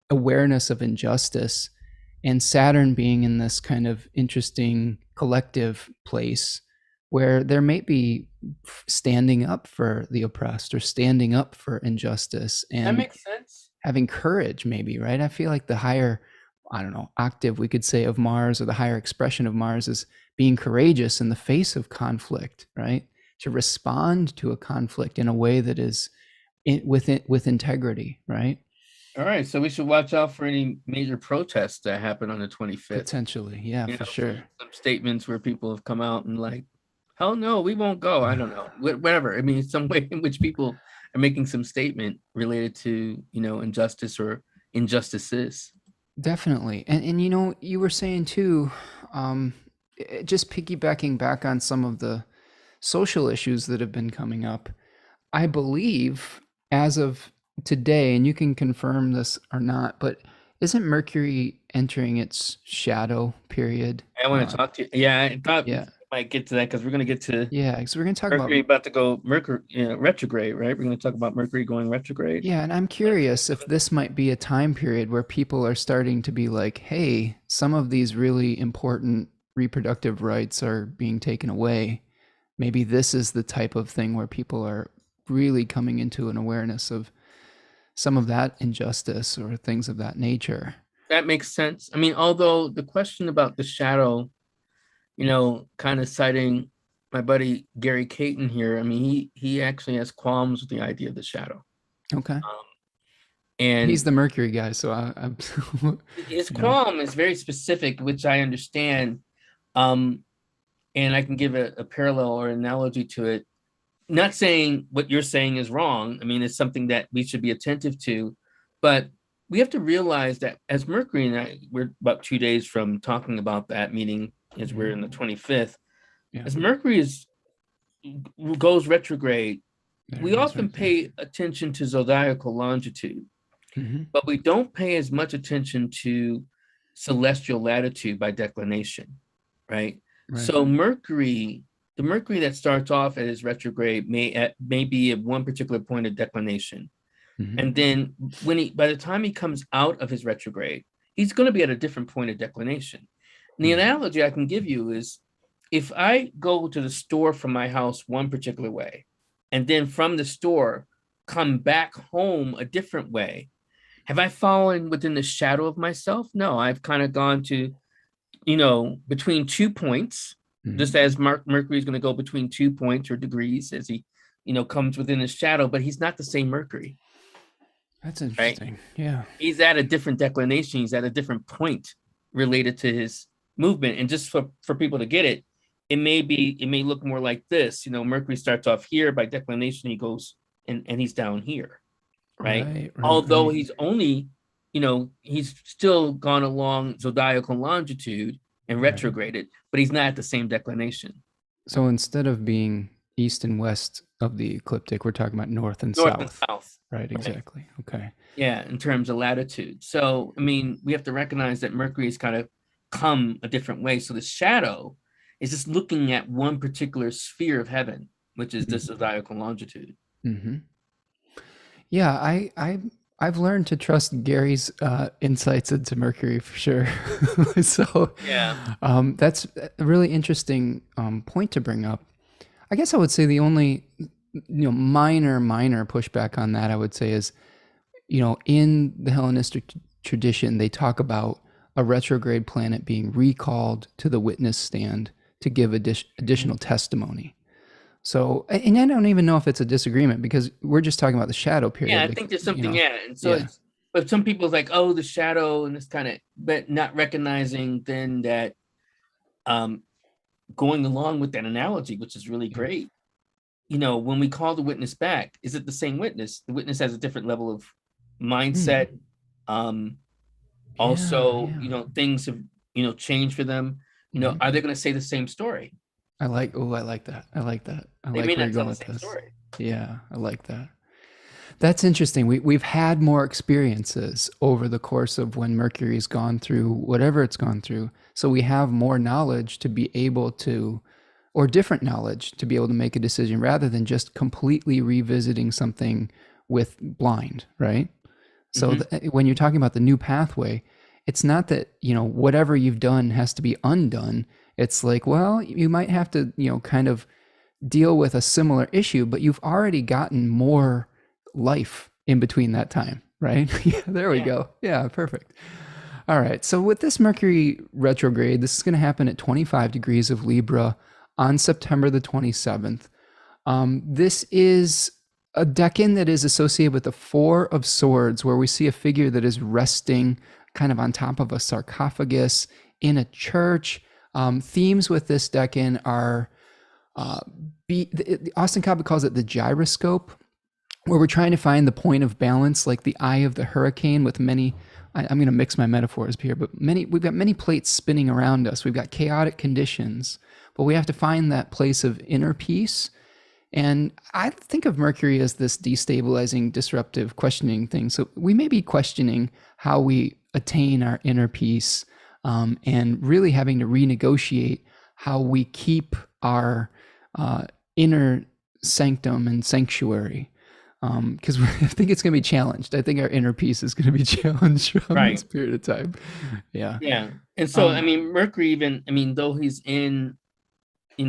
awareness of injustice, and Saturn being in this kind of interesting collective place where there may be standing up for the oppressed or standing up for injustice That and makes sense. having courage, maybe, right? I feel like the higher, I don't know, octave we could say of Mars, or the higher expression of Mars, is being courageous in the face of conflict, right? To respond to a conflict in a way that is with integrity, right? All right, so we should watch out for any major protests that happen on the 25th. Potentially, yeah, for sure. Some statements where people have come out and like, hell no, we won't go. I don't know, whatever. I mean, some way in which people are making some statement related to, injustice or injustices. Definitely. And you were saying too, just piggybacking back on some of the social issues that have been coming up, I believe as of today, and you can confirm this or not, but isn't Mercury entering its shadow period? I want to talk to you. Yeah, I thought Yeah. we might get to that because we're going to get to Yeah, because we're going to talk Mercury about about to go retrograde, right? We're going to talk about Mercury going retrograde. Yeah, and I'm curious if this might be a time period where people are starting to be like, hey, some of these really important reproductive rights are being taken away. Maybe this is the type of thing where people are really coming into an awareness of some of that injustice or things of that nature. That makes sense. I mean, although the question about the shadow, kind of citing my buddy Gary Caton here. I mean, he actually has qualms with the idea of the shadow. Okay. And he's the Mercury guy, so I'm his qualm is very specific, which I understand. And I can give a parallel or analogy to it. Not saying what you're saying is wrong. I mean, it's something that we should be attentive to, but we have to realize that as Mercury, and we're about 2 days from talking about that meeting, as we're in the 25th, as Mercury goes retrograde, we often pay attention to zodiacal longitude, but we don't pay as much attention to celestial latitude by declination, right? So Mercury, the Mercury that starts off at his retrograde may be at one particular point of declination. And then by the time he comes out of his retrograde, he's going to be at a different point of declination. And the analogy I can give you is, if I go to the store from my house one particular way, and then from the store come back home a different way, have I fallen within the shadow of myself? No, I've kind of gone to, between 2 points, just as Mercury is going to go between 2 points or degrees as he, comes within his shadow, but he's not the same Mercury, That's right? interesting. Yeah. He's at a different declination. He's at a different point related to his movement. And just for people to get it, it may look more like this. Mercury starts off here, by declination, he goes and he's down here, right? Although he's only, he's still gone along zodiacal longitude and retrograded, but he's not at the same declination. So instead of being east and west of the ecliptic, we're talking about north and south. Right, exactly. Okay. Yeah, in terms of latitude. So, we have to recognize that Mercury has kind of come a different way. So the shadow is just looking at one particular sphere of heaven, which is this zodiacal longitude. Mm-hmm. Yeah, I've learned to trust Gary's insights into Mercury for sure. So yeah, that's a really interesting point to bring up. I guess I would say the only minor pushback on that I would say is, in the Hellenistic tradition, they talk about a retrograde planet being recalled to the witness stand to give additional testimony. So, and I don't even know if it's a disagreement because we're just talking about the shadow period. Yeah, I think there's something, and so but some people's like, oh, the shadow, and it's kind of, but not recognizing then that going along with that analogy, which is really great, when we call the witness back, is it the same witness? The witness has a different level of mindset. Things have, changed for them. Are they going to say the same story? I like that. I like where you're going with this. Story. Yeah, I like that. That's interesting. We've had more experiences over the course of when Mercury's gone through whatever it's gone through. So we have more knowledge to be able to, or different knowledge to be able to make a decision rather than just completely revisiting something with blind, right? So when you're talking about the new pathway, it's not that, whatever you've done has to be undone. It's like, well, you might have to, kind of deal with a similar issue, but you've already gotten more life in between that time, right? Yeah, there we go. Yeah, perfect. All right. So with this Mercury retrograde, this is going to happen at 25 degrees of Libra on September the 27th. This is a decan that is associated with the Four of Swords, where we see a figure that is resting kind of on top of a sarcophagus in a church. Themes with this decan are, Austin Coppock calls it the gyroscope, where we're trying to find the point of balance, like the eye of the hurricane with many, I'm going to mix my metaphors here, but we've got many plates spinning around us. We've got chaotic conditions, but we have to find that place of inner peace. And I think of Mercury as this destabilizing, disruptive, questioning thing. So we may be questioning how we attain our inner peace, and really having to renegotiate how we keep our inner sanctum and sanctuary. Because I think it's going to be challenged. I think our inner peace is going to be challenged from this period of time. Yeah. Yeah. And so, Mercury even, though he's in, he's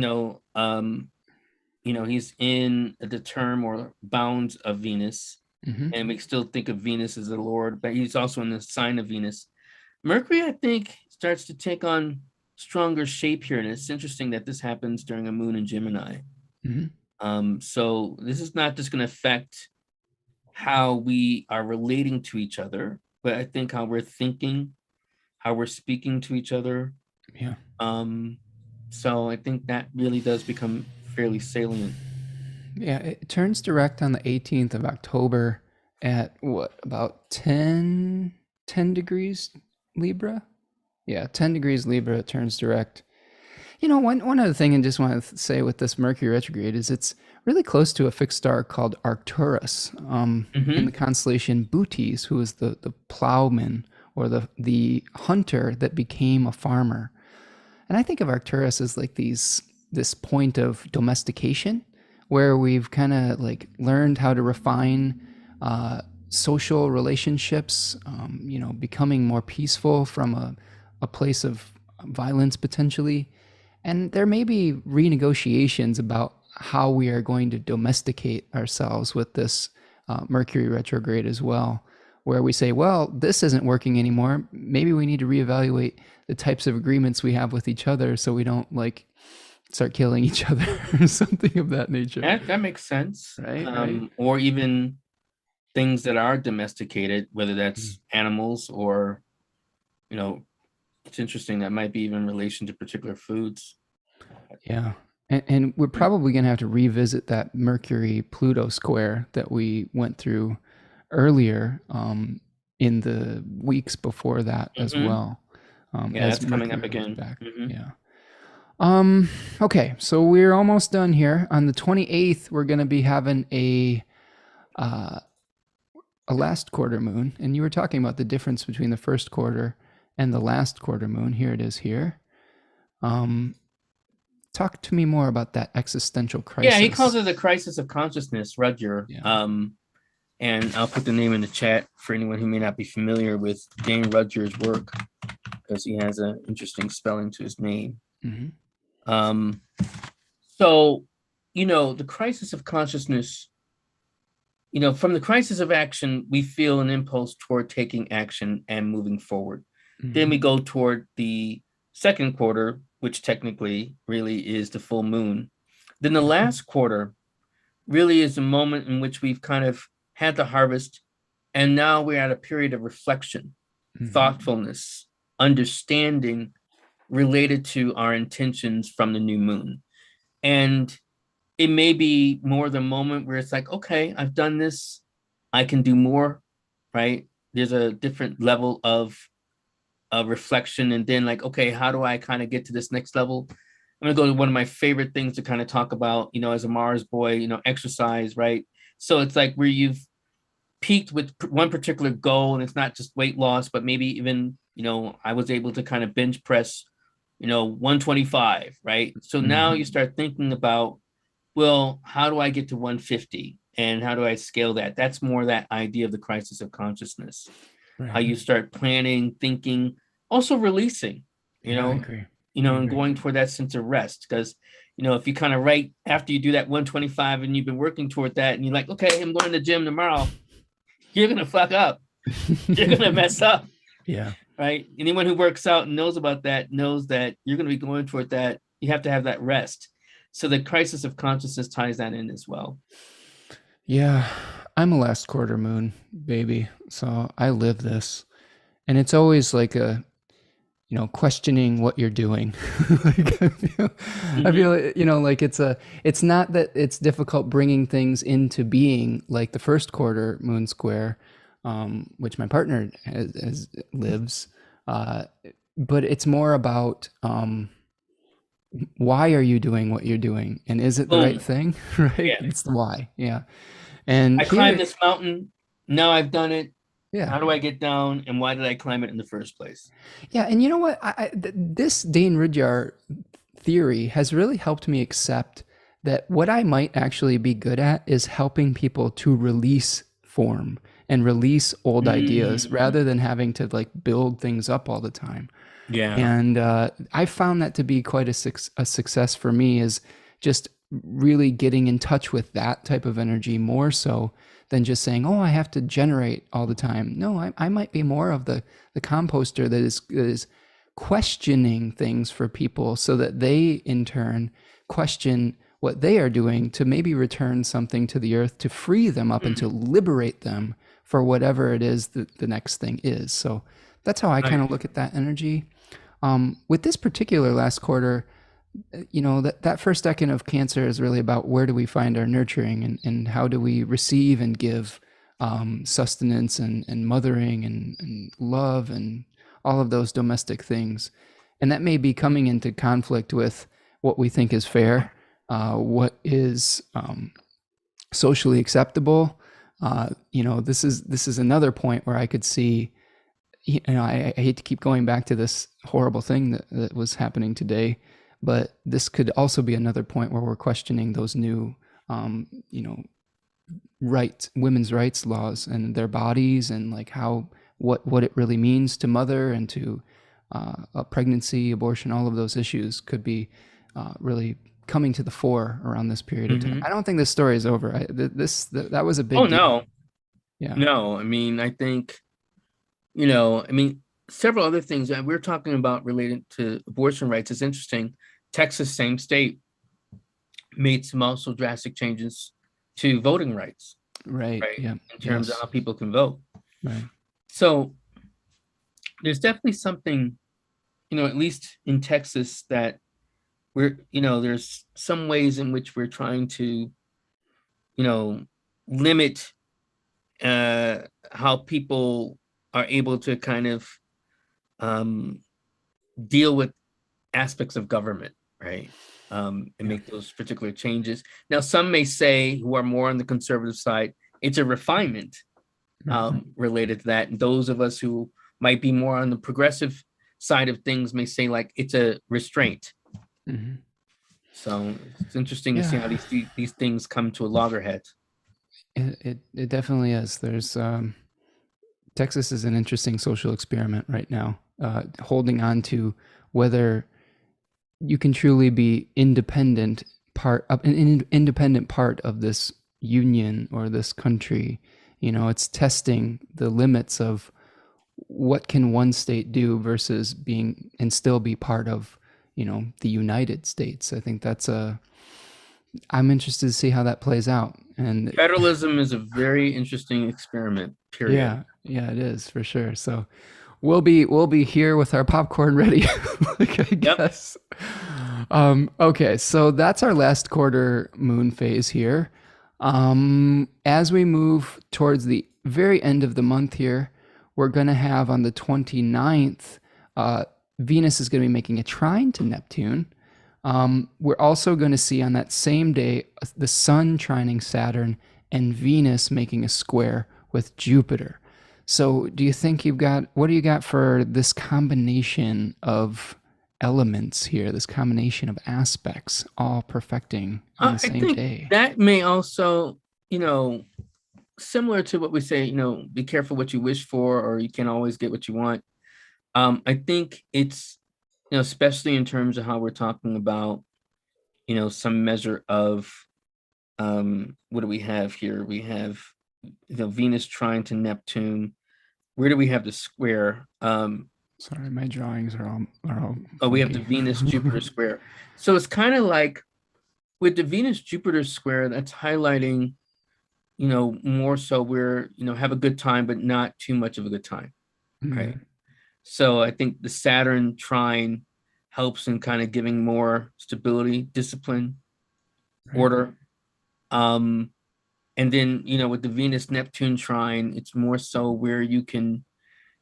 in the term or bounds of Venus, and we still think of Venus as the Lord, but he's also in the sign of Venus. Mercury, I think, starts to take on stronger shape here. And it's interesting that this happens during a moon in Gemini. So this is not just going to affect how we are relating to each other, but I think how we're thinking, how we're speaking to each other. Yeah. So I think that really does become fairly salient. Yeah, it turns direct on the 18th of October at about 10 degrees Libra? Yeah, 10 degrees Libra, it turns direct. One other thing I just want to say with this Mercury retrograde is it's really close to a fixed star called Arcturus in the constellation Bootes, who is the plowman or the hunter that became a farmer. And I think of Arcturus as like this point of domestication where we've kind of like learned how to refine social relationships, becoming more peaceful from a place of violence potentially. And there may be renegotiations about how we are going to domesticate ourselves with this Mercury retrograde as well, where we say, well, this isn't working anymore. Maybe we need to reevaluate the types of agreements we have with each other so we don't start killing each other or something of that nature. That makes sense. Right. Or even things that are domesticated, whether Mm. that's animals or, you know, it's interesting that might be even in relation to particular foods. Yeah. And we're probably going to have to revisit that Mercury Pluto square that we went through earlier, in the weeks before that as Mm-hmm. well, Yeah, as that's coming up Mercury moves again. back. Mm-hmm. Yeah. Okay, so we're almost done here. On the 28th, we're going to be having uh, a last quarter moon, and you were talking about the difference between the first quarter and the last quarter moon. Here it is here. Um, Talk to me more about that existential Yeah, he calls crisis. it the crisis of consciousness, Rudger. Yeah. And I'll put the name in the chat for anyone who may not be familiar with Dane Rudger's work, because he has an interesting spelling to his name. Mm-hmm. Um, so, the crisis of consciousness, from the crisis of action, we feel an impulse toward taking action and moving forward. Then we Mm-hmm. go toward the second quarter, which technically really is the full moon. Then the last quarter really is a moment in which we've kind of had the harvest, and now we're at a period of reflection, Mm-hmm. thoughtfulness, understanding related to our intentions from the new moon. And it may be more the moment where it's like, okay, I've done this, I can do more, right? There's a different level of reflection, and then like, okay, how do I kind of get to this next level? I'm gonna go to one of my favorite things to kind of talk about, as a Mars boy, exercise, right? So it's like where you've peaked with one particular goal, and it's not just weight loss, but maybe even, I was able to kind of bench press, 125, right? So now Mm-hmm. you start thinking about, well, how do I get to 150? And how do I scale that? That's more that idea of the crisis of consciousness. How Right. you start planning, thinking, also releasing, you Yeah, I know, agree. I and agree. going toward that sense of rest. Because, if you kind of right after you do that 125 and you've been working toward that, and you're like, okay, I'm going to the gym tomorrow, you're gonna fuck up. You're gonna mess up, Yeah. right? Anyone who works out and knows about that knows that you're gonna be going toward that. You have to have that rest. So the crisis of consciousness ties that in as well. Yeah. I'm a last quarter moon baby, so I live this. And it's always like questioning what you're doing. Like I Mm-hmm. feel, like it's not that it's difficult bringing things into being like the first quarter moon square, which my partner lives, uh, but it's more about, why are you doing what you're doing, and is it the right Boom. thing? Right? Yeah. It's the why. Yeah. And I climbed here, this mountain. Now I've done it. yeah. How do I get down? And why did I climb it in the first place? Yeah, and you know what? This Dane Rudyard theory has really helped me accept that what I might actually be good at is helping people to release form and release old ideas Mm, rather than having to like build things up all the time. yeah. And I found that to be quite a success for me, is just really getting in touch with that type of energy more so than just saying, oh, I have to generate all the time. No, I might be more of the composter that is questioning things for people so that they in turn question what they are doing to maybe return something to the earth to free them up and to Mm, liberate them for whatever it is that the next thing is. So that's how I kind of nice. look at that energy. With this particular last quarter, that first decade of Cancer is really about where do we find our nurturing, and how do we receive and give sustenance and mothering and love and all of those domestic things. And that may be coming into conflict with what we think is fair, what is socially acceptable. This is another point where I could see, I hate to keep going back to this horrible thing that was happening today, but this could also be another point where we're questioning those new, um, you know, women's rights laws and their bodies, and like what it really means to mother and to a pregnancy, abortion, all of those issues could be really coming to the fore around this period of time. Hmm. I don't think this story is over. That was a Oh, big deal. no. Yeah. No. I mean, I think, several other things that we're talking about related to abortion rights is interesting. Texas, same state, made some also drastic changes to voting rights, Right. right? Yeah. In terms of Yes. how people can vote. Right. So there's definitely something, at least in Texas, that there's some ways in which we're trying to, limit how people are able to kind of deal with aspects of government, right? And make those particular changes. Now, some may say, who are more on the conservative side, it's a refinement related to that. And those of us who might be more on the progressive side of things may say, like, it's a restraint. Mm-hmm. So it's interesting to see how these things come to a loggerheads. It definitely is. There's Texas is an interesting social experiment right now, holding on to whether you can truly be an independent part of this union or this country. It's testing the limits of what can one state do versus being and still be part of, the United States. I think I'm interested to see how that plays out. And Federalism is a very interesting experiment, period. yeah, it is for sure. So we'll be here with our popcorn ready, like I guess. Okay, so that's our last quarter moon phase here. As we move towards the very end of the month here, we're going to have on the 29th, Venus is going to be making a trine to Neptune. We're also going to see on that same day the Sun trining Saturn and Venus making a square with Jupiter. So do you think what do you got for this combination of elements here, this combination of aspects all perfecting on the same day? That may also, similar to what we say, be careful what you wish for, or you can't always get what you want. I think it's, especially in terms of how we're talking about, some measure of, what do we have here? We have, Venus trine to Neptune. Where do we have the square? Sorry, my drawings are all Oh, we have the Venus Jupiter square. So it's kind of like with the Venus Jupiter square, that's highlighting, more so we're, have a good time, but not too much of a good time, right? So I think the Saturn trine helps in kind of giving more stability, discipline, order. And then, with the Venus Neptune trine, it's more so where you can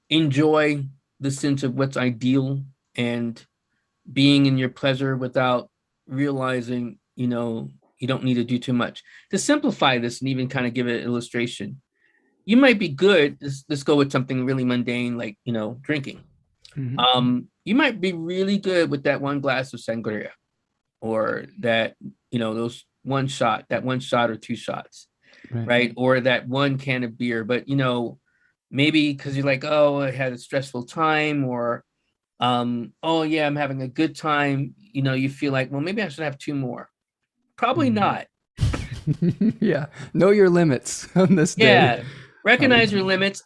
enjoy the sense of what's ideal and being in your pleasure without realizing, you don't need to do too much. To simplify this and even kind of give it an illustration, you might be good. Let's go with something really mundane, like, drinking. You might be really good with that one glass of sangria, or that, those one shot or two shots, right? Or that one can of beer. But, maybe because you're like, oh, I had a stressful time, or, oh yeah, I'm having a good time. You feel like, well, maybe I should have two more. Probably not. Yeah. Know your limits on this day. Yeah. Recognize your limits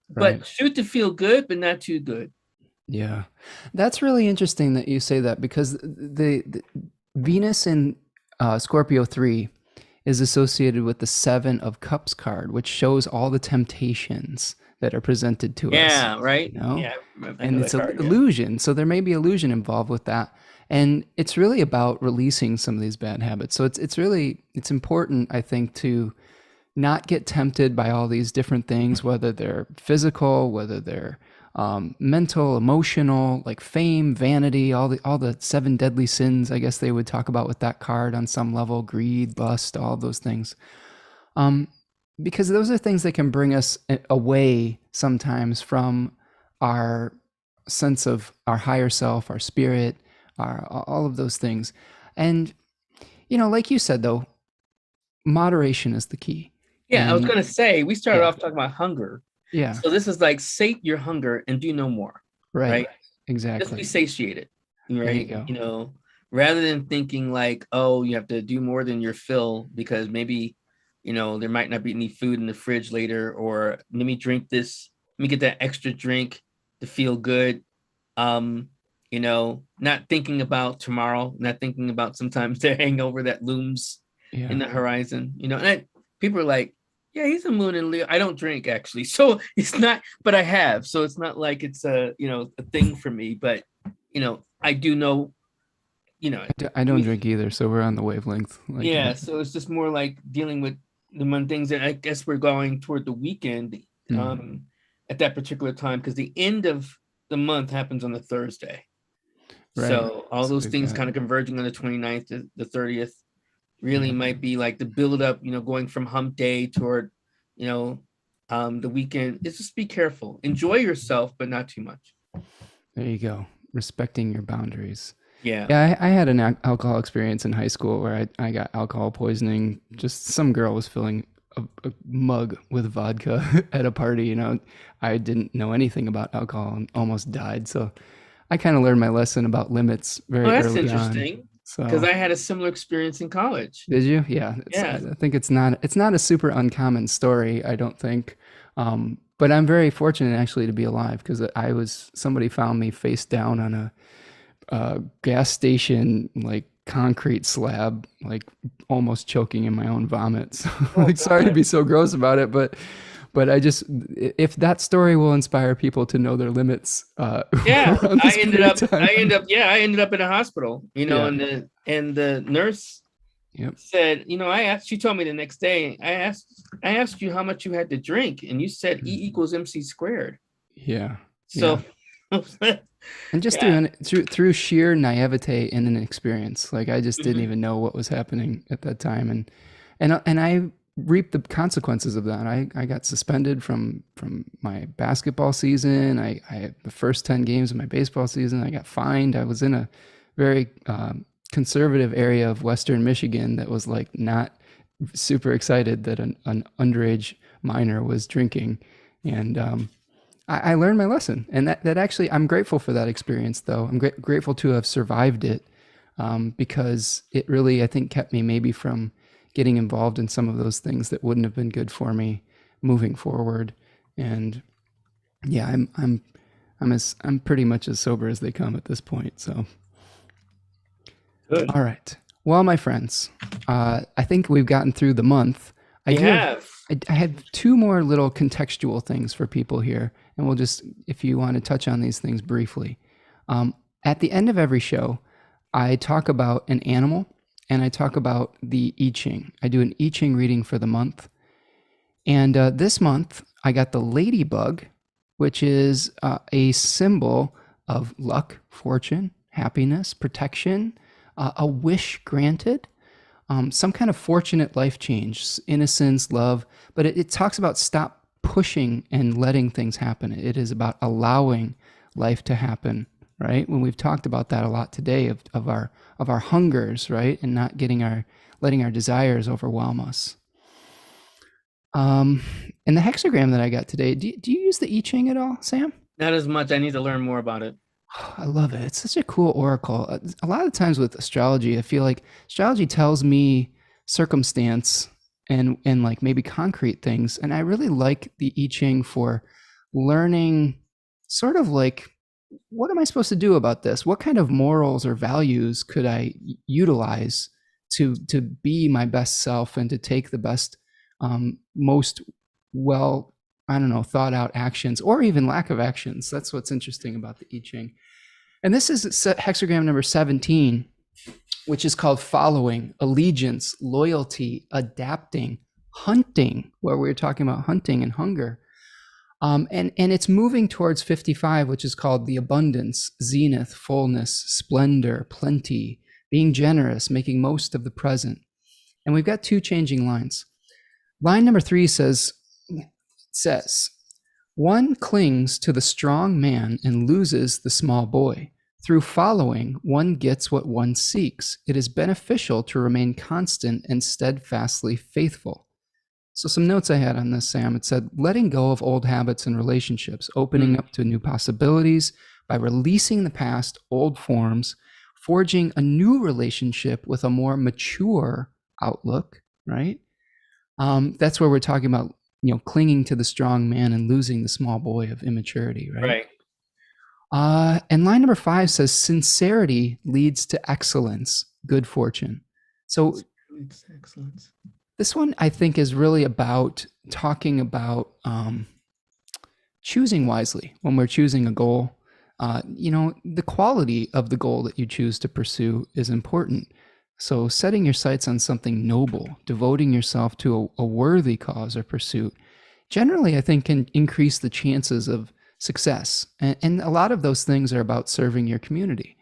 but shoot to feel good, but not too good. Yeah. That's really interesting that you say that, because the Venus in Scorpio 3 is associated with the Seven of Cups card, which shows all the temptations that are presented to us. Yeah, right. Yeah, and it's an illusion. So there may be illusion involved with that. And it's really about releasing some of these bad habits. So it's important, I think, to not get tempted by all these different things, whether they're physical, whether they're mental, emotional, like fame, vanity, all the seven deadly sins, I guess they would talk about with that card on some level, greed, lust, all those things. Because those are things that can bring us away sometimes from our sense of our higher self, our spirit, all of those things. And, like you said, though, moderation is the key. Yeah, I was going to say, we started off talking about hunger. Yeah. So this is like sate your hunger and do no more. Right? Exactly. Just be satiated. Right? There you go. Rather than thinking like, oh, you have to do more than your fill because maybe, there might not be any food in the fridge later, or let me drink this, let me get that extra drink to feel good. not thinking about tomorrow, not thinking about sometimes the hangover that looms in the horizon, and people are like, yeah, he's a moon in Leo. I don't drink actually. So it's not, but I have. So it's not like it's a thing for me, but I do know, I don't drink either, so we're on the wavelength. yeah. So it's just more like dealing with the one things, and I guess we're going toward the weekend at that particular time, because the end of the month happens on the Thursday. Right. So all those things kind of converging on the 29th to the 30th really might be like the build up, going from hump day toward, the weekend. It's just be careful, enjoy yourself, but not too much. There you go. Respecting your boundaries. Yeah. Yeah, I had an alcohol experience in high school where I got alcohol poisoning. Just some girl was filling a mug with vodka at a party. I didn't know anything about alcohol and almost died. So I kind of learned my lesson about limits very early on. That's interesting. Because I had a similar experience in college. Did you? Yeah. I think it's not a super uncommon story, I don't think. But I'm very fortunate actually to be alive, because somebody found me face down on a gas station, like concrete slab, like almost choking in my own vomit. So sorry to be so gross about it, but I just, if that story will inspire people to know their limits. I ended up in a hospital, and the nurse said, she told me the next day, I asked you how much you had to drink, and you said E equals MC squared. Yeah. So, and just through sheer naivete and inexperience, like I just didn't even know what was happening at that time, and I reaped the consequences of that. I got suspended from my basketball season. The first 10 games of my baseball season, I got fined. I was in a very conservative area of Western Michigan that was like not super excited that an underage minor was drinking. And I learned my lesson. And that actually, I'm grateful for that experience, though. I'm grateful to have survived it, because it really, I think, kept me maybe from getting involved in some of those things that wouldn't have been good for me moving forward. And yeah, I'm pretty much as sober as they come at this point. So, good. All right. Well, my friends, I think we've gotten through the month. I had two more little contextual things for people here, and we'll just, if you want to touch on these things briefly. At the end of every show, I talk about an animal, and I talk about the I-Ching. I do an I-Ching reading for the month. And this month, I got the ladybug, which is a symbol of luck, fortune, happiness, protection, a wish granted, some kind of fortunate life change, innocence, love. But it talks about stop pushing and letting things happen. It is about allowing life to happen, right? When we've talked about that a lot today of our hungers, right? And not letting our desires overwhelm us. And the hexagram that I got today, do you use the I-Ching at all, Sam? Not as much. I need to learn more about it. I love it. It's such a cool oracle. A lot of times with astrology, I feel like astrology tells me circumstance and like maybe concrete things. And I really like the I-Ching for learning sort of like, what am I supposed to do about this? What kind of morals or values could I utilize to be my best self and to take the best, most thought out actions, or even lack of actions? That's what's interesting about the I-Ching. And this is hexagram number 17, which is called following, allegiance, loyalty, adapting, hunting, where we're talking about hunting and hunger. And it's moving towards 55, which is called the abundance, zenith, fullness, splendor, plenty, being generous, making most of the present. And we've got two changing lines. Line number 3 says, one clings to the strong man and loses the small boy. Through following, one gets what one seeks. It is beneficial to remain constant and steadfastly faithful. So some notes I had on this, Sam, it said, letting go of old habits and relationships, opening up to new possibilities by releasing the past, old forms, forging a new relationship with a more mature outlook, right? That's where we're talking about, clinging to the strong man and losing the small boy of immaturity, right? Right. And line number 5 says sincerity leads to excellence, good fortune. So Excellence. this one I think is really about talking about choosing wisely when we're choosing a goal. The quality of the goal that you choose to pursue is important. So setting your sights on something noble, devoting yourself to a worthy cause or pursuit, generally I think can increase the chances of success. And a lot of those things are about serving your community.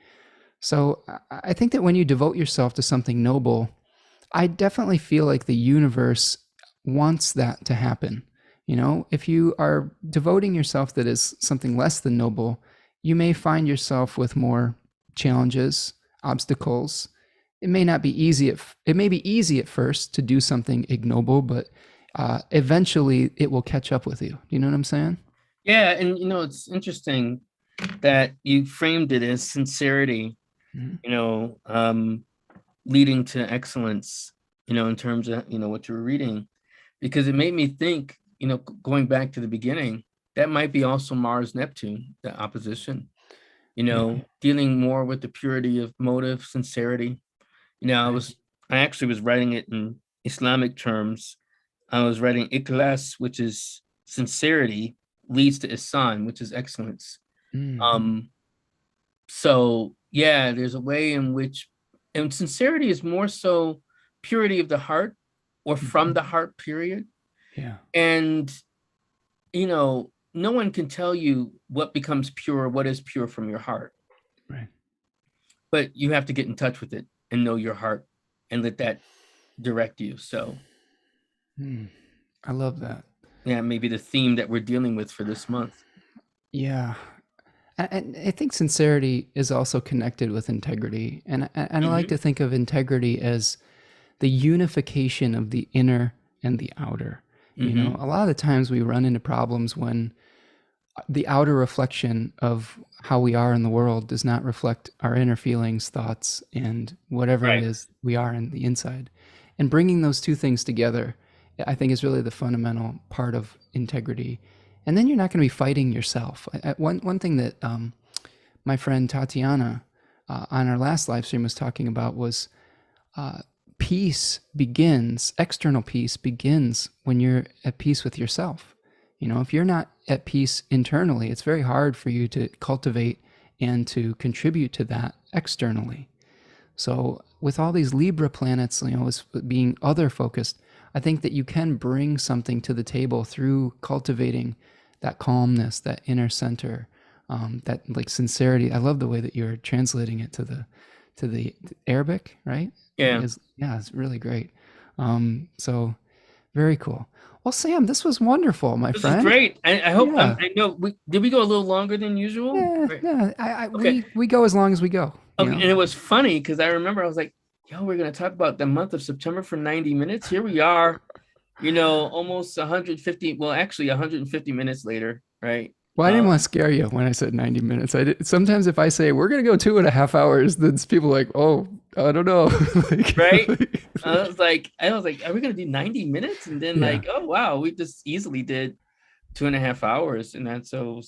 So I think that when you devote yourself to something noble, I definitely feel like the universe wants that to happen. If you are devoting yourself that is something less than noble, you may find yourself with more challenges, obstacles. It may not be easy. It may be easy at first to do something ignoble, but eventually it will catch up with you. You know what I'm saying? Yeah, and it's interesting that you framed it as sincerity, leading to excellence, in terms of, what you were reading, because it made me think, going back to the beginning, that might be also Mars Neptune, the opposition, dealing more with the purity of motive, sincerity. I actually was writing it in Islamic terms. I was writing ikhlas, which is sincerity, leads to ihsan, which is excellence. So yeah, there's a way in which, and sincerity is more so purity of the heart or from the heart, period. Yeah. And, no one can tell you what becomes pure, what is pure from your heart. Right. But you have to get in touch with it and know your heart and let that direct you. So I love that. Yeah, maybe the theme that we're dealing with for this month. Yeah. And I think sincerity is also connected with integrity. And I like to think of integrity as the unification of the inner and the outer. A lot of the times we run into problems when the outer reflection of how we are in the world does not reflect our inner feelings, thoughts, and whatever it is we are in the inside. And bringing those two things together, I think, is really the fundamental part of integrity. And then you're not going to be fighting yourself. One thing that my friend Tatiana on our last live stream was talking about was peace begins, external peace begins when you're at peace with yourself. If you're not at peace internally, it's very hard for you to cultivate and to contribute to that externally. So with all these Libra planets, as being other focused, I think that you can bring something to the table through cultivating that calmness, that inner center, that like sincerity. I love the way that you're translating it to the Arabic, right? Yeah. It's really great. So very cool. Well, Sam, this was wonderful, my friend. This is great. I hope. Yeah. I know. Did we go a little longer than usual? Yeah. We go as long as we go. Okay. And it was funny because I remember I was like, "Yo, we're gonna talk about the month of September for 90 minutes." Here we are, almost 150. Well, actually, 150 minutes later, right? Well, I didn't want to scare you when I said 90 minutes. Sometimes if I say we're going to go 2.5 hours, then people are like, oh, I don't know. Right. I was like, are we going to do 90 minutes? And then oh, wow, we just easily did 2.5 hours. And that's so.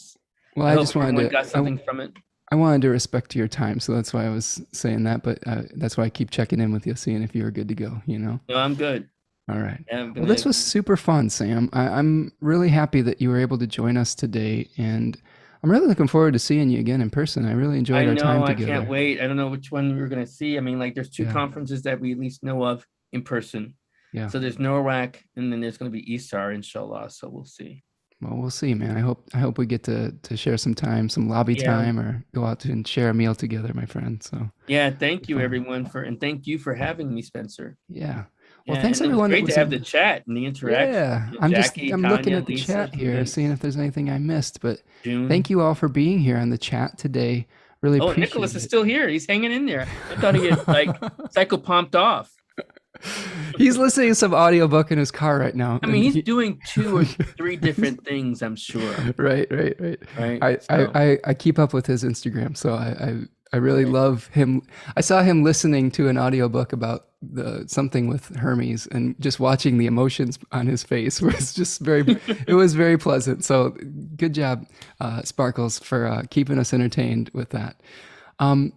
Well, I just wanted to got something from it. I wanted to respect your time. So that's why I was saying that. But that's why I keep checking in with you, seeing if you were good to go, No, I'm good. All right. Well, this was super fun, Sam. I'm really happy that you were able to join us today, and I'm really looking forward to seeing you again in person. I really enjoyed our time together. I can't wait. I don't know which one we were going to see. I mean, there's two conferences that we at least know of in person. Yeah. So there's NORWAC, and then there's going to be ISAR, inshallah. So we'll see. Well, we'll see, man. I hope we get to share some time, some lobby time, or go out and share a meal together, my friend. So yeah, thank you everyone and thank you for having me, Spencer. Yeah. Well, thanks everyone. Great to have the chat and the interaction. Yeah, I'm looking at the chat here, seeing if there's anything I missed. But thank you all for being here on the chat today. Really appreciate it. Nicholas is still here. He's hanging in there. I thought he had psychopumped off. He's listening to some audiobook in his car right now. I mean, he's doing 2 or 3 different things, I'm sure. Right. I keep up with his Instagram, so I really Right. love him. I saw him listening to an audiobook about something with Hermes, and just watching the emotions on his face was just it was very pleasant. So good job, Sparkles, for keeping us entertained with that.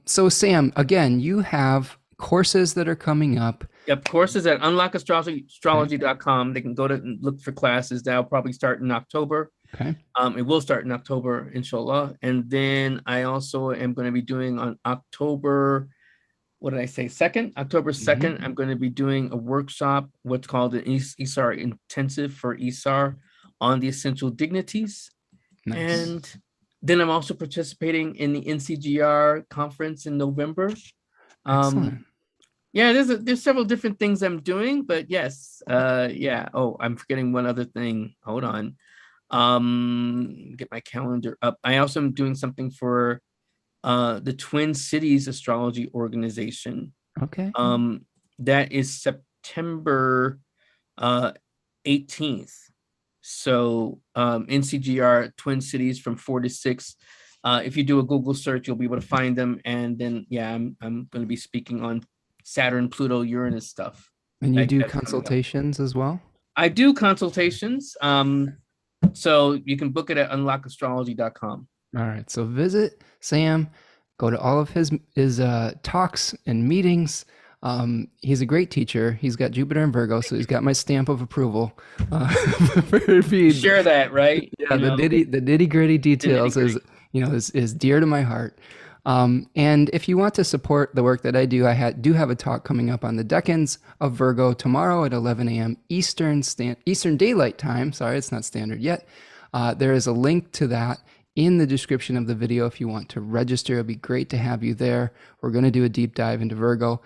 So Sam, again, you have courses that are coming up. Yep, courses at Okay. unlockastrology.com. They can go to and look for classes. That'll probably start in October. Okay. It will start in October, inshallah. And then I also am going to be doing on October, what did I say, 2nd? October Hmm. 2nd, I'm going to be doing a workshop, what's called an ISAR intensive for ISAR on the essential dignities. Nice. And then I'm also participating in the NCGR conference in November. Excellent. Yeah, there's several different things I'm doing, but yes, yeah. Oh, I'm forgetting one other thing. Hold on. Get my calendar up. I also am doing something for the Twin Cities Astrology Organization. Okay. Um, that is September 18th. So NCGR Twin Cities from 4 to 6. If you do a Google search, you'll be able to find them. And then yeah, I'm going to be speaking on Saturn, Pluto, Uranus stuff. And you do That's coming up. consultations as well? I do consultations. So you can book it at unlockastrology.com. All right. So visit Sam, go to all of his talks and meetings. He's a great teacher. He's got Jupiter and Virgo, so he's got my stamp of approval. For being, Share that, right? yeah, the nitty gritty The nitty details gritty. is dear to my heart. And if you want to support the work that I do, do have a talk coming up on the decans of Virgo tomorrow at 11 a.m. Eastern Daylight Time. Sorry, it's not standard yet. There is a link to that in the description of the video if you want to register. It'd be great to have you there. We're going to do a deep dive into Virgo.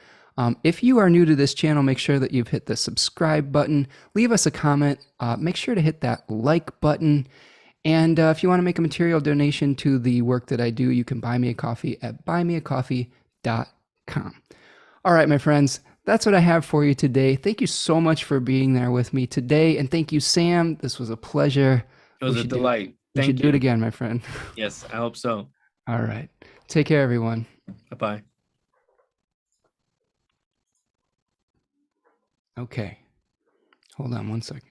If you are new to this channel, make sure that you've hit the subscribe button. Leave us a comment. Make sure to hit that like button. And if you want to make a material donation to the work that I do, you can buy me a coffee at buymeacoffee.com. All right, my friends, that's what I have for you today. Thank you so much for being there with me today. And thank you, Sam. This was a pleasure. It was a delight. We should Thank do it you. again, my friend. Yes, I hope so. All right. Take care, everyone. Bye-bye. Okay. Hold on one second.